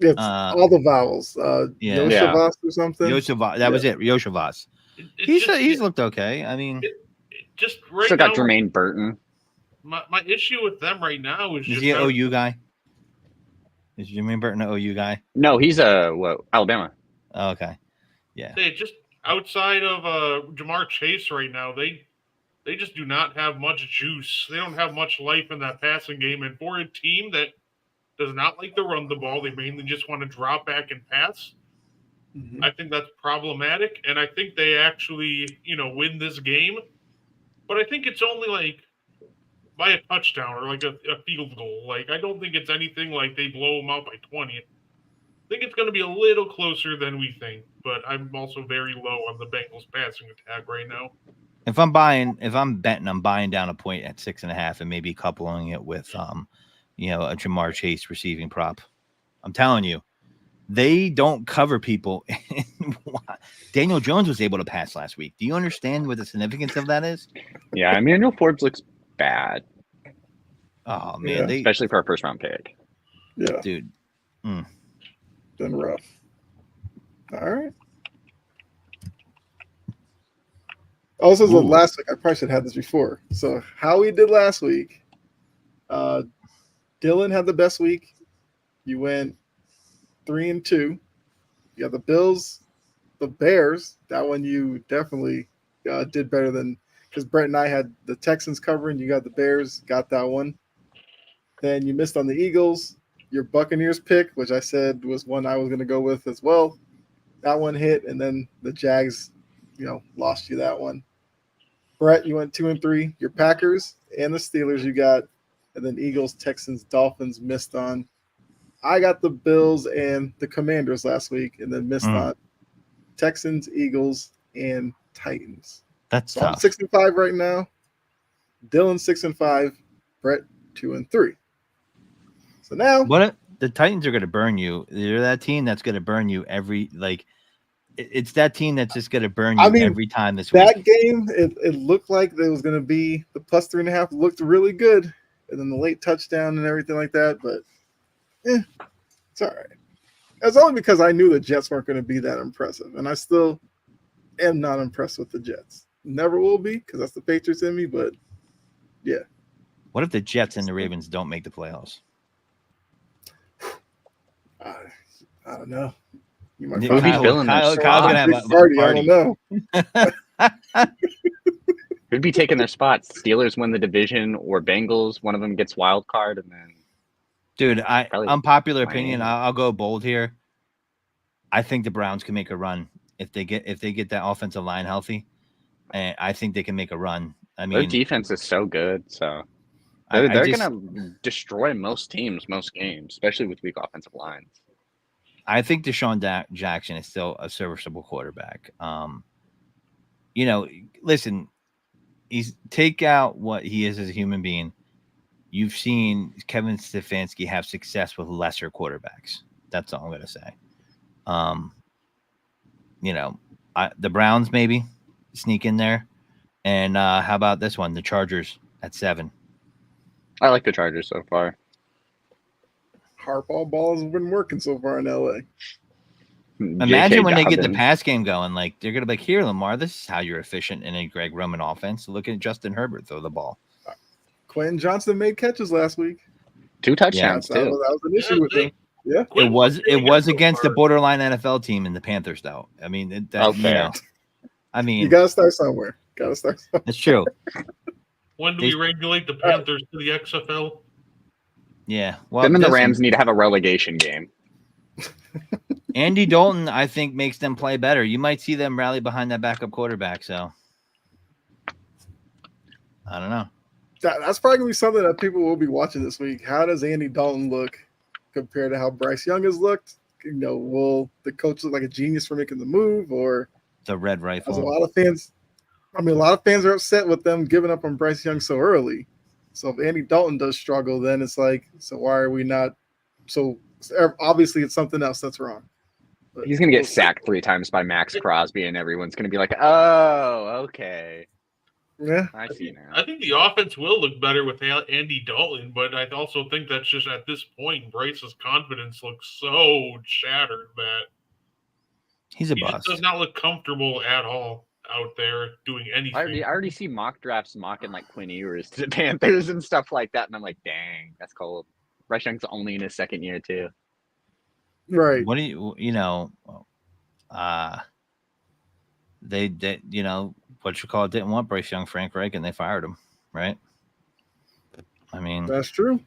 It's all the vowels. Yoshavas or something. Yoshavas. That was it. Yoshavas. He's looked okay. I mean, just right still now, got Jermaine Burton. My issue with them right now is is he an OU guy? Is Jermaine Burton an OU guy? No, he's Alabama. Oh, okay. Yeah. They just outside of Jamar Chase right now, they just do not have much juice. They don't have much life in that passing game. And for a team that does not like to run the ball, they mainly just want to drop back and pass. I think that's problematic. And I think they actually, win this game. But I think it's only like by a touchdown or like a field goal. Like, I don't think it's anything like they blow them out by 20. I think it's going to be a little closer than we think, but I'm also very low on the Bengals passing attack right now. If I'm betting, I'm buying down a point at 6.5 and maybe coupling it with, a Jamar Chase receiving prop. I'm telling you, they don't cover people. Daniel Jones was able to pass last week. Do you understand what the significance of that is? Yeah, Emmanuel Forbes looks bad. Oh man, especially for a first round pick. Yeah, dude. Been rough. All right. Oh, this is the last week. I probably should have had this before. So how we did last week. Dylan had the best week. You went 3-2. You got the Bills, the Bears. That one you definitely did better than, because Brett and I had the Texans covering. You got the Bears, got that one. Then you missed on the Eagles. Your Buccaneers pick, which I said was one I was going to go with as well. That one hit, and then the Jags, lost you that one. Brett, you went 2-3. Your Packers and the Steelers you got, and then Eagles, Texans, Dolphins missed on. I got the Bills and the Commanders last week, and then missed on Texans, Eagles, and Titans. That's so tough. I'm 6-5 right now. Dylan 6-5. Brett 2-3. So now, the Titans are going to burn you. They're that team that's going to burn you it's that team that's just going to burn you every time this week. That game, it looked like it was going to be the plus 3.5 looked really good, and then the late touchdown and everything like that. But it's all right. It's only because I knew the Jets weren't going to be that impressive, and I still am not impressed with the Jets. Never will be because that's the Patriots in me. But yeah, What if the Jets and the Ravens don't make the playoffs? I don't know. You might Who would be find filling their Kyle's spot? gonna have big a party. I party. don't know. Who'd be taking their spots? Steelers win the division or Bengals? One of them gets wild card, and then Dude, Probably unpopular opinion. Miami. I'll go bold here. I think the Browns can make a run if they get that offensive line healthy, and I think they can make a run. I their mean, defense is so good. So I they're just- gonna destroy most teams, most games, especially with weak offensive lines. I think Deshaun Jackson is still a serviceable quarterback. Listen, he's take out what he is as a human being. You've seen Kevin Stefanski have success with lesser quarterbacks. That's all I'm going to say. The Browns maybe sneak in there. And how about this one? The Chargers at 7. I like the Chargers so far. Harbaugh balls have been working so far in LA. Imagine J.K. when they get the Dobbins. pass game going, like they're going to be like, here, Lamar, this is how you're efficient in a Greg Roman offense. Look at Justin Herbert throw the ball. Quentin Johnson made catches last week. 2 touchdowns That too. was an issue with him. Yeah. It was against the borderline NFL team in the Panthers, though. I mean, fair. You got to start somewhere. That's true. When do we regulate the Panthers to the XFL? Yeah. Well, Them and the listen, Rams need to have a relegation game. Andy Dalton, I think, makes them play better. You might see them rally behind that backup quarterback. So I don't know. That's probably going to be something that people will be watching this week. How does Andy Dalton look compared to how Bryce Young has looked? Will the coach look like a genius for making the move, or The red as a rifle. lot of fans? I mean, a lot of fans are upset with them giving up on Bryce Young so early. So if Andy Dalton does struggle, then it's like, so why are we not? So obviously, it's something else that's wrong. But He's gonna get we'll see. sacked 3 times by Max Crosby, and everyone's gonna be like, "Oh, okay, Yeah, I see now." I think the offense will look better with Andy Dalton, but I also think that's just at this point, Bryce's confidence looks so shattered that He's a he just bust. does not look comfortable at all out there doing anything. I already see mock drafts mocking like Quinn Ewers to the Panthers and stuff like that, and I'm like, "Dang, that's cold." Bryce Young's only in his 2nd year too. right. What do they what you call it, didn't want Bryce Young, Frank Reich, and they fired him, right? I mean, That's true.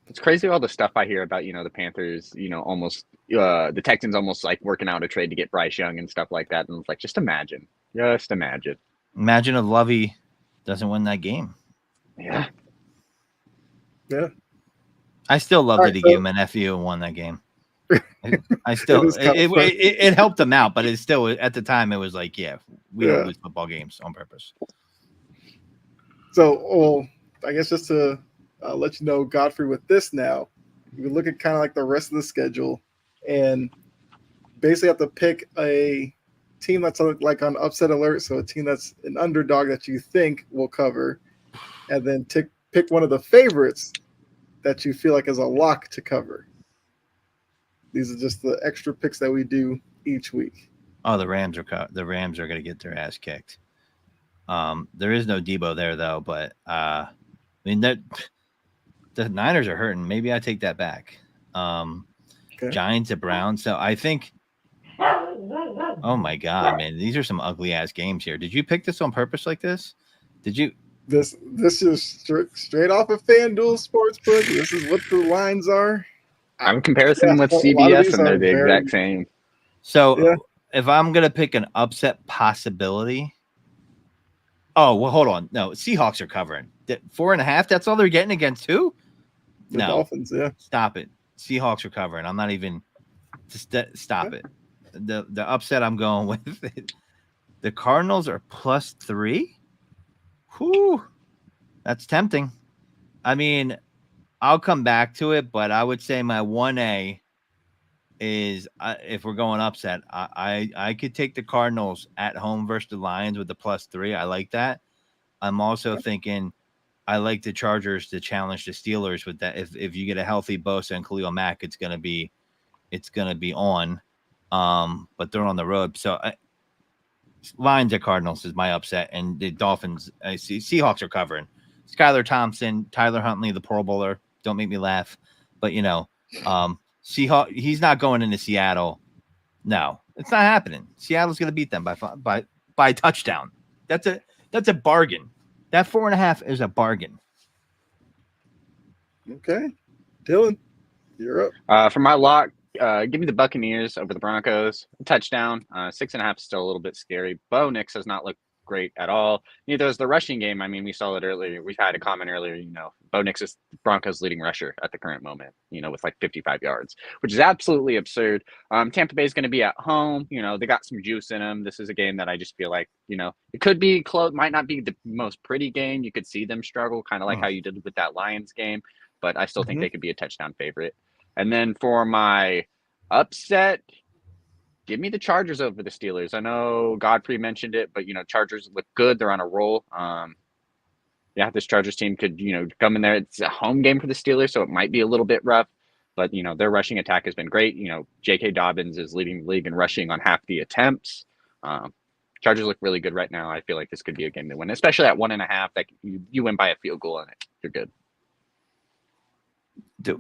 It's crazy all the stuff I hear about, the Panthers, almost the Texans almost like working out a trade to get Bryce Young and stuff like that. And it's like, just imagine. imagine if Lovey doesn't win that game. Yeah. Yeah. I still love All that right, he so- gave him an FU and won that game. I still It is kind of funny. it helped him out, but it's still at the time it was like, yeah, we Yeah. don't lose football games on purpose. So, I guess just to let you know, Godfrey, with this now, you look at kind of like the rest of the schedule and basically have to pick a team that's like on upset alert. So a team that's an underdog that you think will cover, and then pick one of the favorites that you feel like is a lock to cover. These are just the extra picks that we do each week. Oh, the Rams are going to get their ass kicked. There is no Debo there though, but I mean that the Niners are hurting. Maybe I take that back. Okay. Giants at Browns. So I think. Oh my God, man! These are some ugly ass games here. Did you pick this on purpose like this? Did you? This is straight off of FanDuel Sportsbook. This is what the lines are. I'm comparing with a lot of CBS these and they're are the very- exact same. So Yeah. if I'm gonna pick an upset possibility. Oh well, hold on. No, Seahawks are covering 4.5. That's all they're getting against who? The No, Dolphins, yeah. stop it. Seahawks are covering. I'm not even. Stop it. The upset I'm going with. The Cardinals are +3. Whew, that's tempting. I mean, I'll come back to it, but I would say my 1A is if we're going upset, I could take the Cardinals at home versus the Lions with the +3. I like that. I'm also thinking I like the Chargers to challenge the Steelers with that. If you get a healthy Bosa and Khalil Mack, it's gonna be it's going to be on. But they're on the road. So Lions at Cardinals is my upset. And the Dolphins, I see Seahawks are covering. Skylar Thompson, Tyler Huntley, the Pro Bowler. Don't make me laugh. But, Seahawks, he's not going into Seattle. No, it's not happening. Seattle's going to beat them by a touchdown. That's a bargain. That 4.5 is a bargain. Okay. Dylan, you're up. For my lock, give me the Buccaneers over the Broncos. A touchdown. 6.5 is still a little bit scary. Bo Nix has not looked great at all. Neither is the rushing game. I mean, we saw it earlier. We've had a comment earlier, Bo Nix is Broncos leading rusher at the current moment, with like 55 yards, which is absolutely absurd. Tampa Bay is going to be at home. They got some juice in them. This is a game that I just feel like, it could be close, might not be the most pretty game. You could see them struggle, kind of like how you did with that Lions game, but I still think they could be a touchdown favorite. And then for my upset, give me the Chargers over the Steelers. I know Godfrey mentioned it, but Chargers look good. They're on a roll. This Chargers team could, come in there. It's a home game for the Steelers, so it might be a little bit rough. But their rushing attack has been great. J.K. Dobbins is leading the league in rushing on half the attempts. Chargers look really good right now. I feel like this could be a game to win, especially at 1.5. That you win by a field goal on it. You're good.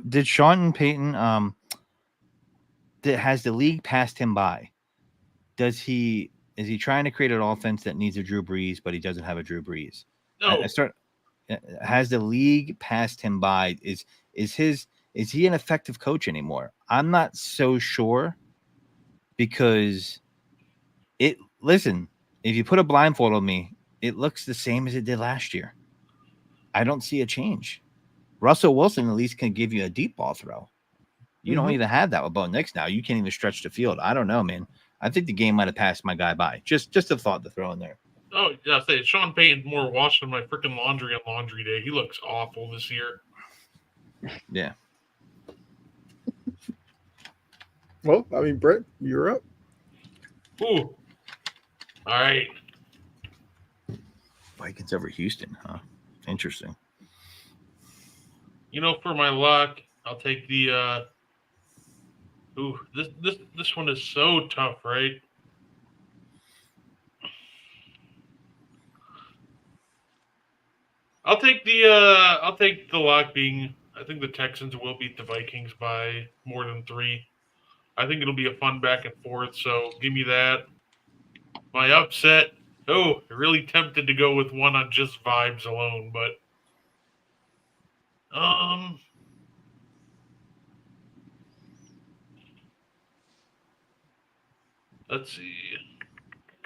Did Sean Payton has the league passed him by? Is he trying to create an offense that needs a Drew Brees, but he doesn't have a Drew Brees? No. Has the league passed him by? Is he an effective coach anymore? I'm not so sure, because listen, if you put a blindfold on me, it looks the same as it did last year. I don't see a change. Russell Wilson at least can give you a deep ball throw. You don't even have that with Bo Nix now. You can't even stretch the field. I don't know, man. I think the game might have passed my guy by. Just a thought to throw in there. Oh, yeah, I say Sean Payton's more washing my freaking laundry on laundry day. He looks awful this year. Yeah. Well, I mean, Brett, you're up. Ooh. All right. Vikings over Houston, huh? Interesting. For my lock, I'll take the this one is so tough, right? I'll take the lock being, I think the Texans will beat the Vikings by more than 3. I think it'll be a fun back and forth, so give me that. My upset, really tempted to go with one on just vibes alone, but let's see.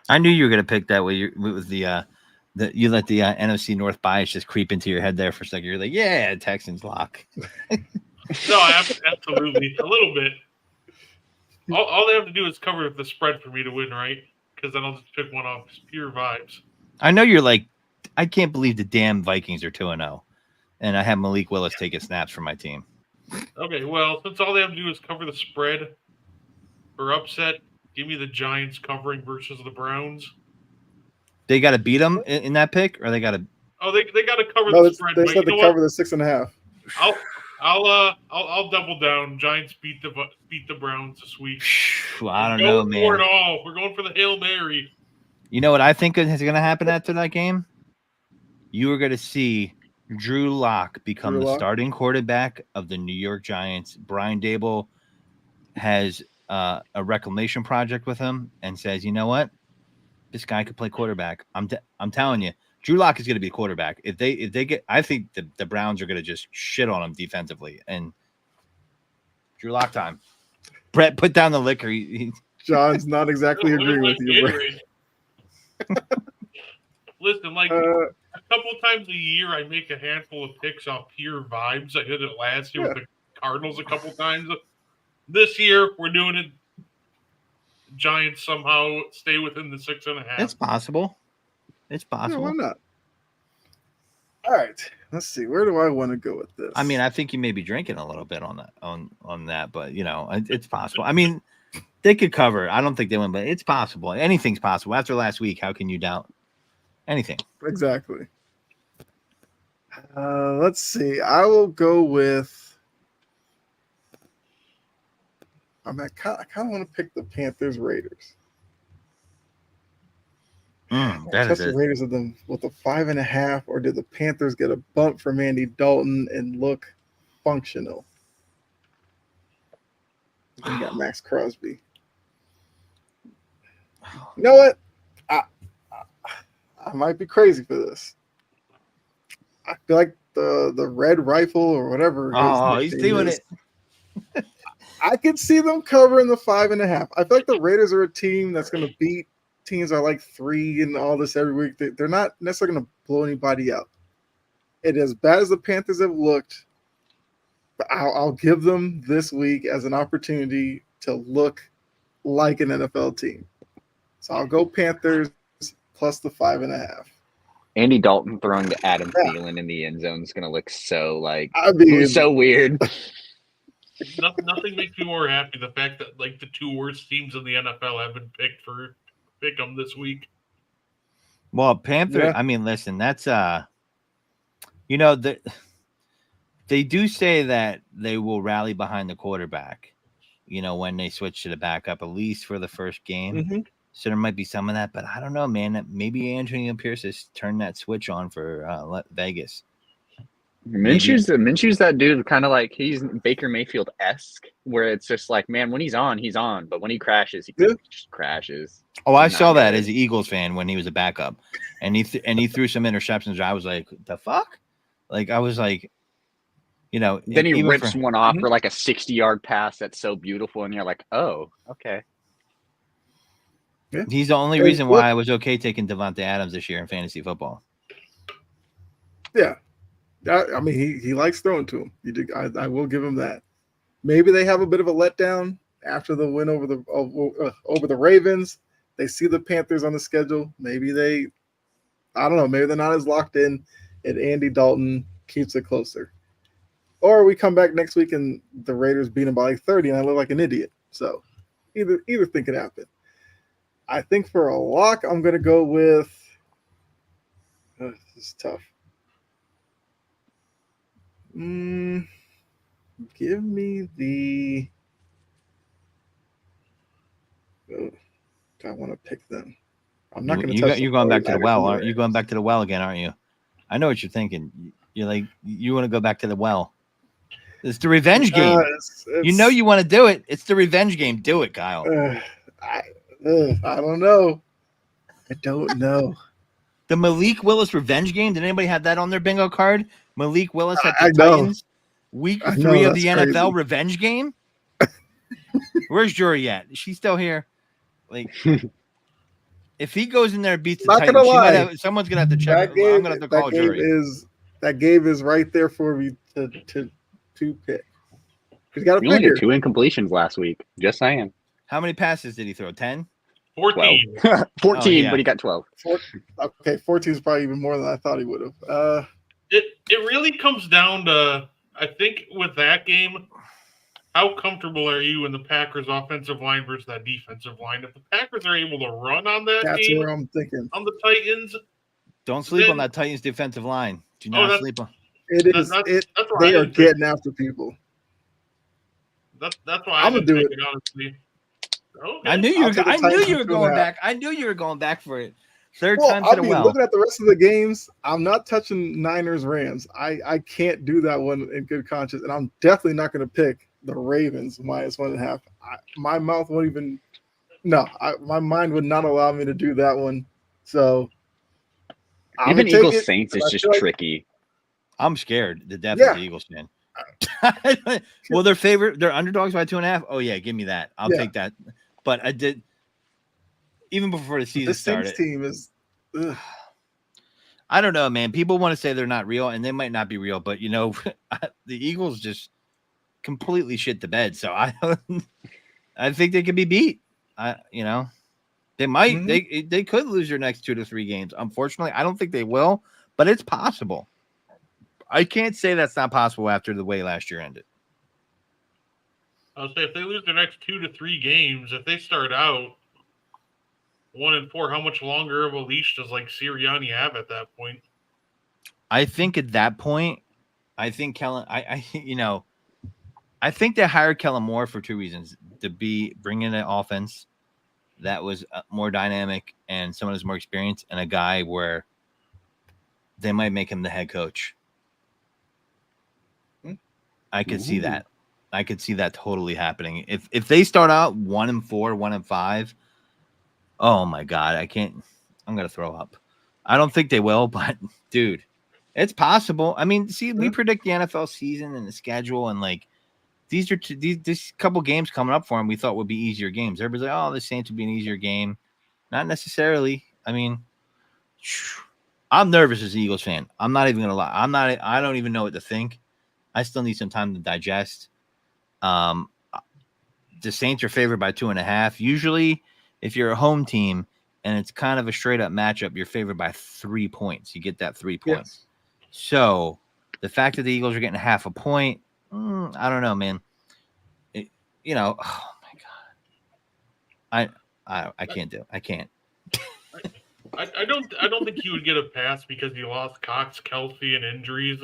I knew you were going to pick that way. With the you let the NFC North bias just creep into your head there for a second. You're like, yeah, Texans lock. No, absolutely, a little bit. All they have to do is cover the spread for me to win, right? Because then I'll just pick one off. It's pure vibes. I know you're like, I can't believe the damn Vikings are 2-0, and I have Malik Willis taking snaps for my team. Okay, well, since all they have to do is cover the spread for upset, give me the Giants covering versus the Browns. They got to beat them in that pick, or they got to? Oh, they got to cover No, the spread. they said to cover the 6.5. I'll double down. Giants beat the Browns this week. I don't know, man. For it all. We're going for the Hail Mary. You know what I think is going to happen after that game? You are going to see Drew Lock become the starting quarterback of the New York Giants. Brian Daboll has a reclamation project with him and says, you know what? This guy could play quarterback. I'm telling you, Drew Lock is going to be a quarterback. If they get, I think the Browns are going to just shit on him defensively. And Drew Lock time. Brett, put down the liquor. John's not exactly agreeing with you, Brett. Listen, a couple times a year, I make a handful of picks off pure vibes. I did it last year with the Cardinals a couple times. This year, we're doing it. Giants somehow stay within the 6.5. It's possible. It's possible. Yeah, why not? All right. Let's see. Where do I want to go with this? I mean, I think you may be drinking a little bit on that, but it's possible. I mean, they could cover. I don't think they win, but it's possible. Anything's possible. After last week, how can you doubt anything? Exactly. Let's see. I will go with I kind of want to pick the Panthers Raiders. That Trust is the it. Raiders with them with a 5.5, or did the Panthers get a bump from Andy Dalton and look functional? We got Max Crosby. You know what? I might be crazy for this. I feel like the Red Rifle or whatever. Oh, he's doing it. I could see them covering the 5.5. I feel like the Raiders are a team that's going to beat teams that are like 3 and all this every week. They're not necessarily going to blow anybody out. And as bad as the Panthers have looked, I'll give them this week as an opportunity to look like an NFL team. So I'll go Panthers plus the 5.5. Andy Dalton throwing to Adam Thielen in the end zone is going to look so so weird. Nothing makes me more happy the fact that like the 2 worst teams in the NFL have been picked for pick them this week. Well, Panthers. Yeah. I mean, listen, that's they do say that they will rally behind the quarterback. When they switch to the backup, at least for the first game. Mm-hmm. So there might be some of that, but I don't know, man. Maybe Antonio Pierce has turned that switch on for Vegas. Minshew's that dude, kind of like he's Baker Mayfield-esque, where it's just like, man, when he's on, but when he crashes, he just crashes. Oh, I saw that as an Eagles fan when he was a backup, and he threw some interceptions. I was like, the fuck? Like I was like, Then he rips one off for like a 60-yard pass that's so beautiful, and you're like, oh, okay. Yeah. He's the only reason why I was okay taking Devontae Adams this year in fantasy football. Yeah. I mean, he likes throwing to him. I will give him that. Maybe they have a bit of a letdown after the win over the Ravens. They see the Panthers on the schedule. Maybe I don't know. Maybe they're not as locked in, and Andy Dalton keeps it closer. Or we come back next week and the Raiders beat them by like 30, and I look like an idiot. So either thing could happen. I think for a lock, I'm going to go with. This is tough. Give me the. Oh, I want to pick them. I'm not going to. You're going back to the well, aren't you? Going back to the well again, aren't you? I know what you're thinking. You're like you want to go back to the well. It's the revenge game. You want to do it. It's the revenge game. Do it, Kyle. I don't know. I don't know. The Malik Willis revenge game. Did anybody have that on their bingo card? Malik Willis at the Titans. Week 3 of the NFL revenge game. Where's Jury at? Is she still here? Like, if he goes in there and beats the Titans, someone's gonna have to check. I'm gonna have to call Jury. That game is right there for me to pick. You got to only had 2 incompletions last week. Just saying. How many passes did he throw? 10? 14. 14, but he got 12. 14 is probably even more than I thought he would have. It really comes down to, I think, with that game, how comfortable are you in the Packers' offensive line versus that defensive line? If the Packers are able to run on that's where I'm thinking. On the Titans, don't sleep on that Titans defensive line. Do not sleep on. It is. They are getting after people. That's why I'm gonna do it. Honestly. Okay. I knew you were going back. I knew you were going back for it. Third time to the well. Looking at the rest of the games, I'm not touching Niners Rams. I can't do that one in good conscience, and I'm definitely not going to pick the Ravens -1.5. My mouth won't even. No, my mind would not allow me to do that one. So even Eagles Saints is just tricky. I'm scared to death of the Eagles fan. Well, they're underdogs by 2.5. Oh yeah, give me that. I'll take that. But I did even before the season started. This team is. I don't know, man. People want to say they're not real, and they might not be real. But the Eagles just completely shit the bed. So I think they could be beat. They might. Mm-hmm. They could lose their next 2 to 3 games. Unfortunately, I don't think they will, but it's possible. I can't say that's not possible after the way last year ended. I'll say if they lose their next 2 to 3 games, if they start out 1-4, how much longer of a leash does Sirianni have at that point? I think at that point, Kellen, I think they hired Kellen Moore for two reasons: to bring in an offense that was more dynamic and someone who's more experienced, and a guy where they might make him the head coach. I could see that. I could see that totally happening. If they start out 1-4, 1-5, oh my God, I can't. I'm gonna throw up. I don't think they will, but dude, it's possible. I mean, see, we predict the NFL season and the schedule, and like these are these couple games coming up for them. We thought would be easier games. Everybody's like, oh, the Saints would be an easier game. Not necessarily. I mean, I'm nervous as an Eagles fan. I'm not even gonna lie. I don't even know what to think. I still need some time to digest. The Saints are favored by 2.5. Usually, if you're a home team and it's kind of a straight up matchup, you're favored by 3 points. You get that 3 points. Yes. So the fact that the Eagles are getting half a point, I don't know, man. Oh my God. I can't do it. I can't. I don't think he would get a pass because he lost Cox, Kelsey, and injuries.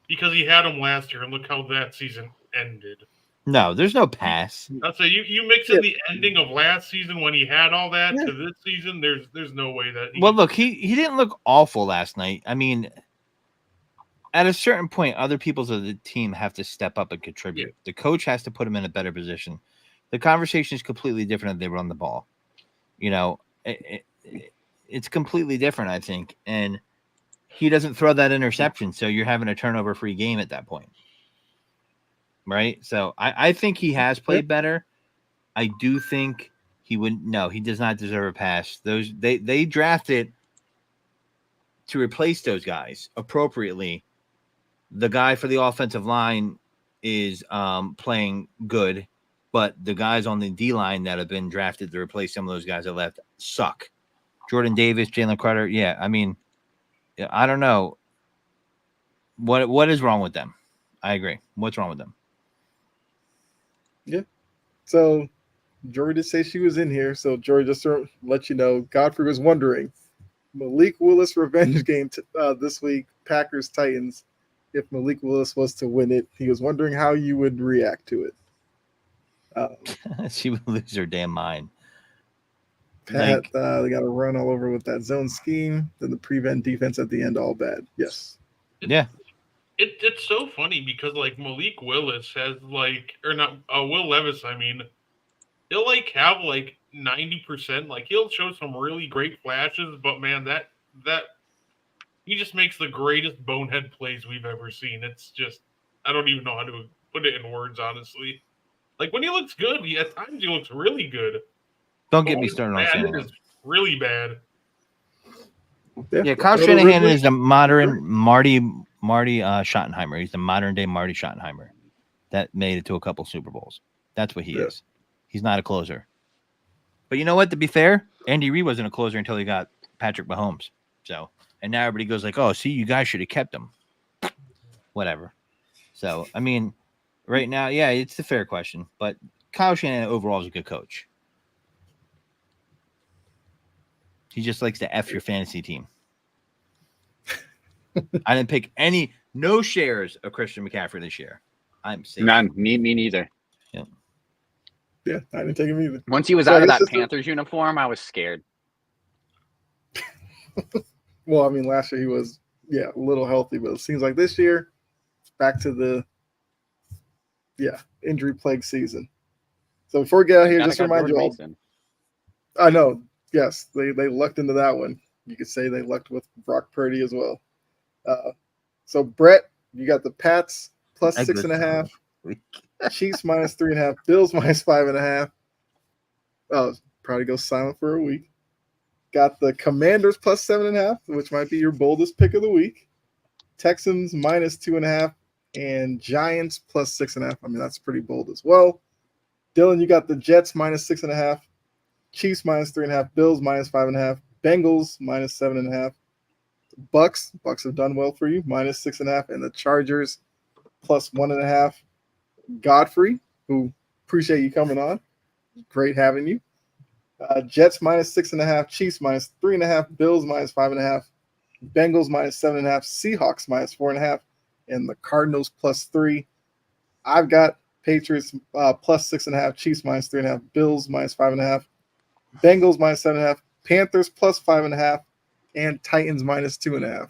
Because he had him last year, and look how that season ended. No, there's no pass. I'll say you mix in the ending of last season when he had all that to this season. There's no way that. Look, he didn't look awful last night. I mean, at a certain point, other peoples of the team have to step up and contribute. Yeah. The coach has to put him in a better position. The conversation is completely different if they run the ball. It's completely different, I think, and he doesn't throw that interception, so you're having a turnover-free game at that point. Right? So I think he has played better. I do think he does not deserve a pass. They drafted to replace those guys appropriately. The guy for the offensive line is playing good, but the guys on the D-line that have been drafted to replace some of those guys that left suck. Jordan Davis, Jalen Carter, I mean, I don't know. What is wrong with them? I agree. What's wrong with them? Yeah. So Jory did say she was in here. So Jory, just to let you know, Godfrey was wondering, Malik Willis revenge game this week, Packers Titans. If Malik Willis was to win it, he was wondering how you would react to it. She would lose her damn mind. Pat, they got to run all over with that zone scheme. Then the prevent defense at the end, all bad. Yes. Yeah. It's so funny because like Malik Willis has Will Levis. I mean, he'll have 90%. He'll show some really great flashes, but man, that he just makes the greatest bonehead plays we've ever seen. It's just I don't even know how to put it in words, honestly. When he looks good, at times he looks really good. Don't get me started on Shanahan. It's really bad. Yeah, Kyle Shanahan is the modern Marty Schottenheimer. He's the modern day Marty Schottenheimer that made it to a couple Super Bowls. That's what he is. He's not a closer. But you know what? To be fair, Andy Reid wasn't a closer until he got Patrick Mahomes. So, and now everybody goes like, "Oh, see, you guys should have kept him." Whatever. So, I mean, right now, yeah, it's a fair question. But Kyle Shanahan overall is a good coach. He just likes to F your fantasy team. I didn't pick no shares of Christian McCaffrey this year. I'm safe. None. Me neither. Yeah, I didn't take him either. Once he was out of that Panthers uniform, I was scared. Well, I mean, last year he was, a little healthy, but it seems like this year, back to the, injury plague season. So before we get out here, just remind you all. I know. Yes, they lucked into that one. You could say they lucked with Brock Purdy as well. So Brett, you got the Pats plus 6.5, Chiefs minus 3.5, Bills minus 5.5. Oh, probably go silent for a week. Got the Commanders plus 7.5, which might be your boldest pick of the week. Texans minus 2.5, and Giants plus 6.5. I mean, that's pretty bold as well. Dylan, you got the Jets minus 6.5. Chiefs minus 3.5, Bills minus 5.5, Bengals minus 7.5, Bucks have done well for you, minus 6.5, and the Chargers plus 1.5. Godfrey, who appreciate you coming on, great having you. Jets minus 6.5, Chiefs minus 3.5, Bills minus 5.5, Bengals minus 7.5, Seahawks minus 4.5, and the Cardinals plus 3. I've got Patriots plus 6.5, Chiefs minus 3.5, Bills minus 5.5, Bengals minus 7.5, Panthers plus 5.5, and Titans minus 2.5.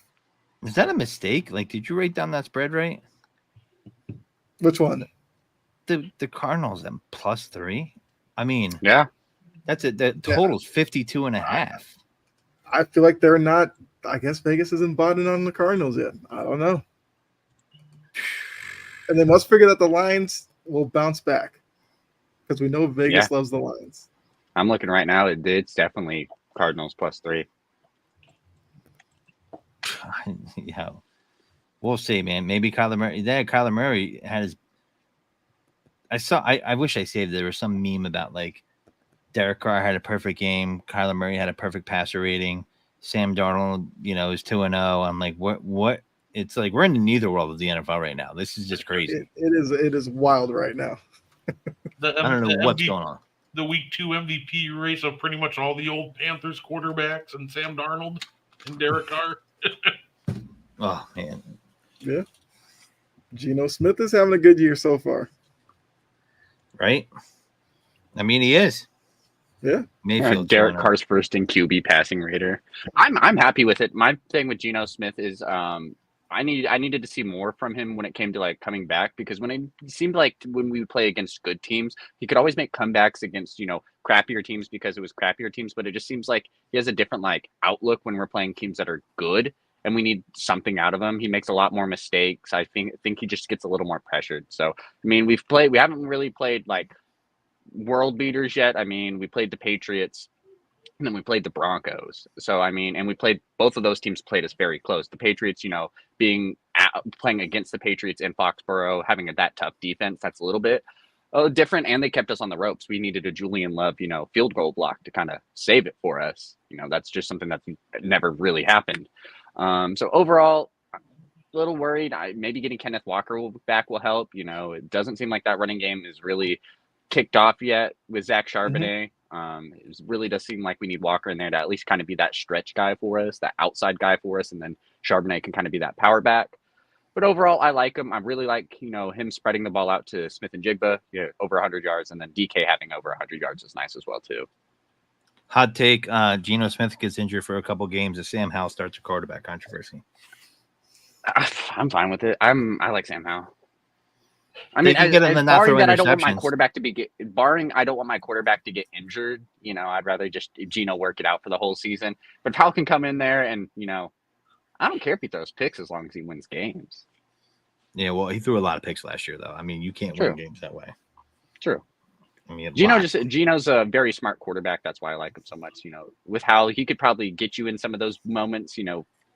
Is that a mistake? Like, did you write down that spread right? Which one? The Cardinals and +3. I mean, Yeah. that's it. The total's 52.5. I feel like they're not. I guess Vegas isn't bought in on the Cardinals yet. I don't know. And they must figure that the lines will bounce back because we know Vegas loves the lines. I'm looking right now. It's definitely Cardinals +3. Yeah, we'll see, man. Maybe Kyler Murray. Kyler Murray had his. I wish I saved. There was some meme about like Derek Carr had a perfect game. Kyler Murray had a perfect passer rating. Sam Darnold, is 2-0. I'm like, what? It's like we're in the neither world of the NFL right now. This is just crazy. It is wild right now. I don't know what's going on. The week 2 MVP race of pretty much all the old Panthers quarterbacks and Sam Darnold and Derek Carr. Oh man. Yeah. Geno Smith is having a good year so far. Right? I mean, he is. Yeah. Mayfield. Derek Carr's first in QB passing rater. I'm happy with it. My thing with Geno Smith is I needed to see more from him when it came to like coming back, because when it seemed like when we would play against good teams, he could always make comebacks against, crappier teams because it was crappier teams, but it just seems like he has a different like outlook when we're playing teams that are good and we need something out of him. He makes a lot more mistakes. I think he just gets a little more pressured. So, I mean, we haven't really played like world beaters yet. I mean, we played the Patriots and then we played the Broncos. So, I mean, and we played both of those teams played us very close. The Patriots, playing against the Patriots in Foxborough, having that tough defense, that's a little bit different. And they kept us on the ropes. We needed a Julian Love, field goal block to kind of save it for us. That's just something that's never really happened. So overall, a little worried. Maybe getting Kenneth Walker back will help. It doesn't seem like that running game is really kicked off yet with Zach Charbonnet. It really does seem like we need Walker in there to at least kind of be that stretch guy for us, that outside guy for us, and then Charbonnet can kind of be that power back. But overall, I like him. I really like, him spreading the ball out to Smith and Jigba, over 100 yards, and then DK having over 100 yards is nice as well too. Hot take: Geno Smith gets injured for a couple games, and Sam Howell starts a quarterback controversy. I'm fine with it. I like Sam Howell. I mean, I don't want my quarterback to get injured. I'd rather just Geno work it out for the whole season. But Howell can come in there and, I don't care if he throws picks as long as he wins games. Yeah, well, he threw a lot of picks last year, though. I mean, you can't win games that way. True. I mean, Geno's a very smart quarterback. That's why I like him so much. With Howell, he could probably get you in some of those moments,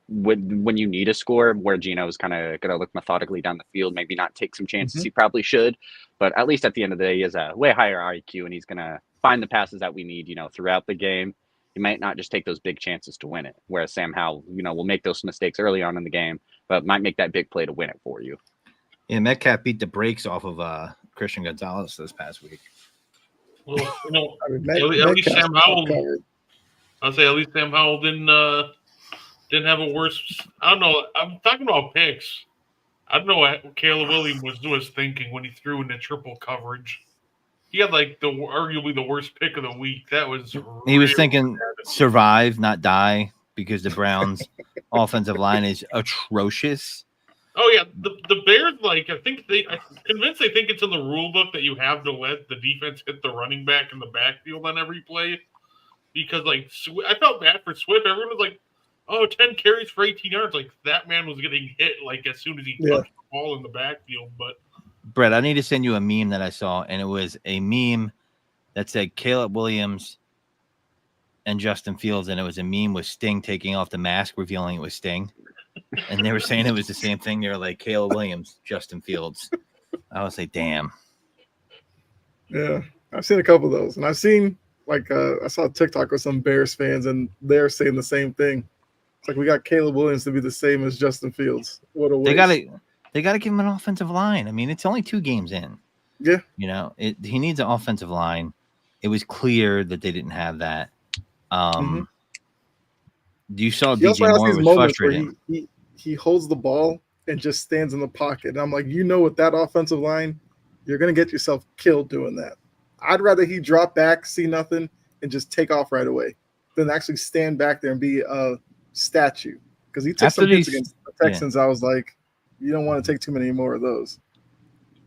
when you need a score, where Geno's kind of going to look methodically down the field, maybe not take some chances he probably should, but at least at the end of the day, he has a way higher IQ and he's going to find the passes that we need, throughout the game. He might not just take those big chances to win it, whereas Sam Howell, will make those mistakes early on in the game, but might make that big play to win it for you. Yeah, Metcalf beat the brakes off of Christian Gonzalez this past week. Well, at least Sam Howell. I'll say at least Sam Howell didn't have a worse. I don't know. I'm talking about picks. I don't know what Caleb Williams was thinking when he threw into triple coverage. He had like arguably the worst pick of the week. That was. He was thinking survive, not die, because the Browns' offensive line is atrocious. Oh yeah, the Bears I'm convinced they think it's in the rule book that you have to let the defense hit the running back in the backfield on every play, because I felt bad for Swift. Everyone was like, "Oh, 10 carries for 18 yards." Like that man was getting hit as soon as he touched the ball in the backfield. But Brett, I need to send you a meme that I saw, and it was a meme that said Caleb Williams and Justin Fields, and it was a meme with Sting taking off the mask, revealing it was Sting. And they were saying it was the same thing. They were like, Caleb Williams, Justin Fields. I was like, damn. Yeah, I've seen a couple of those. And I've seen, I saw TikTok with some Bears fans, and they're saying the same thing. It's like, we got Caleb Williams to be the same as Justin Fields. What a waste. They got to give him an offensive line. I mean, it's only 2 games in. Yeah. He needs an offensive line. It was clear that they didn't have that. You saw DJ Moore was frustrated. He holds the ball and just stands in the pocket. And I'm like, with that offensive line, you're going to get yourself killed doing that. I'd rather he drop back, see nothing, and just take off right away than actually stand back there and be a statue. Because he took After some hits these- against the Texans. I was like, you don't want to take too many more of those.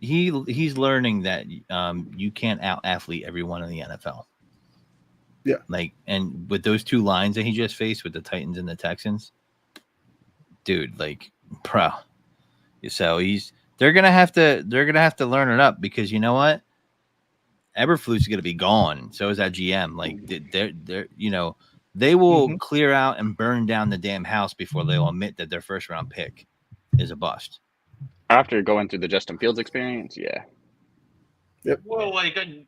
He's learning that you can't out athlete everyone in the NFL. Yeah. Like, and with those two lines that he just faced with the Titans and the Texans, dude, like, bro. So they're gonna have to learn it up, because you know what? Eberflus gonna be gone. So is that GM. Like, they're they will clear out and burn down the damn house before they'll admit that their first round pick is a bust. After going through the Justin Fields experience, yeah. Well, like I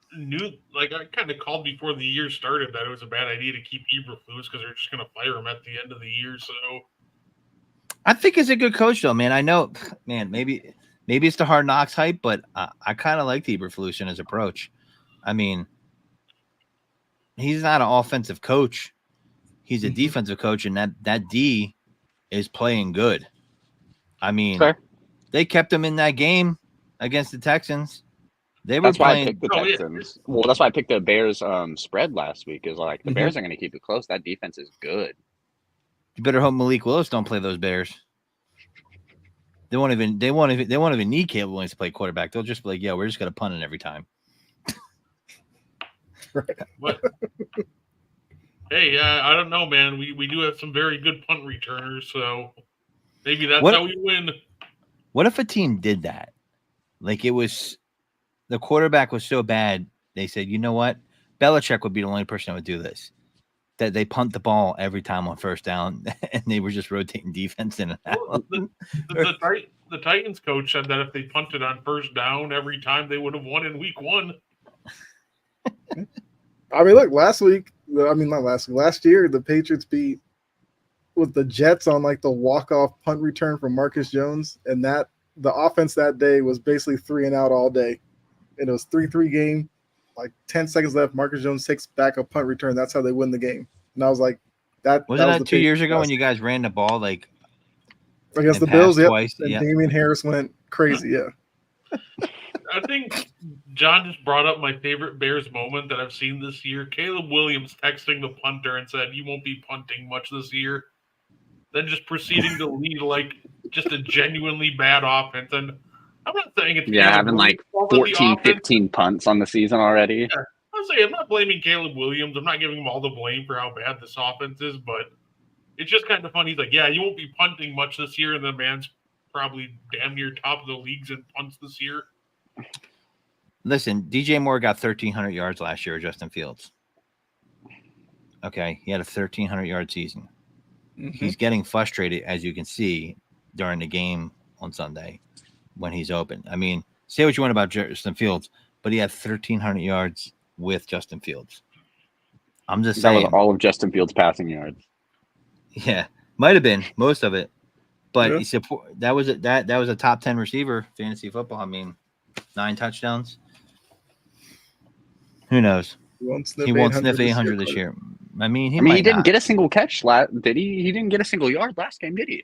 kind of called before the year started that it was a bad idea to keep Eberflus because they're just going to fire him at the end of the year. So I think he's a good coach, though, man. I know, man. Maybe it's the Hard Knocks hype, but I kind of like Eberflus in his approach. I mean, he's not an offensive coach; he's a defensive coach, and that D is playing good. I mean, Fair. They kept him in that game against the Texans. They were That's why I playing. picked the Oh, yeah. Texans. Well, that's why I picked the Bears spread last week. Is like the Bears are going to keep it close. That defense is good. You better hope Malik Willis don't play those Bears. They won't even need Caleb Williams to play quarterback. They'll just be like, yeah, we're just gonna punt it every time. but hey, I don't know, man. We do have some very good punt returners, so maybe that's how we win. What if a team did that? Like, it was the quarterback was so bad, they said, you know what? Belichick would be the only person that would do this. That they punt the ball every time on first down, and they were just rotating defense in and out. Well, the Titans coach said that if they punted on first down every time, they would have won in week 1. I mean, look, last year, the Patriots beat with the Jets on like the walk-off punt return from Marcus Jones, and that the offense that day was basically 3 and out all day. And it was 3-3 game, like 10 seconds left. Marcus Jones takes back a punt return. That's how they win the game. And I was like, that Wasn't was that 2 years ago when you guys ran the ball like against the and Bills? passed Yep. twice? And Yeah. Damian Harris went crazy. Yeah. I think John just brought up my favorite Bears moment that I've seen this year. Caleb Williams texting the punter and said, "You won't be punting much this year." Then just proceeding to lead like just a genuinely bad offense. And I'm not saying it's Yeah, Caleb having like Williams' fault that the 14, offense- 15 punts on the season already. Yeah. I'm saying I'm not blaming Caleb Williams. I'm not giving him all the blame for how bad this offense is, but it's just kind of funny. He's like, yeah, you won't be punting much this year, and the man's probably damn near top of the leagues in punts this year. Listen, DJ Moore got 1,300 yards last year with Justin Fields. Okay, he had a 1,300-yard season. He's getting frustrated, as you can see, during the game on Sunday when he's open. I mean, say what you want about Justin Fields, but he had 1,300 yards with Justin Fields. I'm just That saying. was all of Justin Fields' passing yards. Yeah, might have been most of it, but Yeah. that was a top 10 receiver fantasy football. I mean, 9 touchdowns. Who knows? He won't sniff 800 this year. I mean, he he didn't not. get a single catch, did he? He didn't get a single yard last game, did he?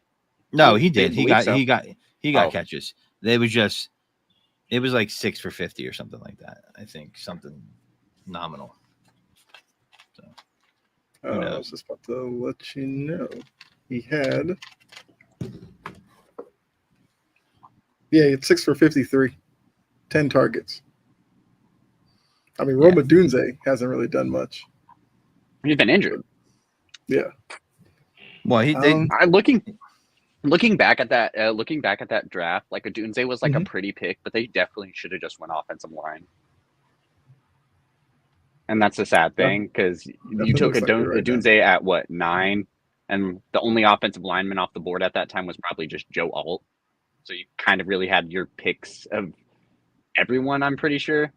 No, he did. Didn't believe so. He got Oh. catches. It was like 6 for 50 or something like that. I think something nominal. So I knows? was just about to let you know. He had 6 for 53, 10 targets. I mean, Roma Dunze hasn't really done much. He's been injured. Yeah. well, Looking back at that draft, like Odunze was like a pretty pick, but they definitely should have just went offensive line. And that's the sad thing, because you took looks like it right Odunze at what, 9, and the only offensive lineman off the board at that time was probably just Joe Alt. So you kind of really had your picks of everyone, I'm pretty sure.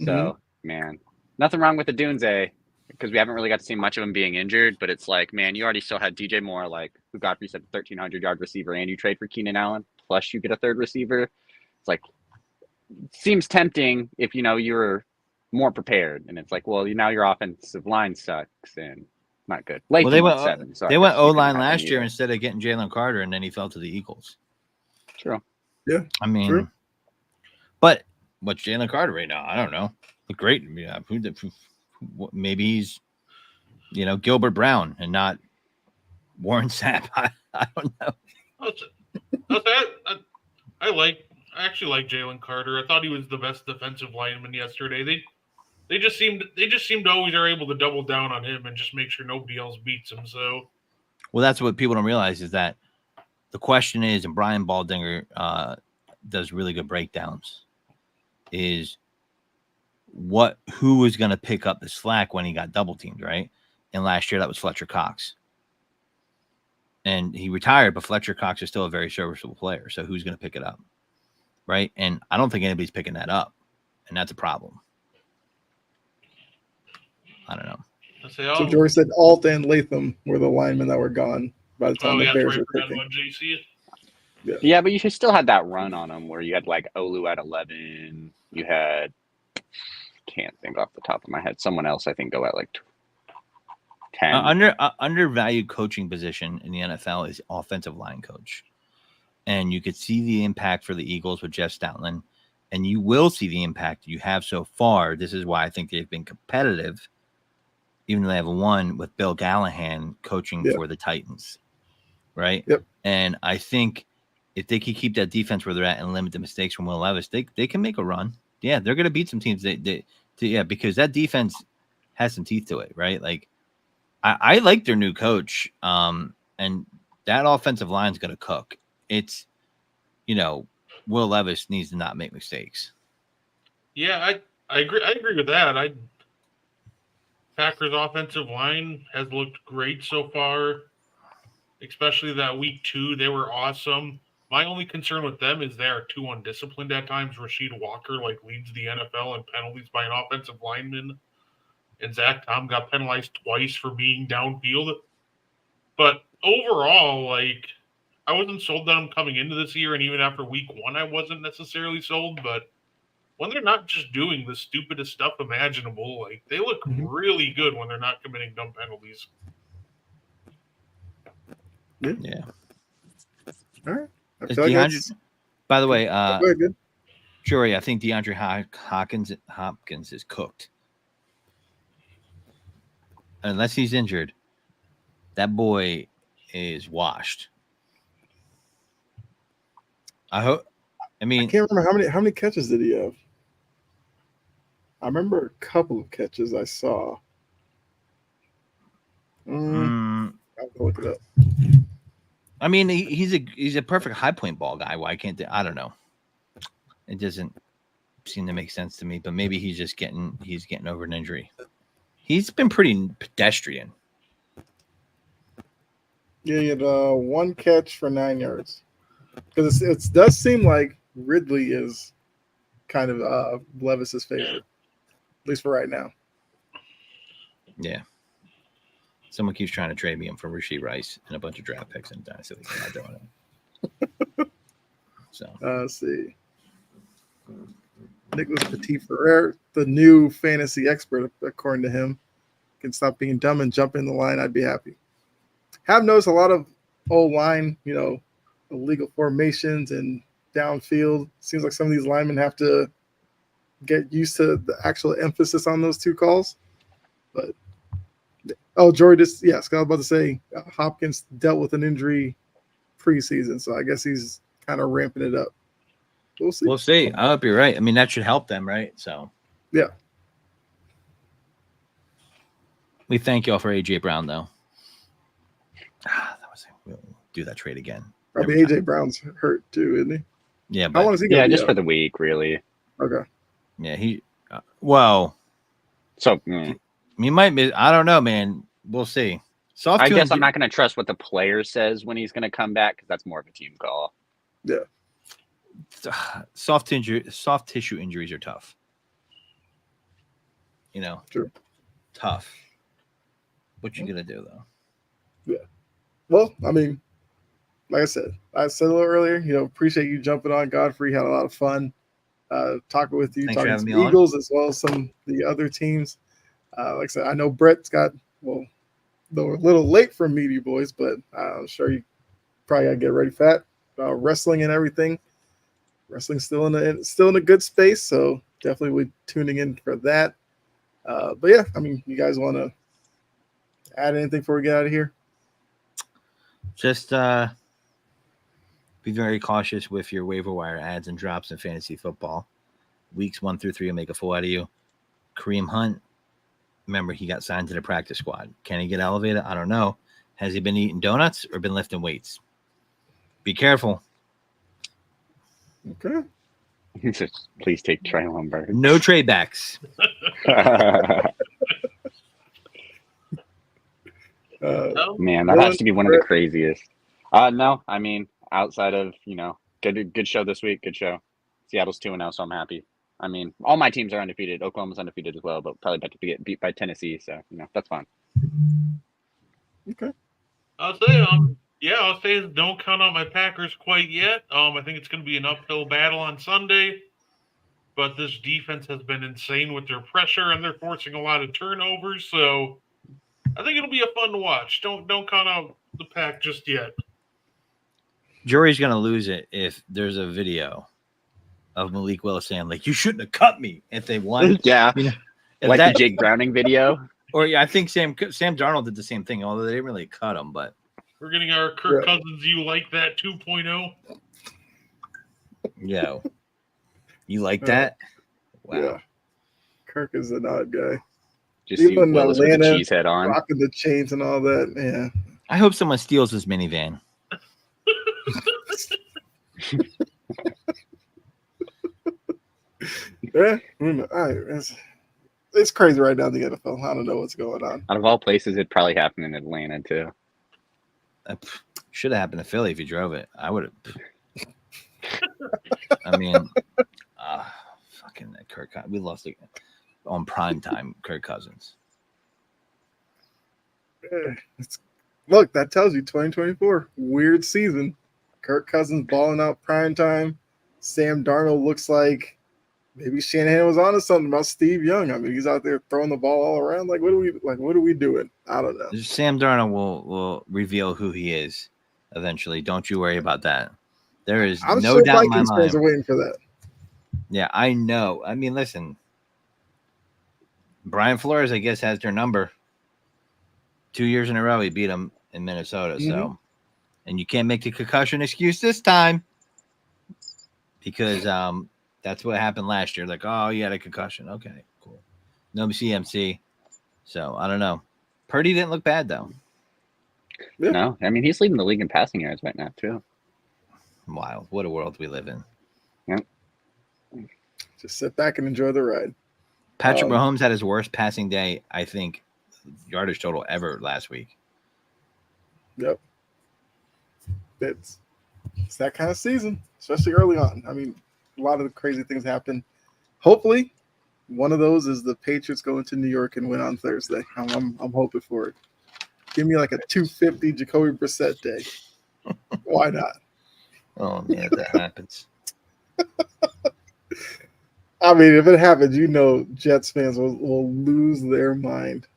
So man, nothing wrong with Odunze, because we haven't really got to see much of him being injured, but it's like, man, you already still had DJ Moore, like, who got reset a 1,300-yard receiver, and you trade for Keenan Allen, plus you get a third receiver. It's like, seems tempting if, you're more prepared. And it's like, well, now your offensive line sucks and not good. Like, they went 7, so they I went guess you O-line couldn't have last any year either. instead of getting Jalen Carter, and then he fell to the Eagles. True. Yeah. I mean, True. but What's Jalen Carter right now? I don't know. Look great. Yeah, maybe he's, Gilbert Brown and not Warren Sapp. I don't know. I actually like Jalen Carter. I thought he was the best defensive lineman yesterday. They just seemed to always are able to double down on him and just make sure nobody else beats him. So, well, that's what people don't realize is that the question is, and Brian Baldinger does really good breakdowns, is who was going to pick up the slack when he got double teamed, right? And last year that was Fletcher Cox. And he retired, but Fletcher Cox is still a very serviceable player. So who's going to pick it up? Right. And I don't think anybody's picking that up. And that's a problem. I don't know. So George said Alt and Latham were the linemen that were gone by the time the Bears were picking. Yeah, but you still had that run on them where you had like Olu at 11. You had, can't think off the top of my head, someone else I think go at like 10. Undervalued coaching position in the NFL is offensive line coach. And you could see the impact for the Eagles with Jeff Stoutland. And you will see the impact you have so far. This is why I think they've been competitive, even though they have won with Bill Callahan coaching for the Titans. Right? Yep. And I think if they can keep that defense where they're at and limit the mistakes from Will Levis, they can make a run. Yeah, they're going to beat some teams. Because that defense has some teeth to it, right? Like, I like their new coach, and that offensive line is going to cook. It's, Will Levis needs to not make mistakes. Yeah, I agree. I agree with that. Packers offensive line has looked great so far, especially that week 2. They were awesome. My only concern with them is they are too undisciplined at times. Rasheed Walker leads the NFL in penalties by an offensive lineman, and Zach Tom got penalized twice for being downfield. But overall, I wasn't sold on them coming into this year, and even after week 1, I wasn't necessarily sold. But when they're not just doing the stupidest stuff imaginable, they look really good when they're not committing dumb penalties. Yeah. All right. By the way, good. Jory, I think DeAndre Hopkins is cooked. Unless he's injured, that boy is washed. I can't remember how many catches did he have. I remember a couple of catches I saw. I'll look it up. I mean, he's a perfect high point ball guy. Why can't they? I don't know. It doesn't seem to make sense to me. But maybe he's getting over an injury. He's been pretty pedestrian. Yeah, he had 1 catch for 9 yards. Because it does seem like Ridley is kind of Levis's favorite, at least for right now. Yeah. Someone keeps trying to trade me him for Rashee Rice and a bunch of draft picks and Dynasty League. I'm not doing it. So let's see. Nicholas Petit-Ferrer, the new fantasy expert, according to him, can stop being dumb and jump in the line. I'd be happy. Have noticed a lot of O-line, illegal formations and downfield. Seems like some of these linemen have to get used to the actual emphasis on those 2 calls. But Jory, I was about to say Hopkins dealt with an injury preseason, so I guess he's kind of ramping it up. We'll see. I hope you're right. I mean, that should help them, right? So yeah. We thank y'all for AJ Brown, though. We'll do that trade again. Probably AJ Brown's hurt too, isn't he? Yeah, how long is he gonna be just out? for the week, really. Okay. Yeah, he might be. I don't know, man. We'll see. I guess I'm not going to trust what the player says when he's going to come back because that's more of a team call. Yeah. Soft tissue injuries are tough. True. Tough. What you gonna do though? Yeah. Well, I mean, like I said a little earlier, appreciate you jumping on, Godfrey. Had a lot of fun talking with you, talking to the Eagles as well as some of the other teams. Like I said, I know Brett's got a little late for Meaty Boys, but I'm sure you probably got to get ready for that. Wrestling and everything. wrestling's still in a good space, so definitely be tuning in for that. But yeah, I mean, you guys want to add anything before we get out of here? Just be very cautious with your waiver wire ads and drops in fantasy football. Weeks 1 through 3 will make a fool out of you. Kareem Hunt, remember, he got signed to the practice squad. Can he get elevated? I don't know. Has he been eating donuts or been lifting weights? Be careful. Okay. Please take Treylon Burks. No trade backs. Man, that has to be one of the craziest. No, I mean, outside of, good show this week. Good show. Seattle's 2-0, so I'm happy. I mean, all my teams are undefeated. Oklahoma's undefeated as well, but probably about to get beat by Tennessee, so that's fine. Okay. I'll say don't count out my Packers quite yet. I think it's going to be an uphill battle on Sunday, but this defense has been insane with their pressure, and they're forcing a lot of turnovers. So I think it'll be a fun to watch. Don't count out the Pack just yet. Jury's going to lose it if there's a video of Malik Willis saying, like, you shouldn't have cut me if they won. Yeah, like that, the Jake Browning video. Or I think Sam Darnold did the same thing, although they didn't really cut him. But we're getting our Kirk Cousins. You like that 2.0? Yeah, you like that? Wow. Yeah. Kirk is an odd guy. Just see Willis with the cheese head on, rocking the chains and all that. Yeah. I hope someone steals this minivan. Yeah, it's crazy right now in the NFL. I don't know what's going on. Out of all places, it'd probably happen in Atlanta too. Should have happened to Philly if you drove it. I would have. I mean, fucking Kirk. We lost it on prime time. Kirk Cousins. Look, that tells you 2024 weird season. Kirk Cousins balling out prime time. Sam Darnold looks like maybe Shanahan was onto something about Steve Young. I mean, he's out there throwing the ball all around. What are we doing? I don't know. Sam Darnold will reveal who he is eventually. Don't you worry about that. There is no doubt in my mind. Fans are waiting for that. Yeah, I know. I mean, listen, Brian Flores, I guess, has their number. 2 years in a row, he beat them in Minnesota. Mm-hmm. So, and you can't make the concussion excuse this time because that's what happened last year. Like, oh, you had a concussion. Okay, cool. No CMC. So I don't know. Purdy didn't look bad though. Yeah. No, I mean he's leading the league in passing yards right now too. Wow, what a world we live in. Yep. Just sit back and enjoy the ride. Patrick Mahomes had his worst passing day, I think, yardage total ever last week. Yep. It's that kind of season, especially early on. I mean, a lot of the crazy things happen. Hopefully, one of those is the Patriots going to New York and win on Thursday. I'm hoping for it. Give me like a 250 Jacoby Brissett day. Why not? Oh man, if that happens. I mean, if it happens, Jets fans will lose their mind.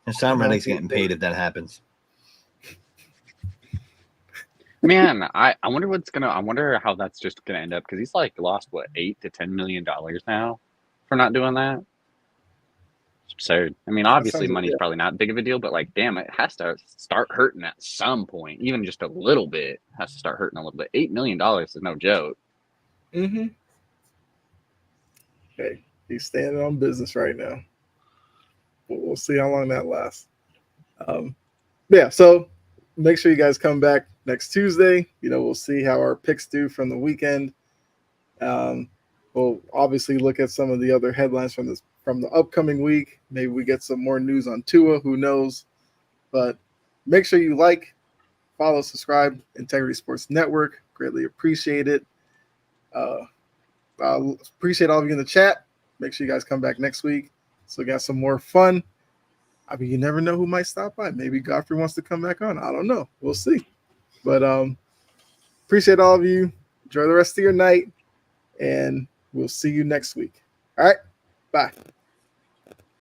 And Sam Reddick's getting paid if that happens. Man, I wonder how that's just gonna end up because he's like lost what $8 to $10 million now for not doing that. It's absurd. I mean, obviously money's probably not big of a deal, but like, damn, it has to start hurting at some point, even just a little bit. It has to start hurting a little bit. $8 million is no joke. Mm-hmm. Okay, he's standing on business right now. We'll see how long that lasts. Yeah, so make sure you guys come back next Tuesday. We'll see how our picks do from the weekend. We'll obviously look at some of the other headlines from the upcoming week. Maybe we get some more news on Tua. Who knows? But make sure you follow, subscribe, Integrity Sports Network. Greatly appreciate it. Appreciate all of you in the chat. Make sure you guys come back next week. So we got some more fun. I mean, you never know who might stop by. Maybe Godfrey wants to come back on. I don't know. We'll see. But appreciate all of you. Enjoy the rest of your night. And we'll see you next week. All right. Bye.